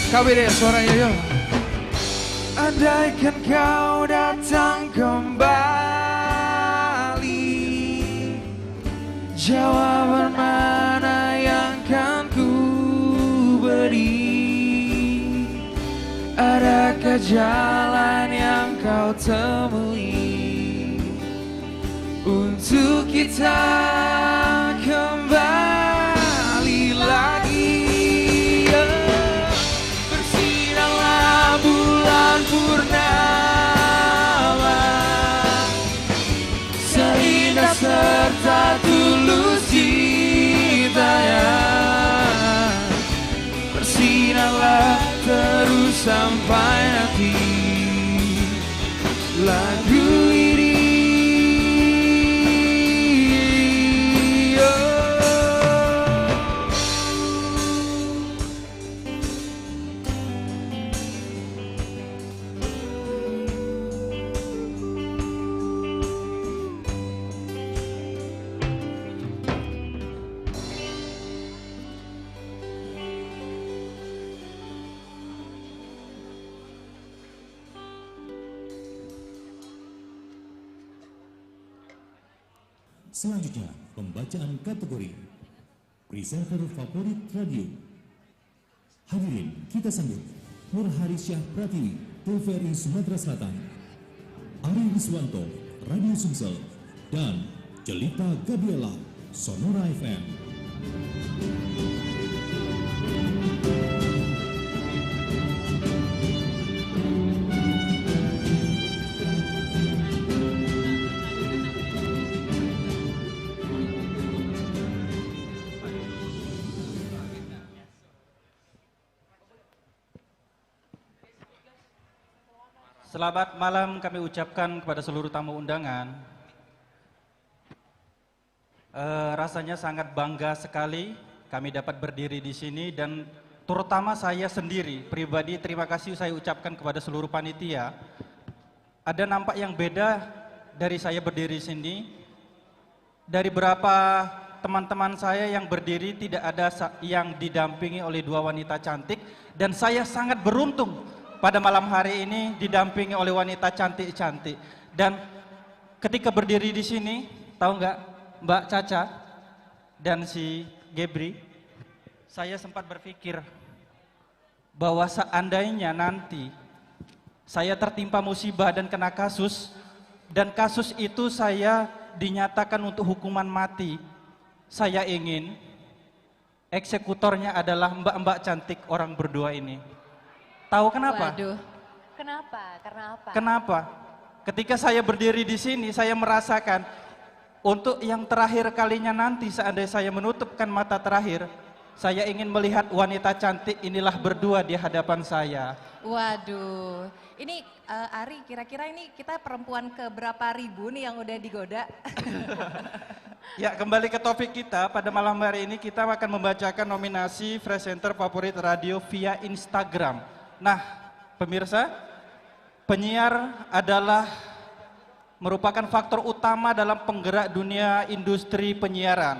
Kabir suaranya yo. Andaikan kau datang kembali, jawaban mana yang kan ku beri? Adakah jalan yang kau temui untuk kita kembali lagi? Bulan purnama, seindah serta tulus cintanya. Bersinarlah terus sampai nanti lagu ini. Selanjutnya, pembacaan kategori Presenter Favorit Radio. Hadirin, kita sambut Nur Harisyah Pratiwi, TVRI Sumatera Selatan, Ari Wiswanto, Radio Sumsel, dan Jelita Gabriela, Sonora FM. Selamat malam kami ucapkan kepada seluruh tamu undangan. Rasanya sangat bangga sekali kami dapat berdiri di sini, dan terutama saya sendiri pribadi terima kasih saya ucapkan kepada seluruh panitia. Ada nampak yang beda dari saya berdiri di sini. Dari beberapa teman-teman saya yang berdiri tidak ada yang didampingi oleh dua wanita cantik, dan saya sangat beruntung pada malam hari ini didampingi oleh wanita cantik-cantik. Dan ketika berdiri di sini, tahu nggak Mbak Caca dan si Gebri, saya sempat berpikir bahwa seandainya nanti saya tertimpa musibah dan kena kasus, dan kasus itu saya dinyatakan untuk hukuman mati, saya ingin eksekutornya adalah mbak-mbak cantik orang berdua ini. Tahu kenapa? Waduh. Kenapa? Karena apa? Kenapa? Ketika saya berdiri di sini, saya merasakan untuk yang terakhir kalinya nanti, seandainya saya menutupkan mata terakhir, saya ingin melihat wanita cantik inilah berdua di hadapan saya. Waduh. Ini Ari, kira-kira ini kita perempuan ke berapa ribu nih yang udah digoda? Ya, kembali ke topik kita, pada malam hari ini kita akan membacakan nominasi Presenter Favorit Radio via Instagram. Nah, pemirsa, penyiar adalah merupakan faktor utama dalam penggerak dunia industri penyiaran.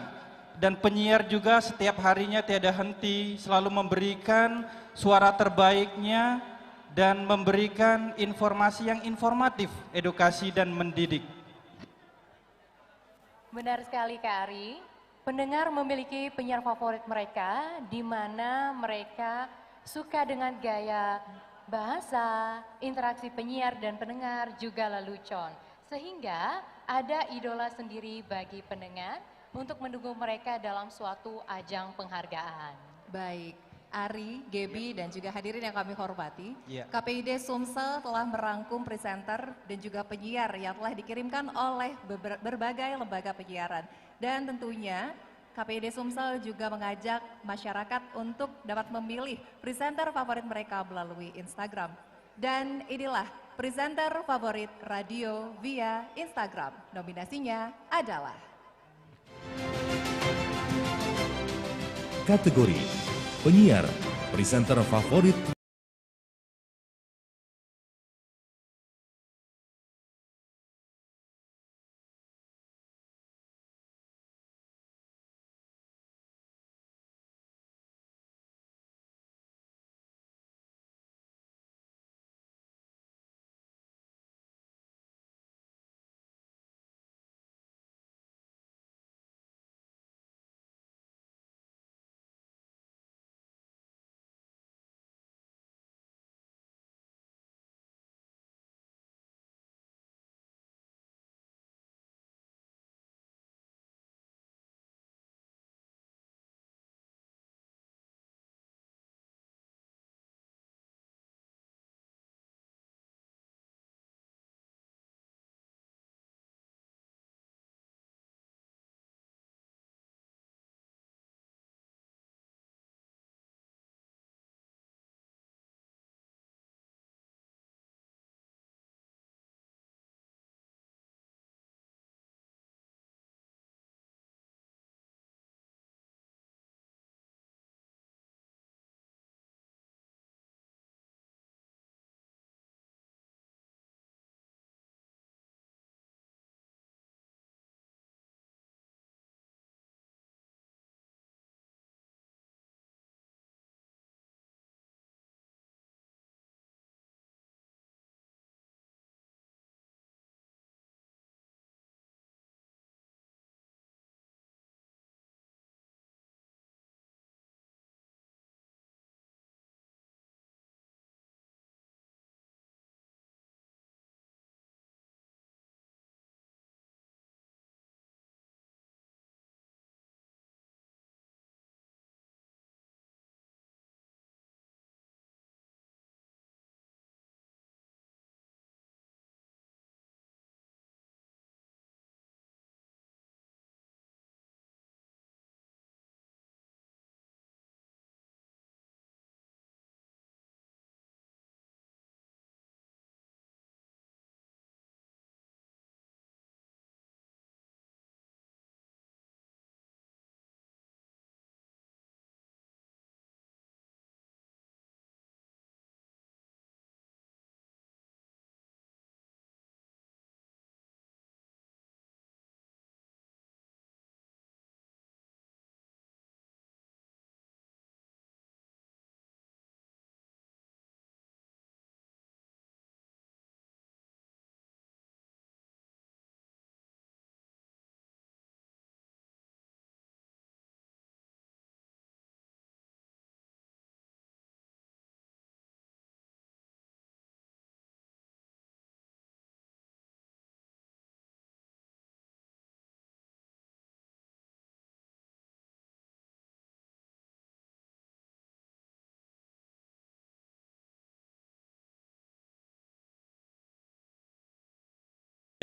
Dan penyiar juga setiap harinya tiada henti selalu memberikan suara terbaiknya dan memberikan informasi yang informatif, edukasi dan mendidik. Benar sekali Kak Ari, pendengar memiliki penyiar favorit mereka di mana mereka suka dengan gaya bahasa, interaksi penyiar dan pendengar juga lelucon. Sehingga ada idola sendiri bagi pendengar untuk mendukung mereka dalam suatu ajang penghargaan. Baik, Ari, Gebi, dan juga hadirin yang kami hormati, Iya. KPID Sumsel telah merangkum presenter dan juga penyiar yang telah dikirimkan oleh berbagai lembaga penyiaran. Dan tentunya KPID Sumsel juga mengajak masyarakat untuk dapat memilih presenter favorit mereka melalui Instagram. Dan inilah presenter favorit radio via Instagram. Nominasinya adalah Kategori Penyiar Presenter Favorit.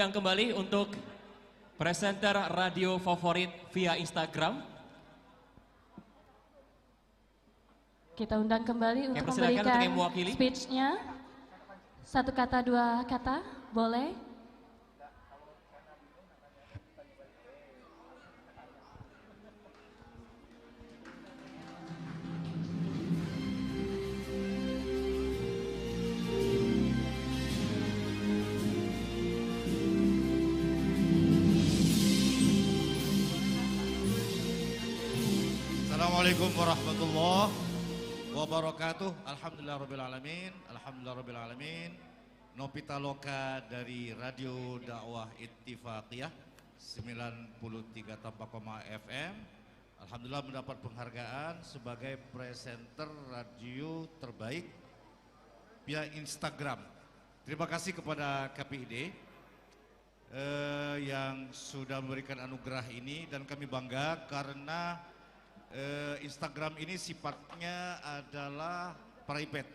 Yang kembali untuk presenter radio favorit via Instagram. Kita undang kembali untuk persilakan untuk yang memberikan mewakili. speech-nya. Satu kata, dua kata, boleh? Assalamualaikum warahmatullahi wabarakatuh. Alhamdulillahirrahmanirrahim. Alhamdulillahirrahmanirrahim. Nopita Loka dari Radio Dakwah Ittifaqiyah 93 FM. Alhamdulillah mendapat penghargaan sebagai presenter radio terbaik via Instagram. Terima kasih kepada KPID yang sudah memberikan anugerah ini, dan kami bangga karena Instagram ini sifatnya adalah private,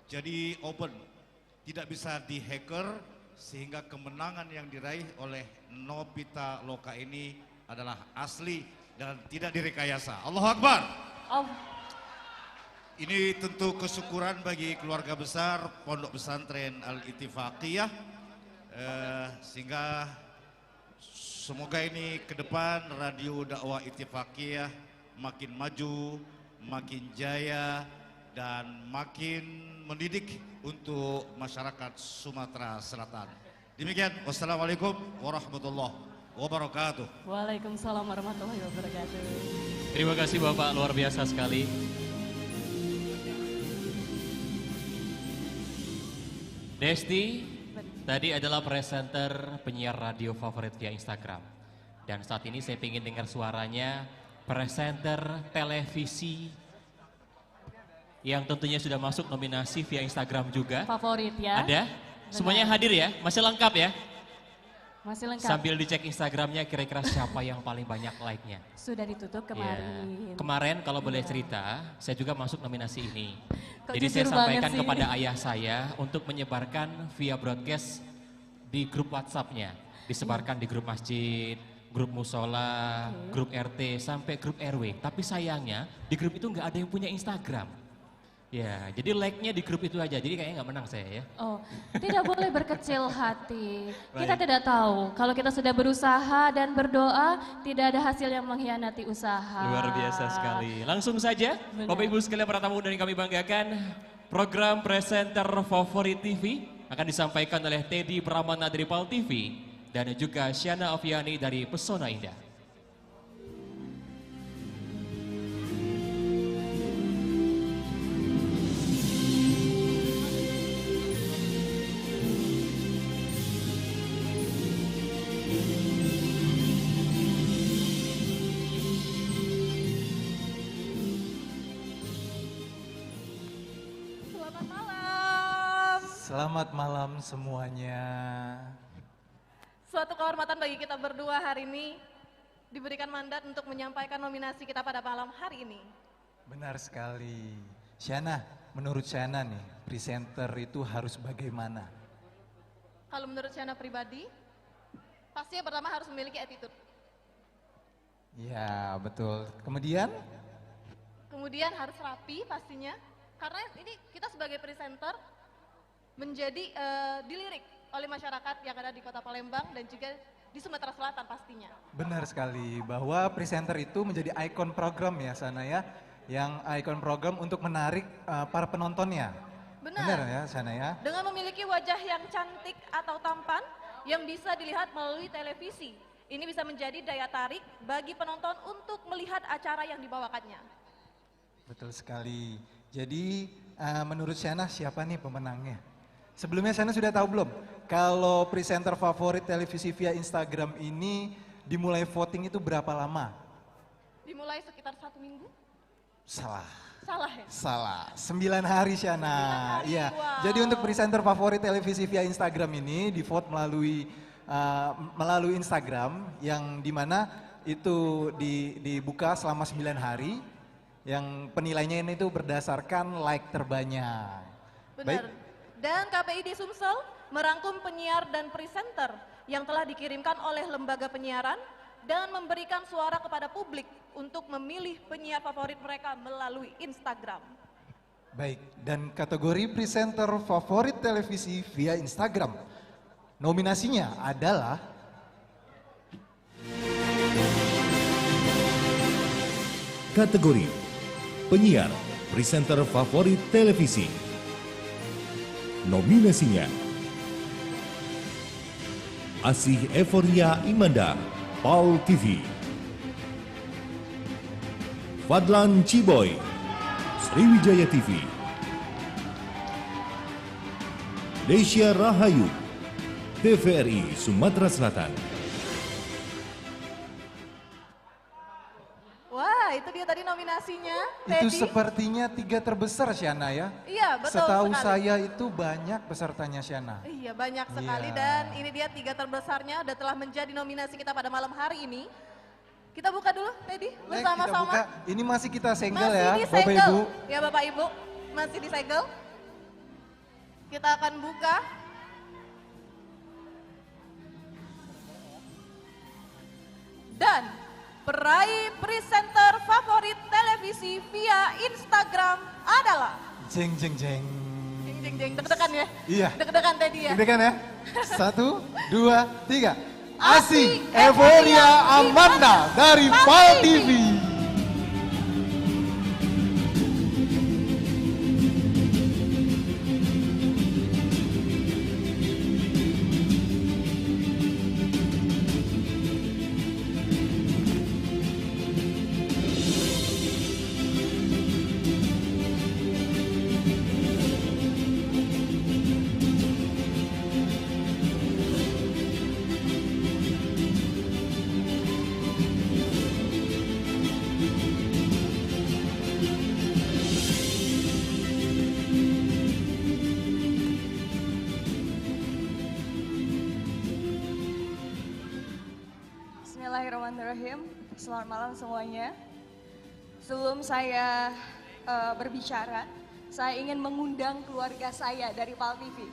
jadi open, tidak bisa dihacker, sehingga kemenangan yang diraih oleh Nopita Loka ini adalah asli dan tidak direkayasa. Allahu Akbar. Ini tentu kesyukuran bagi keluarga besar Pondok Pesantren Al-Ittifaqiyah, sehingga semoga ini ke depan Radio Dakwah Ittifaqiyah makin maju, makin jaya, dan makin mendidik untuk masyarakat Sumatera Selatan. Demikian, wassalamualaikum warahmatullahi wabarakatuh. Waalaikumsalam warahmatullahi wabarakatuh. Terima kasih Bapak, luar biasa sekali. Desti, tadi adalah presenter penyiar radio favorit via Instagram. Dan saat ini saya ingin dengar suaranya presenter televisi yang tentunya sudah masuk nominasi via Instagram juga. Favorit ya. Ada? Semuanya hadir ya? Masih lengkap ya? Masih lengkap. Sambil dicek Instagramnya kira-kira siapa yang paling banyak like-nya. Sudah ditutup kemarin. Ya. Kemarin kalau boleh cerita, saya juga masuk nominasi ini. Kok Jadi saya jujur sampaikan banget sih? kepada ayah saya untuk menyebarkan via broadcast di grup WhatsApp-nya. Disebarkan di grup masjid, grup musola, grup RT, sampai grup RW. Tapi sayangnya di grup itu nggak ada yang punya Instagram. Ya, jadi like-nya di grup itu aja, jadi kayaknya nggak menang saya ya. Oh, tidak boleh berkecil hati. Kita Baik. tidak tahu, kalau kita sudah berusaha dan berdoa, tidak ada hasil yang mengkhianati usaha. Luar biasa sekali. Langsung saja, Bapak Ibu sekalian para tamu dan yang kami banggakan, program presenter favorit TV akan disampaikan oleh Teddy Pramana dari PAL TV dan juga Syana Oviani dari Pesona Indah. Selamat malam. Selamat malam semuanya. Suatu kehormatan bagi kita berdua hari ini diberikan mandat untuk menyampaikan nominasi kita pada malam hari ini. Benar sekali. Syana, menurut Syana nih, presenter itu harus bagaimana? Kalau menurut Syana pribadi, pasti yang pertama harus memiliki attitude. Ya, betul. Kemudian? Kemudian harus rapi pastinya, karena ini kita sebagai presenter menjadi dilirik oleh masyarakat yang ada di Kota Palembang dan juga di Sumatera Selatan pastinya. Benar sekali, bahwa presenter itu menjadi ikon program ya Sana ya, yang ikon program untuk menarik para penontonnya. Benar. Ya Sana ya. Dengan memiliki wajah yang cantik atau tampan yang bisa dilihat melalui televisi. Ini bisa menjadi daya tarik bagi penonton untuk melihat acara yang dibawakannya. Betul sekali. Jadi menurut Syana siapa nih pemenangnya? Sebelumnya Syana sudah tahu belum? Kalau presenter favorit televisi via Instagram ini dimulai voting itu berapa lama? Dimulai sekitar 1 minggu? Salah. Salah ya? Salah. 9 hari Syana. 9 hari, Iya. wow. Jadi untuk presenter favorit televisi via Instagram ini di vote melalui Instagram yang dimana itu dibuka selama 9 hari. Yang penilainya ini itu berdasarkan like terbanyak. Benar. Dan KPID Sumsel merangkum penyiar dan presenter yang telah dikirimkan oleh lembaga penyiaran dan memberikan suara kepada publik untuk memilih penyiar favorit mereka melalui Instagram. Baik, dan kategori presenter favorit televisi via Instagram. Nominasinya adalah Kategori penyiar presenter favorit televisi. Nominasinya Asih Evoria Imanda, PAL TV. Fadlan Ciboy, Sriwijaya TV. Desya Rahayu, TVRI Sumatera Selatan. Wah, itu dia tadi nominasinya. Itu Teddy. sepertinya 3 terbesar Syana ya. Iya, betul Setahu sekali. saya itu banyak pesertanya Syana. Iya, banyak sekali Iya. dan ini dia 3 terbesarnya dan telah menjadi nominasi kita pada malam hari ini. Kita buka dulu, Teddy, Kita bersama-sama. buka. Ini masih kita segel Masih ya, disegel. Bapak Ibu. Ya Bapak Ibu, masih disegel. Kita akan buka. Dan peraih presenter favorit televisi via Instagram adalah Jeng jeng jeng. jeng jeng jeng, deg-degan ya? Iya. Deg-degan Teddy ya? Deg-degan ya. 1, 2, 3. Asik Evoria Amanda dari PAL TV. Bismillahirrahmanirrahim. Selamat malam semuanya. Sebelum saya berbicara, saya ingin mengundang keluarga saya dari PAL TV.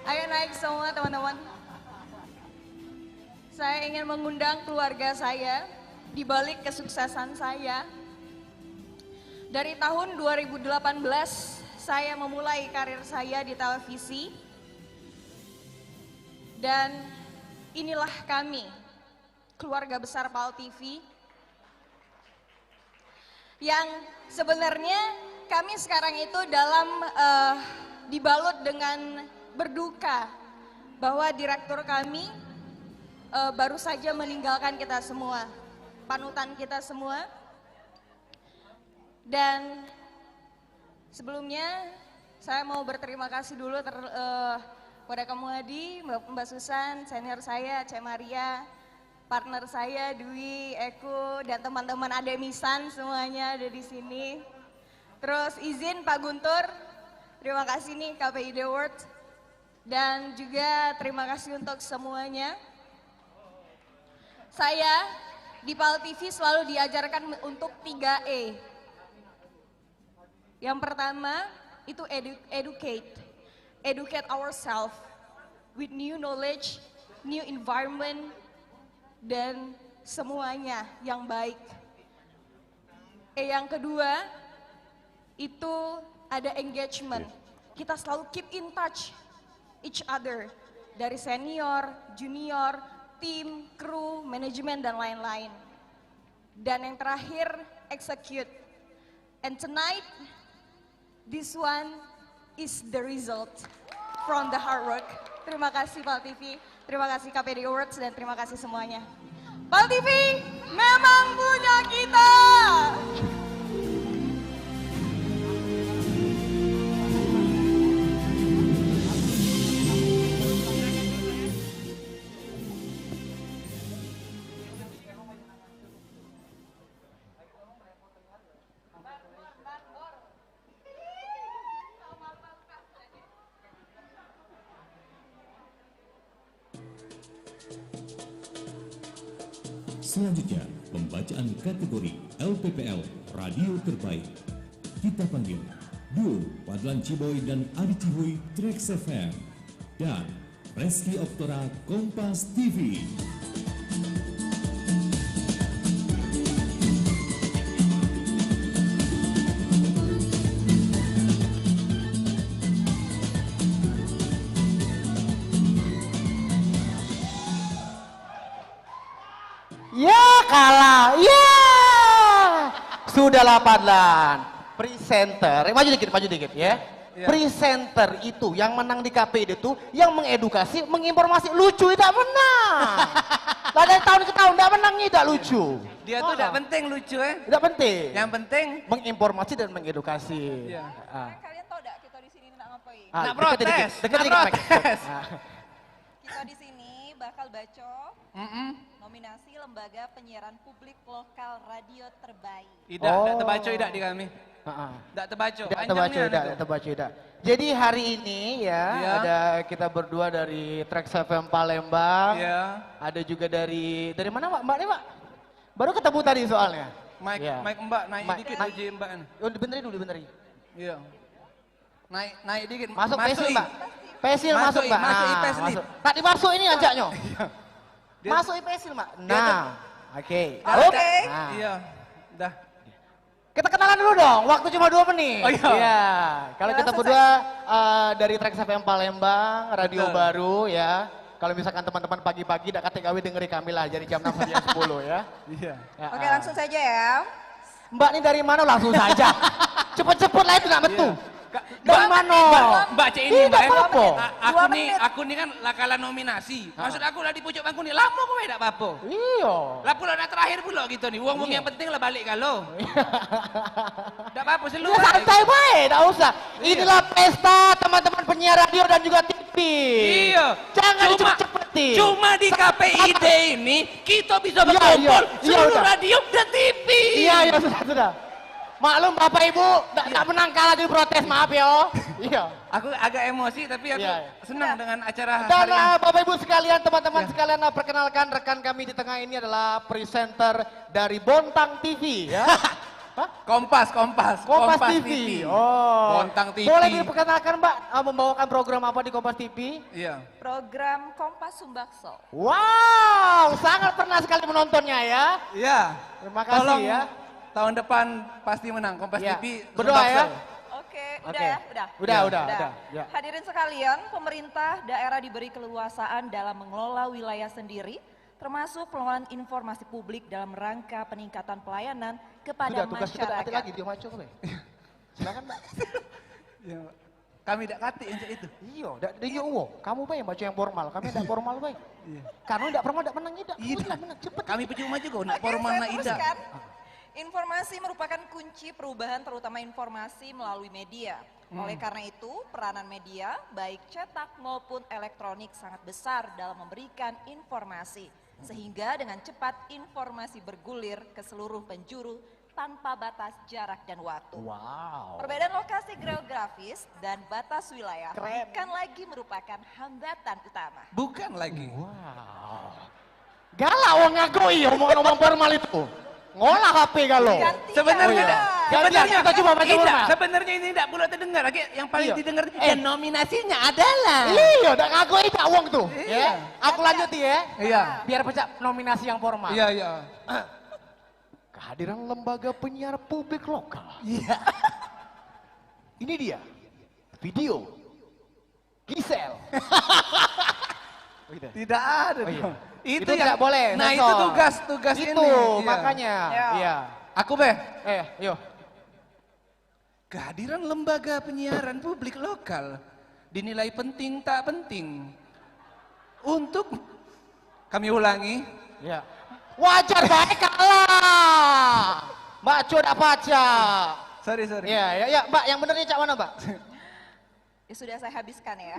Ayo naik semua teman-teman. Saya ingin mengundang keluarga saya di balik kesuksesan saya. Dari tahun 2018 saya memulai karir saya di televisi. Dan inilah kami, keluarga besar PAL TV, yang sebenarnya kami sekarang itu dalam dibalut dengan berduka bahwa direktur kami baru saja meninggalkan kita semua, panutan kita semua. Dan sebelumnya saya mau berterima kasih dulu kepada kamu Adi, Mbak Susan, senior saya, Cek Maria, partner saya, Dwi, Eko, dan teman-teman Ademisan semuanya ada di sini. Terus izin Pak Guntur, terima kasih nih KPID Award. Dan juga terima kasih untuk semuanya. Saya di PAL TV selalu diajarkan untuk 3E. Yang pertama itu educate. Educate ourselves with new knowledge, new environment, dan semuanya yang baik. Yang kedua, itu ada engagement. Kita selalu keep in touch each other. Dari senior, junior, tim, kru, manajemen, dan lain-lain. Dan yang terakhir, execute. And tonight, this one is the result from the hard work. Terima kasih PAL TV, terima kasih KPD Awards, dan terima kasih semuanya. PAL TV memang punya kita. Selanjutnya, pembacaan kategori LPPL Radio Terbaik. Kita panggil Duo Padlan Ciboy dan Adi Ciboy Trax FM dan Reski Oktora Kompas TV. Ya kalah, ya sudahlah Padlan. Presenter, maju dikit ya. Presenter itu yang menang di KPID itu yang mengedukasi, menginformasi, lucu tidak menang. Lah dari tahun ke tahun tidak menang tidak lucu. Dia tuh tidak penting lucu ya. Tidak penting. Yang penting menginformasi dan mengedukasi. Iya. Kalian tahu enggak kita di sini nak ngapain? Ah, Nak deket protes, dikit, deket nak dikit, protes. Ah. Kita di sini bakal baca nominasi Lembaga Penyiaran Publik Lokal Radio Terbaik. Tidak terbaca tidak di kami. Tidak terbaca. Tidak terbaca. Jadi hari ini ya, ada kita berdua dari Trax FM Palembang. Ada juga dari mana Mbak nih Pak? Baru ketemu tadi soalnya. Mic Mbak naik dikit aja Mbak. Oh dibenerin dulu, dibenerin. Iya. Naik dikit. Masuk pesil Mbak. Pesil masuk Mbak. Masuk IPS nih. Tak dimasuk ini ajaknya. Masuk pesil Mbak. Nah, oke. Iya, dah. Kita kenalan dulu dong, waktu cuma 2 menit. Oh iya. Iya. Kalau kita berdua dari Trax FM Palembang, radio baru ya. Kalau misalkan teman-teman pagi-pagi tidak KTKW dengeri kami lah dari jam 6 sampai jam 10 ya. Iya. Oke, langsung saja ya. Mbak ini dari mana? Langsung saja. Cepet-cepet lah itu gak metu. Dari mana? Mbak Cik ini Mbak. Aku nih kan lakalan nominasi. Maksud aku lah di pucuk bangku nih. Lama kok tidak apa-apa. Iya. Lah pula nak terakhir pula gitu nih. Uang yang penting lah balik kalau. Tidak apa-apa seluruh. Santai baik, tidak usah. Inilah pesta teman-teman penyiar radio dan juga TV. Iya. Jangan dicepet-cepetin. Cuma di KPID ini kita bisa berkumpul seluruh radio dan TV. Iya, sudah. Maklum Bapak Ibu, tak menang kalah di protes, maaf ya. Iya. Aku agak emosi tapi aku senang dengan acara dan hari ini. Bapak Ibu sekalian, teman-teman sekalian, perkenalkan rekan kami di tengah ini adalah presenter dari Bontang TV ya. Kompas TV. Oh. Bontang TV. Boleh diperkenalkan Mbak, membawakan program apa di Kompas TV? Iya. Program Kompas Sumbakso. Wow, sangat pernah sekali menontonnya ya. Iya. Terima kasih ya. Tahun depan pasti menang Kompas TV. Berdoa ya. Oke, Udah. Ya. Hadirin sekalian, pemerintah daerah diberi keleluasaan dalam mengelola wilayah sendiri, termasuk pengelolaan informasi publik dalam rangka peningkatan pelayanan kepada tugas kita masyarakat. lagi dia maco Mbak. Silakan Mbak. Ya, kami tidak kati untuk itu. Iya, dia kamu Mbak yang baca yang formal, kami tidak formal Mbak. Karena tidak formal tidak menang tidak. Menang cepet. Kami percuma juga nak formal nak tidak. Informasi merupakan kunci perubahan terutama informasi melalui media. Oleh karena itu, peranan media baik cetak maupun elektronik sangat besar dalam memberikan informasi. Sehingga dengan cepat informasi bergulir ke seluruh penjuru tanpa batas jarak dan waktu. Wow. Perbedaan lokasi geografis dan batas wilayah bukan lagi merupakan hambatan utama. Bukan lagi. Wow. Galau ngakui omong-omong formal itu. Ngolah HP kalau. Sebenarnya kita coba baca formal. Sebenarnya ini tidak pula terdengar. Yang paling didengar nominasinya adalah. Iya, udah ngakui tak uang tuh. Ya. Aku lanjut ya. Iya. Biar pecah nominasi yang formal. Iya. Kehadiran lembaga penyiar publik lokal. Iya. Ini dia. Video. Gisel. Tidak ada. Itu tidak boleh. Nah, itu tugas ini. Itu makanya. Iya. Aku yuk. Kehadiran lembaga penyiaran publik lokal dinilai penting tak penting untuk kami ulangi. Ya. Wajar baik kalah. Mbak Coda Paca. Sorry. Ya, Mbak, yang benernya cak mana, Mbak? Ya sudah saya habiskan ya.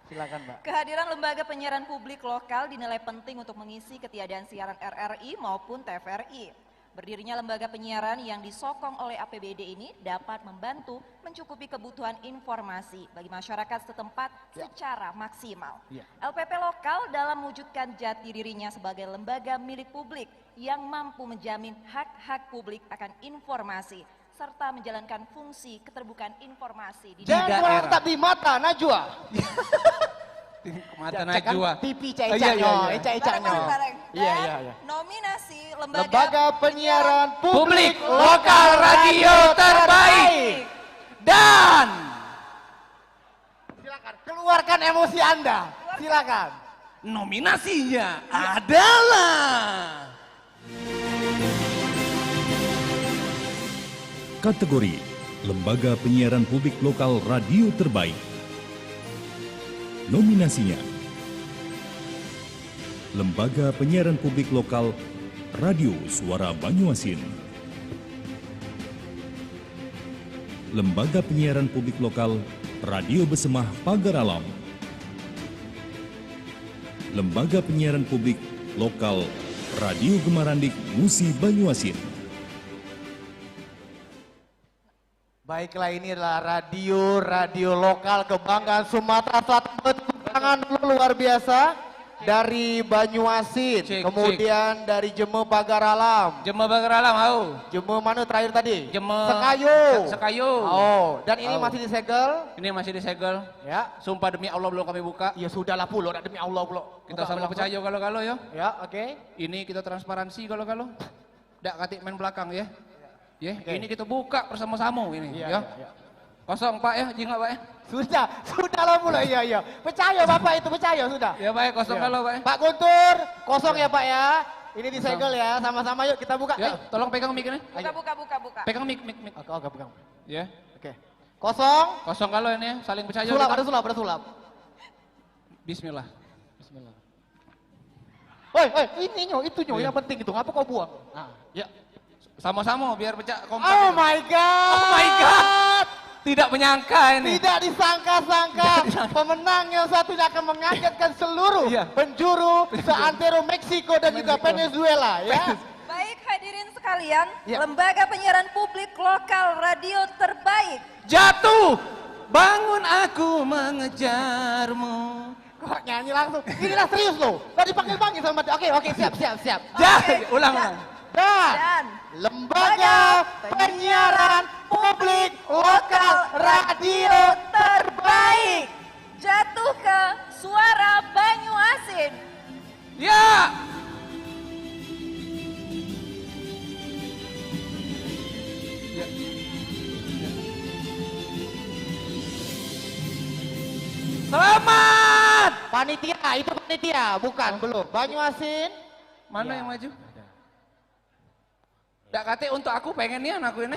Silakan Mbak. Kehadiran lembaga penyiaran publik lokal dinilai penting untuk mengisi ketiadaan siaran RRI maupun TVRI. Berdirinya lembaga penyiaran yang disokong oleh APBD ini dapat membantu mencukupi kebutuhan informasi bagi masyarakat setempat secara maksimal. LPP lokal dalam mewujudkan jati dirinya sebagai lembaga milik publik yang mampu menjamin hak-hak publik akan informasi serta menjalankan fungsi keterbukaan informasi di daerah. Jangan orang tak di mata Najwa. Mata Najwa. TV Ica-Icanya. Iya. Nominasi Lembaga Penyiaran Publik Lokal Radio Terbaik. Dan silakan keluarkan emosi Anda. Silakan. Nominasinya adalah kategori Lembaga Penyiaran Publik Lokal Radio Terbaik. Nominasinya: Lembaga Penyiaran Publik Lokal Radio Suara Banyuasin, Lembaga Penyiaran Publik Lokal Radio Besemah Pagar Alam, Lembaga Penyiaran Publik lokal Radio Gemarandik Musi Banyuasin. Baiklah, ini adalah radio lokal kebanggaan Sumatera Selatan. Tepuk tangan dulu luar biasa. Dari Banyuasin, kemudian dari Jemeh Pagar Alam. Jemeh Pagar Alam, Jemeh mana terakhir tadi? Jemeh Sekayu. Oh, dan ini masih disegel? Ini masih disegel. Ya. Sumpah demi Allah belum kami buka. Ya sudahlah pulo, demi Allah pulo. Kita sama percaya kalau ya. Ya, oke. Ini kita transparansi kalau. Dak katik main belakang ya. Ya, ini kita buka bersama-sama ini ya. Kosong Pak ya, jingga Pak ya. Sudah lah pula, iya. Percaya Bapak itu, percaya sudah. Ya Pak, kosong kalau Pak. Pak Guntur, kosong ya Pak ya. Ini disegel ya, sama-sama yuk kita buka. Ya, tolong pegang mic ini. Buka. Pegang mic. Oke, pegang. Ya. Oke. Kosong. Kosong kalau ini ya, saling percaya. Sulap, ada sulap. Bismillah. Woi, ini itu yang penting itu, ngapa kau buang? Ya. Sama-sama biar pecah kompak. Oh my God. Tidak menyangka ini. Tidak disangka-sangka. Pemenang yang satunya akan mengagetkan seluruh penjuru seantero Meksiko dan juga Venezuela ya. Baik hadirin sekalian, lembaga penyiaran publik lokal radio terbaik. Jatuh, bangun aku mengejarmu. Kok nyanyi langsung? Inilah serius loh. Gak dipanggil-panggil sama dia. Oke, siap. Ulang. Dan lembaga penyiaran publik lokal radio terbaik jatuh ke Suara Banyuasin. Ya. Selamat. Panitia, itu panitia, bukan belum. Banyuasin. Mana yang maju? Dak kate untuk aku pengennya aku ini.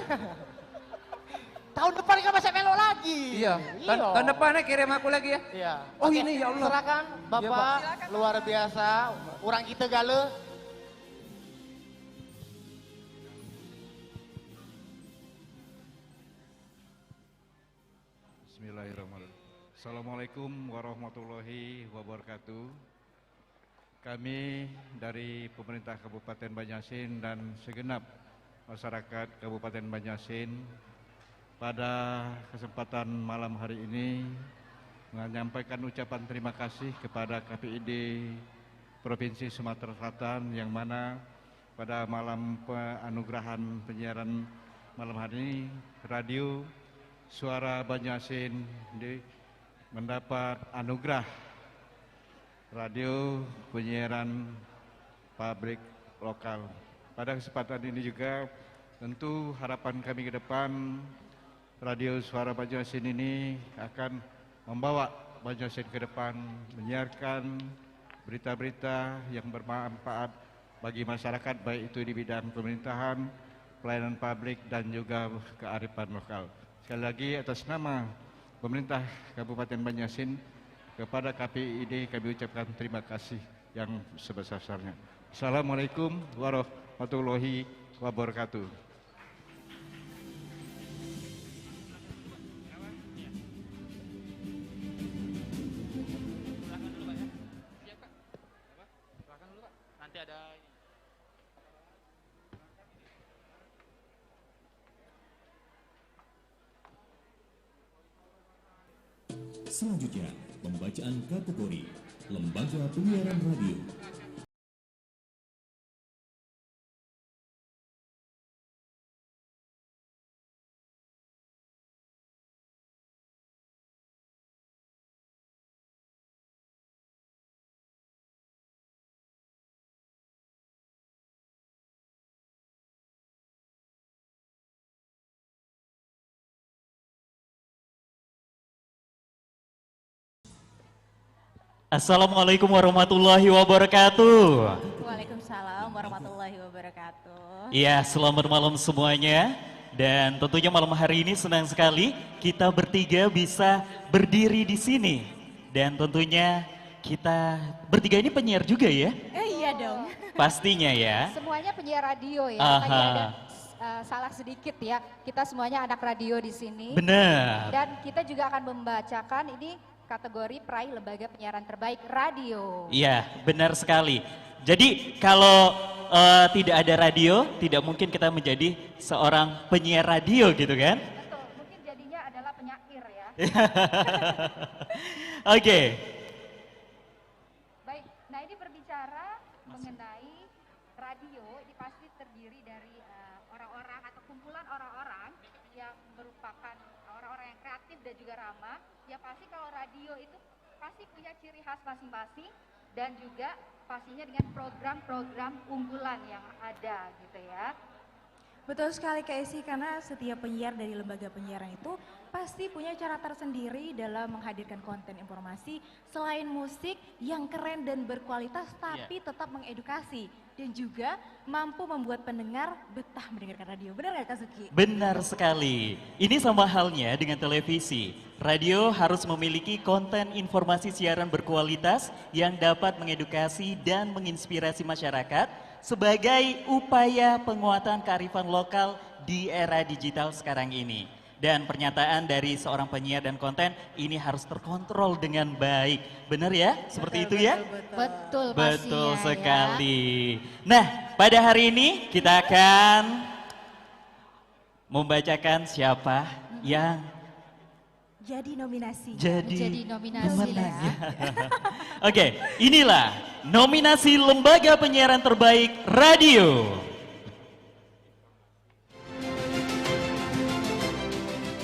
Tahun depan kan masih melok lagi. Iya. Tahun depannya kirim aku lagi ya. Iya. Oh ini ya Allah. Silakan Bapak, luar biasa. Orang kita gale. Bismillahirrahmanirrahim. Assalamualaikum warahmatullahi wabarakatuh. Kami dari pemerintah Kabupaten Banyuasin dan segenap masyarakat Kabupaten Banyuasin pada kesempatan malam hari ini menyampaikan ucapan terima kasih kepada KPID Provinsi Sumatera Selatan yang mana pada malam penganugerahan penyiaran malam hari ini Radio Suara Banyuasin mendapat anugerah radio penyiaran publik lokal. Pada kesempatan ini juga tentu harapan kami ke depan Radio Suara Banyuasin ini akan membawa Banyuasin ke depan, menyiarkan berita-berita yang bermanfaat bagi masyarakat, baik itu di bidang pemerintahan, pelayanan publik dan juga kearifan lokal. Sekali lagi atas nama pemerintah Kabupaten Banyuasin kepada KPID kami ucapkan terima kasih yang sebesar-besarnya. Assalamualaikum warahmatullahi wabarakatuh. Selanjutnya, pembacaan kategori Lembaga Penyiaran Radio. Assalamualaikum warahmatullahi wabarakatuh. Waalaikumsalam warahmatullahi wabarakatuh. Ya, selamat malam semuanya. Dan tentunya malam hari ini senang sekali kita bertiga bisa berdiri di sini. Dan tentunya kita bertiga ini penyiar juga ya? Iya dong. Pastinya ya. Semuanya penyiar radio ya. Aha. Tadi ada salah sedikit ya. Kita semuanya anak radio di sini. Benar. Dan kita juga akan membacakan ini kategori peraih lembaga penyiaran terbaik radio. Iya, benar sekali. Jadi kalau tidak ada radio, tidak mungkin kita menjadi seorang penyiar radio gitu kan? Betul, mungkin jadinya adalah penyair ya. Oke. Baik, nah ini berbicara mengenai radio, ini pasti terdiri dari orang-orang atau kumpulan orang-orang yang merupakan orang-orang yang kreatif dan juga ramah. Ya pasti kalau radio itu pasti punya ciri khas masing-masing dan juga pastinya dengan program-program unggulan yang ada gitu ya. Betul sekali Kak Esi, karena setiap penyiar dari lembaga penyiaran itu pasti punya cara tersendiri dalam menghadirkan konten informasi selain musik yang keren dan berkualitas tapi tetap mengedukasi dan juga mampu membuat pendengar betah mendengarkan radio. Benar nggak Kak Suki? Benar sekali. Ini sama halnya dengan televisi. Radio harus memiliki konten informasi siaran berkualitas yang dapat mengedukasi dan menginspirasi masyarakat sebagai upaya penguatan kearifan lokal di era digital sekarang ini. Dan pernyataan dari seorang penyiar dan konten ini harus terkontrol dengan baik. Benar ya? Seperti itu ya? Betul Betul pastinya, sekali. Nah, pada hari ini kita akan membacakan siapa yang Jadi nominasi. Jadi nominasi ya. Oke, inilah nominasi Lembaga Penyiaran Terbaik Radio.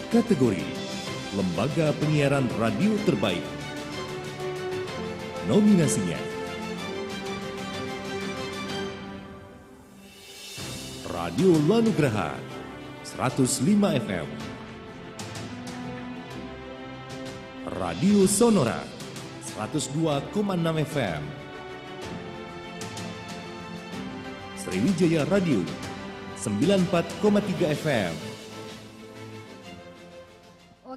Kategori Lembaga Penyiaran Radio Terbaik. Nominasinya: Radio Lanugraha 105 FM, Radio Sonora 102,6 FM, Sriwijaya Radio 94,3 FM.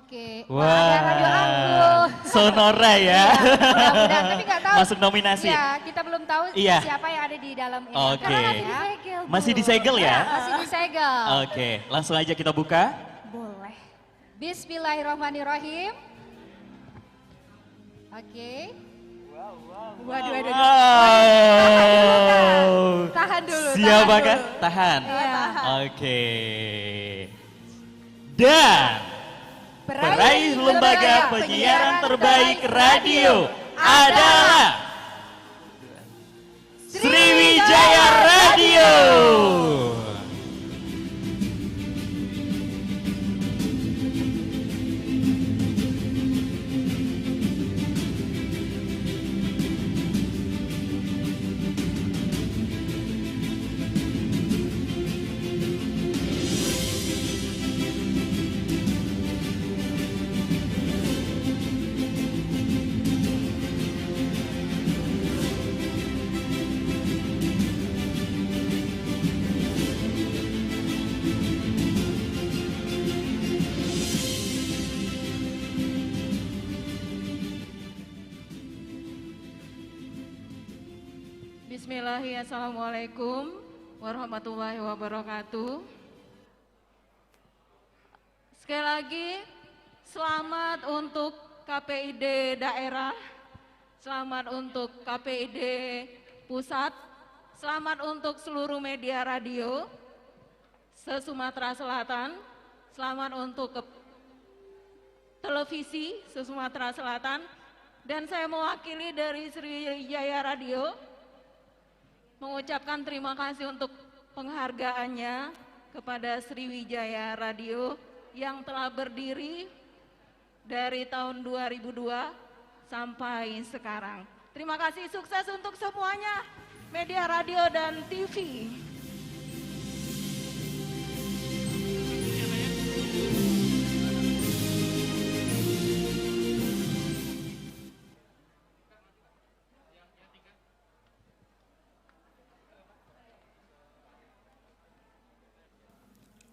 Oke. Wah, ada Radio Anggun. Sonora ya. Mudah-mudahan, tapi nggak tahu. Masuk nominasi. Iya, kita belum tahu Iya. siapa yang ada di dalam ini. Oke. Karena masih disegel. Bu. Masih disegel ya? Masih disegel. Oke, langsung aja kita buka. Boleh. Bismillahirrahmanirrahim. Oke. Waduh, waduh. Wow. Tahan dulu. Siapa tahan kan? dulu. Tahan. Iya. Oke. Dan peraih Lembaga Penyiaran Terbaik Radio adalah Sriwijaya Radio. Bismillahirrahmanirrahim. Assalamualaikum warahmatullahi wabarakatuh. Sekali lagi, selamat untuk KPID daerah, selamat untuk KPID pusat, selamat untuk seluruh media radio se-Sumatera Selatan, selamat untuk televisi se-Sumatera Selatan, dan saya mewakili dari Sriwijaya Radio mengucapkan terima kasih untuk penghargaannya kepada Sriwijaya Radio yang telah berdiri dari tahun 2002 sampai sekarang. Terima kasih, sukses untuk semuanya, media radio dan TV.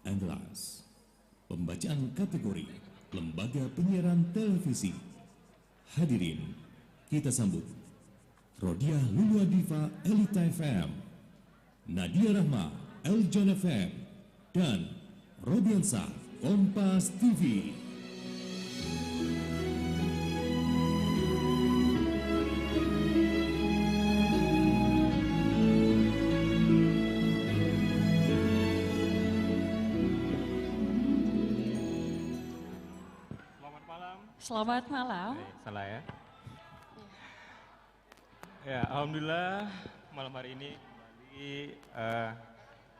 And last, pembacaan kategori Lembaga Penyiaran Televisi. Hadirin, kita sambut Rodiah Luluadiva Elita FM, Nadia Rahma Eljon FM, dan Robiansa Kompas TV. Selamat malam. Salah ya. Ya, alhamdulillah malam hari ini kembali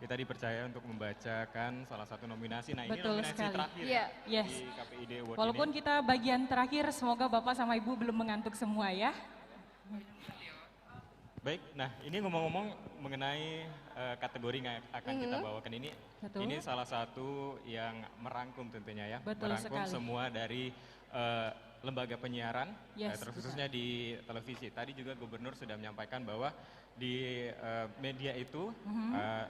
kita dipercaya untuk membacakan salah satu nominasi. Nah, ini Betul nominasi sekali. terakhir Yes. di KPID Award Walaupun ini. kita bagian terakhir, semoga Bapak sama Ibu belum mengantuk semua ya. Baik, nah ini ngomong-ngomong mengenai kategori yang akan kita bawakan ini. Betul. Ini salah satu yang merangkum tentunya ya. Betul merangkum sekali. semua dari lembaga penyiaran, Yes, terkhususnya di televisi. Tadi juga Gubernur sudah menyampaikan bahwa di media itu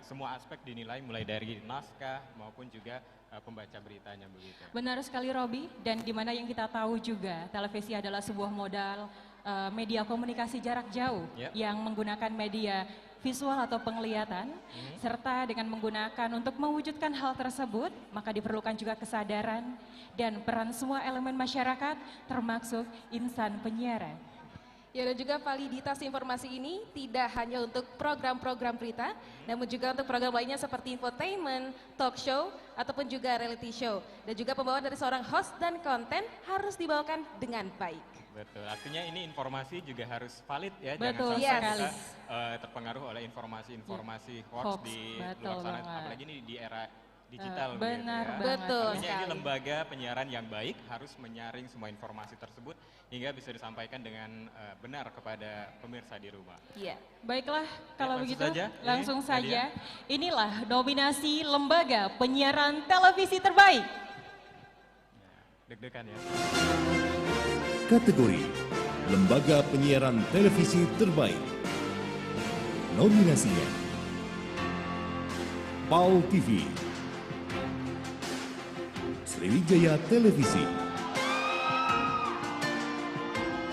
semua aspek dinilai mulai dari naskah maupun juga pembaca beritanya begitu. Benar sekali Robi, dan di mana yang kita tahu juga televisi adalah sebuah modal media komunikasi jarak jauh yang menggunakan media visual atau penglihatan, serta dengan menggunakan untuk mewujudkan hal tersebut, maka diperlukan juga kesadaran dan peran semua elemen masyarakat termasuk insan penyiaran. Ya, dan juga validitas informasi ini tidak hanya untuk program-program berita, namun juga untuk program lainnya seperti infotainment, talk show, ataupun juga reality show. Dan juga pembawaan dari seorang host dan konten harus dibawakan dengan baik. Betul, artinya ini informasi juga harus valid ya, Betul jangan sampai sekali. kita terpengaruh oleh informasi-informasi hoax Hoax, di betul luar sana, banget. apalagi ini di era digital. Benar begitu ya. banget. Betul Artinya ini sekali. lembaga penyiaran yang baik harus menyaring semua informasi tersebut hingga bisa disampaikan dengan benar kepada pemirsa di rumah. Iya. Baiklah, kalau langsung begitu saja, ini langsung Nadia. saja. Inilah nominasi Lembaga Penyiaran Televisi Terbaik. Deg-degan ya. Kategori Lembaga Penyiaran Televisi Terbaik. Nominasinya: PAL TV, Sriwijaya Televisi,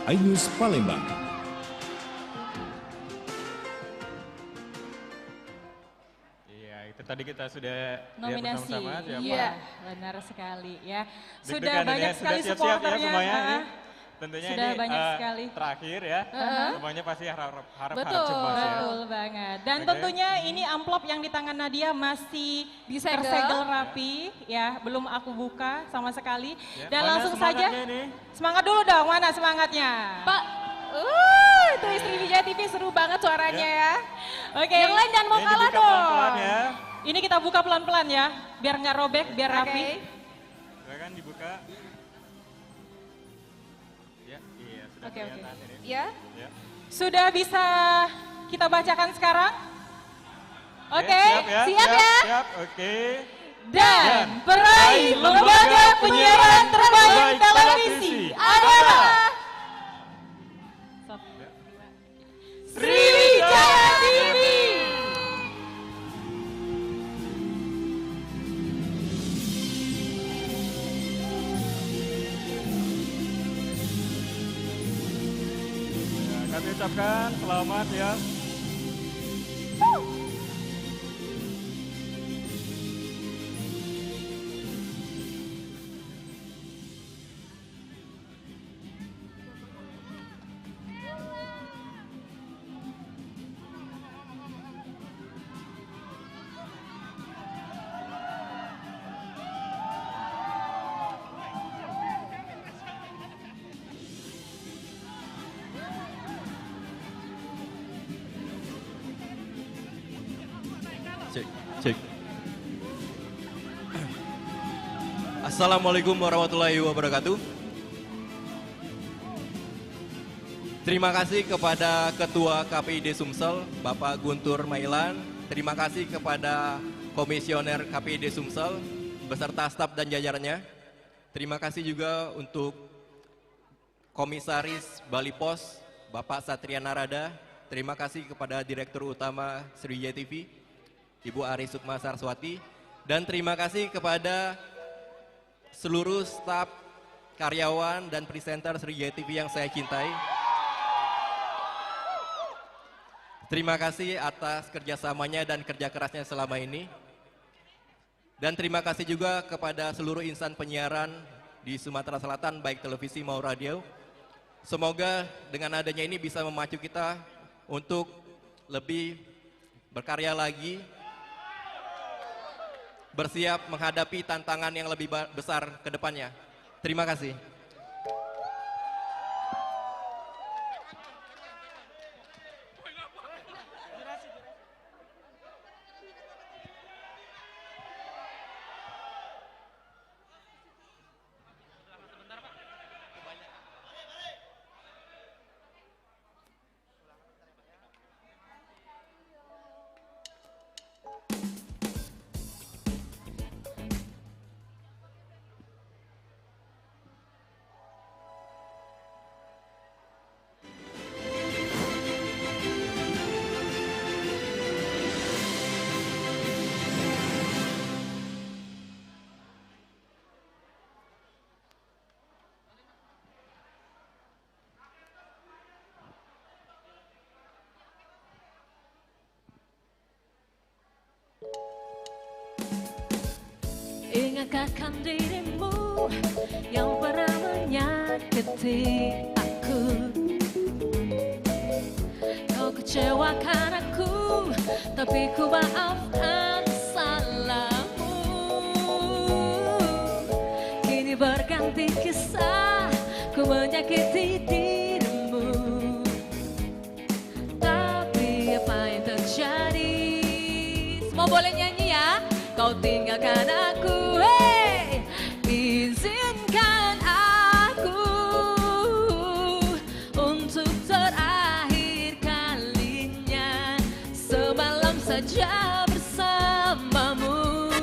iNews Palembang, Iya, itu tadi kita sudah lihat Nominasi. bersama-sama siapa. Iya, benar sekali ya. Sudah Deg-degan ini banyak ya, sekali sudah siap-siap ya supporternya. semuanya. ah. Ini tentunya Sudah ini banyak sekali. terakhir ya. Semuanya pasti harap Betul, cemas ya. betul banget. Dan Oke. tentunya ini amplop yang di tangan Nadia masih Disegel. tersegel rapi, ya, belum aku buka sama sekali. Ya, Dan mana langsung saja, semangatnya ini? semangat dulu dong, mana semangatnya? Pak, itu istri Wijaya TV seru banget suaranya ya. Oke. Yang lain jangan mau Ini kalah dibuka dong. pelan-pelan ya. Ini kita buka pelan-pelan ya, biar nggak robek, biar Oke. rapi. Silakan dibuka. Ya, iya sudah Oke, oke. kelihatan ini. Ya. Ya. Sudah bisa kita bacakan sekarang? Oke, Siap ya. siap ya. Siap, oke. Dan peraih Lembaga Penyiaran Terbaik Televisi adalah Sriwijaya TV. Ya, kami ucapkan selamat ya. Cek, cek. Assalamualaikum warahmatullahi wabarakatuh. Terima kasih kepada Ketua KPID Sumsel, Bapak Guntur Mailan. Terima kasih kepada Komisioner KPID Sumsel, beserta staf dan jajarannya. Terima kasih juga untuk Komisaris Bali Pos, Bapak Satria Narada. Terima kasih kepada Direktur Utama Sriwijaya TV, Ibu Ari Sukma Sarswati, dan terima kasih kepada seluruh staf, karyawan, dan presenter Sriwijaya TV yang saya cintai. Terima kasih atas kerjasamanya dan kerja kerasnya selama ini. Dan terima kasih juga kepada seluruh insan penyiaran di Sumatera Selatan, baik televisi maupun radio. Semoga dengan adanya ini bisa memacu kita untuk lebih berkarya lagi, bersiap menghadapi tantangan yang lebih besar ke depannya. Terima kasih. Ingatkahkan dirimu yang pernah menyakiti aku? Kau kecewakan aku, tapi ku maafkan salahmu. Kini berganti kisah, ku menyakiti dirimu. Tapi apa yang terjadi? Semua boleh nyanyi ya. Kau tinggalkan aku, hey, izinkan aku untuk terakhir kalinya semalam saja bersamamu,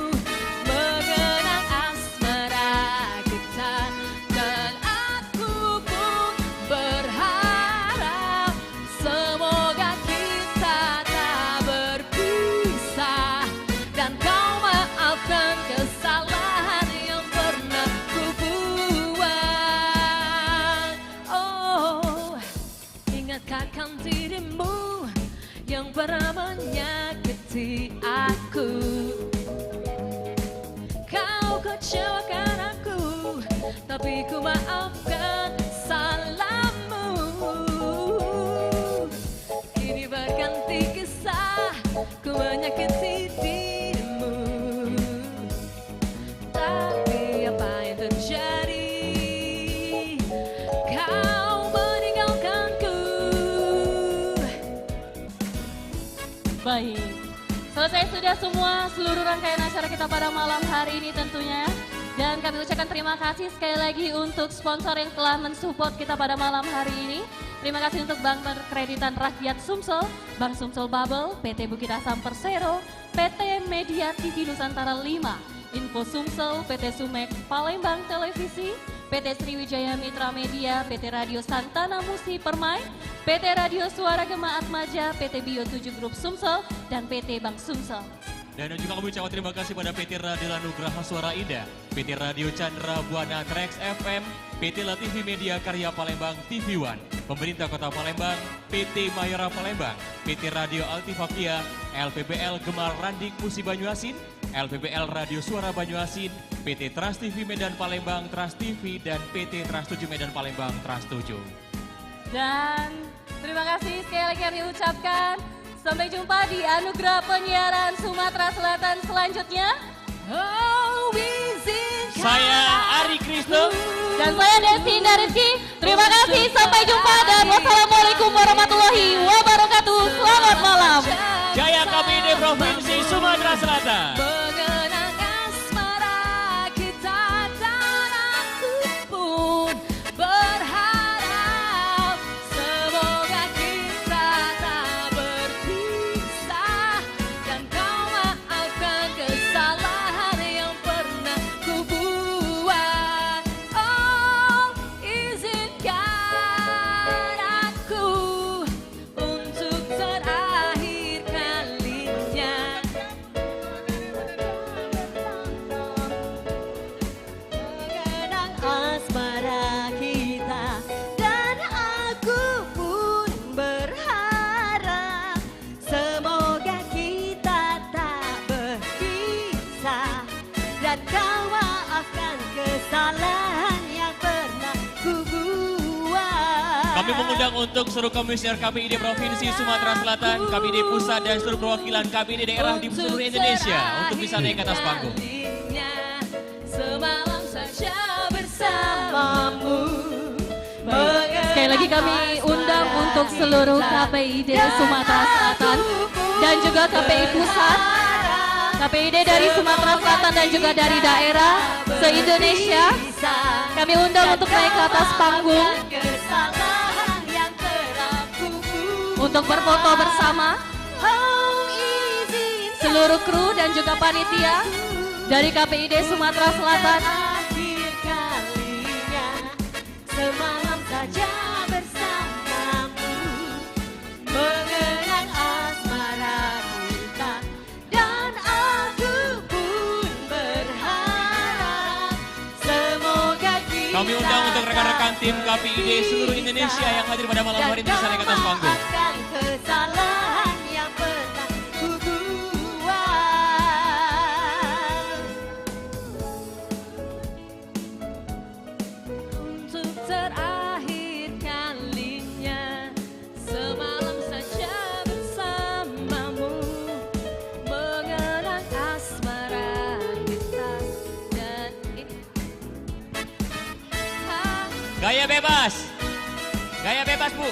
mengenang asmara kita, dan aku pun berharap semoga kita tak berpisah, dan kau maafkan kesalahan yang pernah ku buat. Oh, ingatkahkan dirimu yang pernah menyakiti aku? Kau kecewakan aku, tapi ku maafkan salahmu. Kini berganti kisah, ku menyakiti dirimu. Tapi apa yang terjadi? Kau meninggalkanku. Baik, selesai sudah semua seluruh rangkaian acara kita pada malam hari ini tentunya. Dan kami ucapkan terima kasih sekali lagi untuk sponsor yang telah mensupport kita pada malam hari ini. Terima kasih untuk Bank Perkreditan Rakyat Sumsel, Bank Sumsel Bubble, PT Bukit Asam Persero, PT Media TV Nusantara 5, Info Sumsel, PT Sumek Palembang Televisi, PT Sriwijaya Mitra Media, PT Radio Santana Musi Permai, PT Radio Suara Gema Atmaja, PT Bio 7 Group Sumsel, dan PT Bank Sumsel. Dan juga kami ucapkan terima kasih pada PT Radio Anugraha Suara Indah, PT Radio Chandra Buana Trax FM, PT La TV Media Karya Palembang TV One, Pemerintah Kota Palembang, PT Mayora Palembang, PT Radio Altifakia, LPBL Gemar Randik Musi Banyuasin, LPBL Radio Suara Banyuasin, PT Trans TV Medan Palembang Trans TV, dan PT Trans 7 Medan Palembang Trans 7. Dan terima kasih sekali lagi kami ucapkan. Sampai jumpa di Anugerah Penyiaran Sumatera Selatan selanjutnya. Oh, Saya Ari Kristo. Dan saya Desi Rizky. Terima kasih, sampai jumpa dan wassalamualaikum warahmatullahi wabarakatuh. Selamat malam. Jaya KPID Provinsi Sumatera Selatan. Mengenang asmara kita, dan aku pun berharap semoga kita tak berpisah, dan kau maafkan kesalahan yang pernah ku buat. Oh, izinkan aku untuk terakhir kalinya mengenang asmara kita, dan aku pun berharap semoga kita tak berpisah, dan kau maafkan kesalahan yang pernah ku buat. Kami mengundang untuk seluruh komisioner KPID Provinsi Sumatera Selatan, KPID Pusat, dan seluruh perwakilan KPID daerah di seluruh Indonesia untuk bisa naik ke atas panggung. Semalam saja bersamamu. Sekali lagi kami undang untuk seluruh KPID Sumatera Selatan dan juga KPI Pusat, KPID dari Sumatera Selatan dan juga dari daerah se-Indonesia. Kami undang untuk naik ke atas panggung untuk berfoto bersama seluruh kru dan juga panitia dari KPID Sumatera Selatan. Semalam saja bersamamu, mengenang asmara kita, dan aku pun berharap semoga kita. Kami undang untuk rekan-rekan tim KPID seluruh Indonesia yang hadir pada malam hari ini bisa naik ke atas panggung. Kesalahan yang pernah ku buat. Gaya bebas. Gaya bebas, Bu.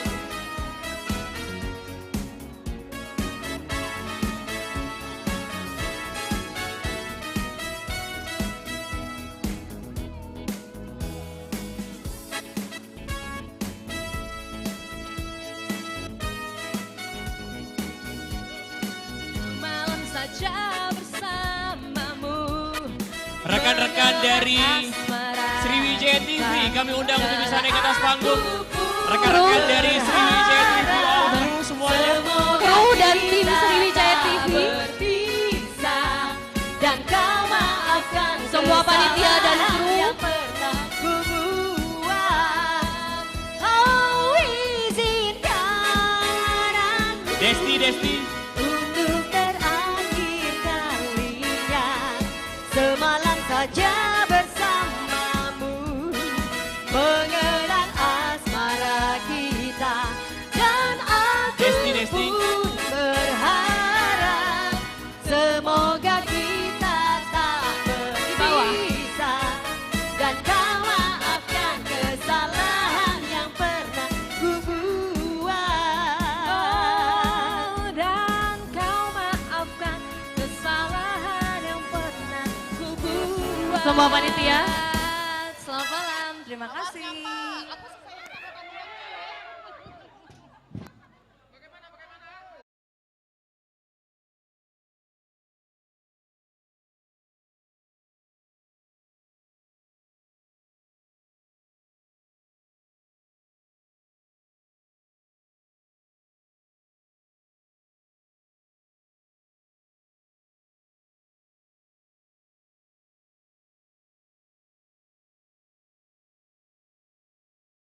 Malam saja bersamamu. Rekan-rekan dari Sriwijaya TV kami undang untuk bisa naik ke atas panggung. Rekan-rekan dari Sriwijaya TV, all kru semuanya. Kru dan tim Sriwijaya TV. Dan kau maafkan Semua panitia dan kru. yang pernah ku buat. Oh, izinkan aku Desti. untuk terakhir kalinya. Semalam saja bersamamu, mengenang asmara kita. Dan aku Desti. pun berharap semoga kita tak berpisah. Dan kau maafkan kesalahan yang pernah ku buat. Dan kau maafkan kesalahan yang pernah ku buat. Semua panitia. Selamat malam, terima kasih.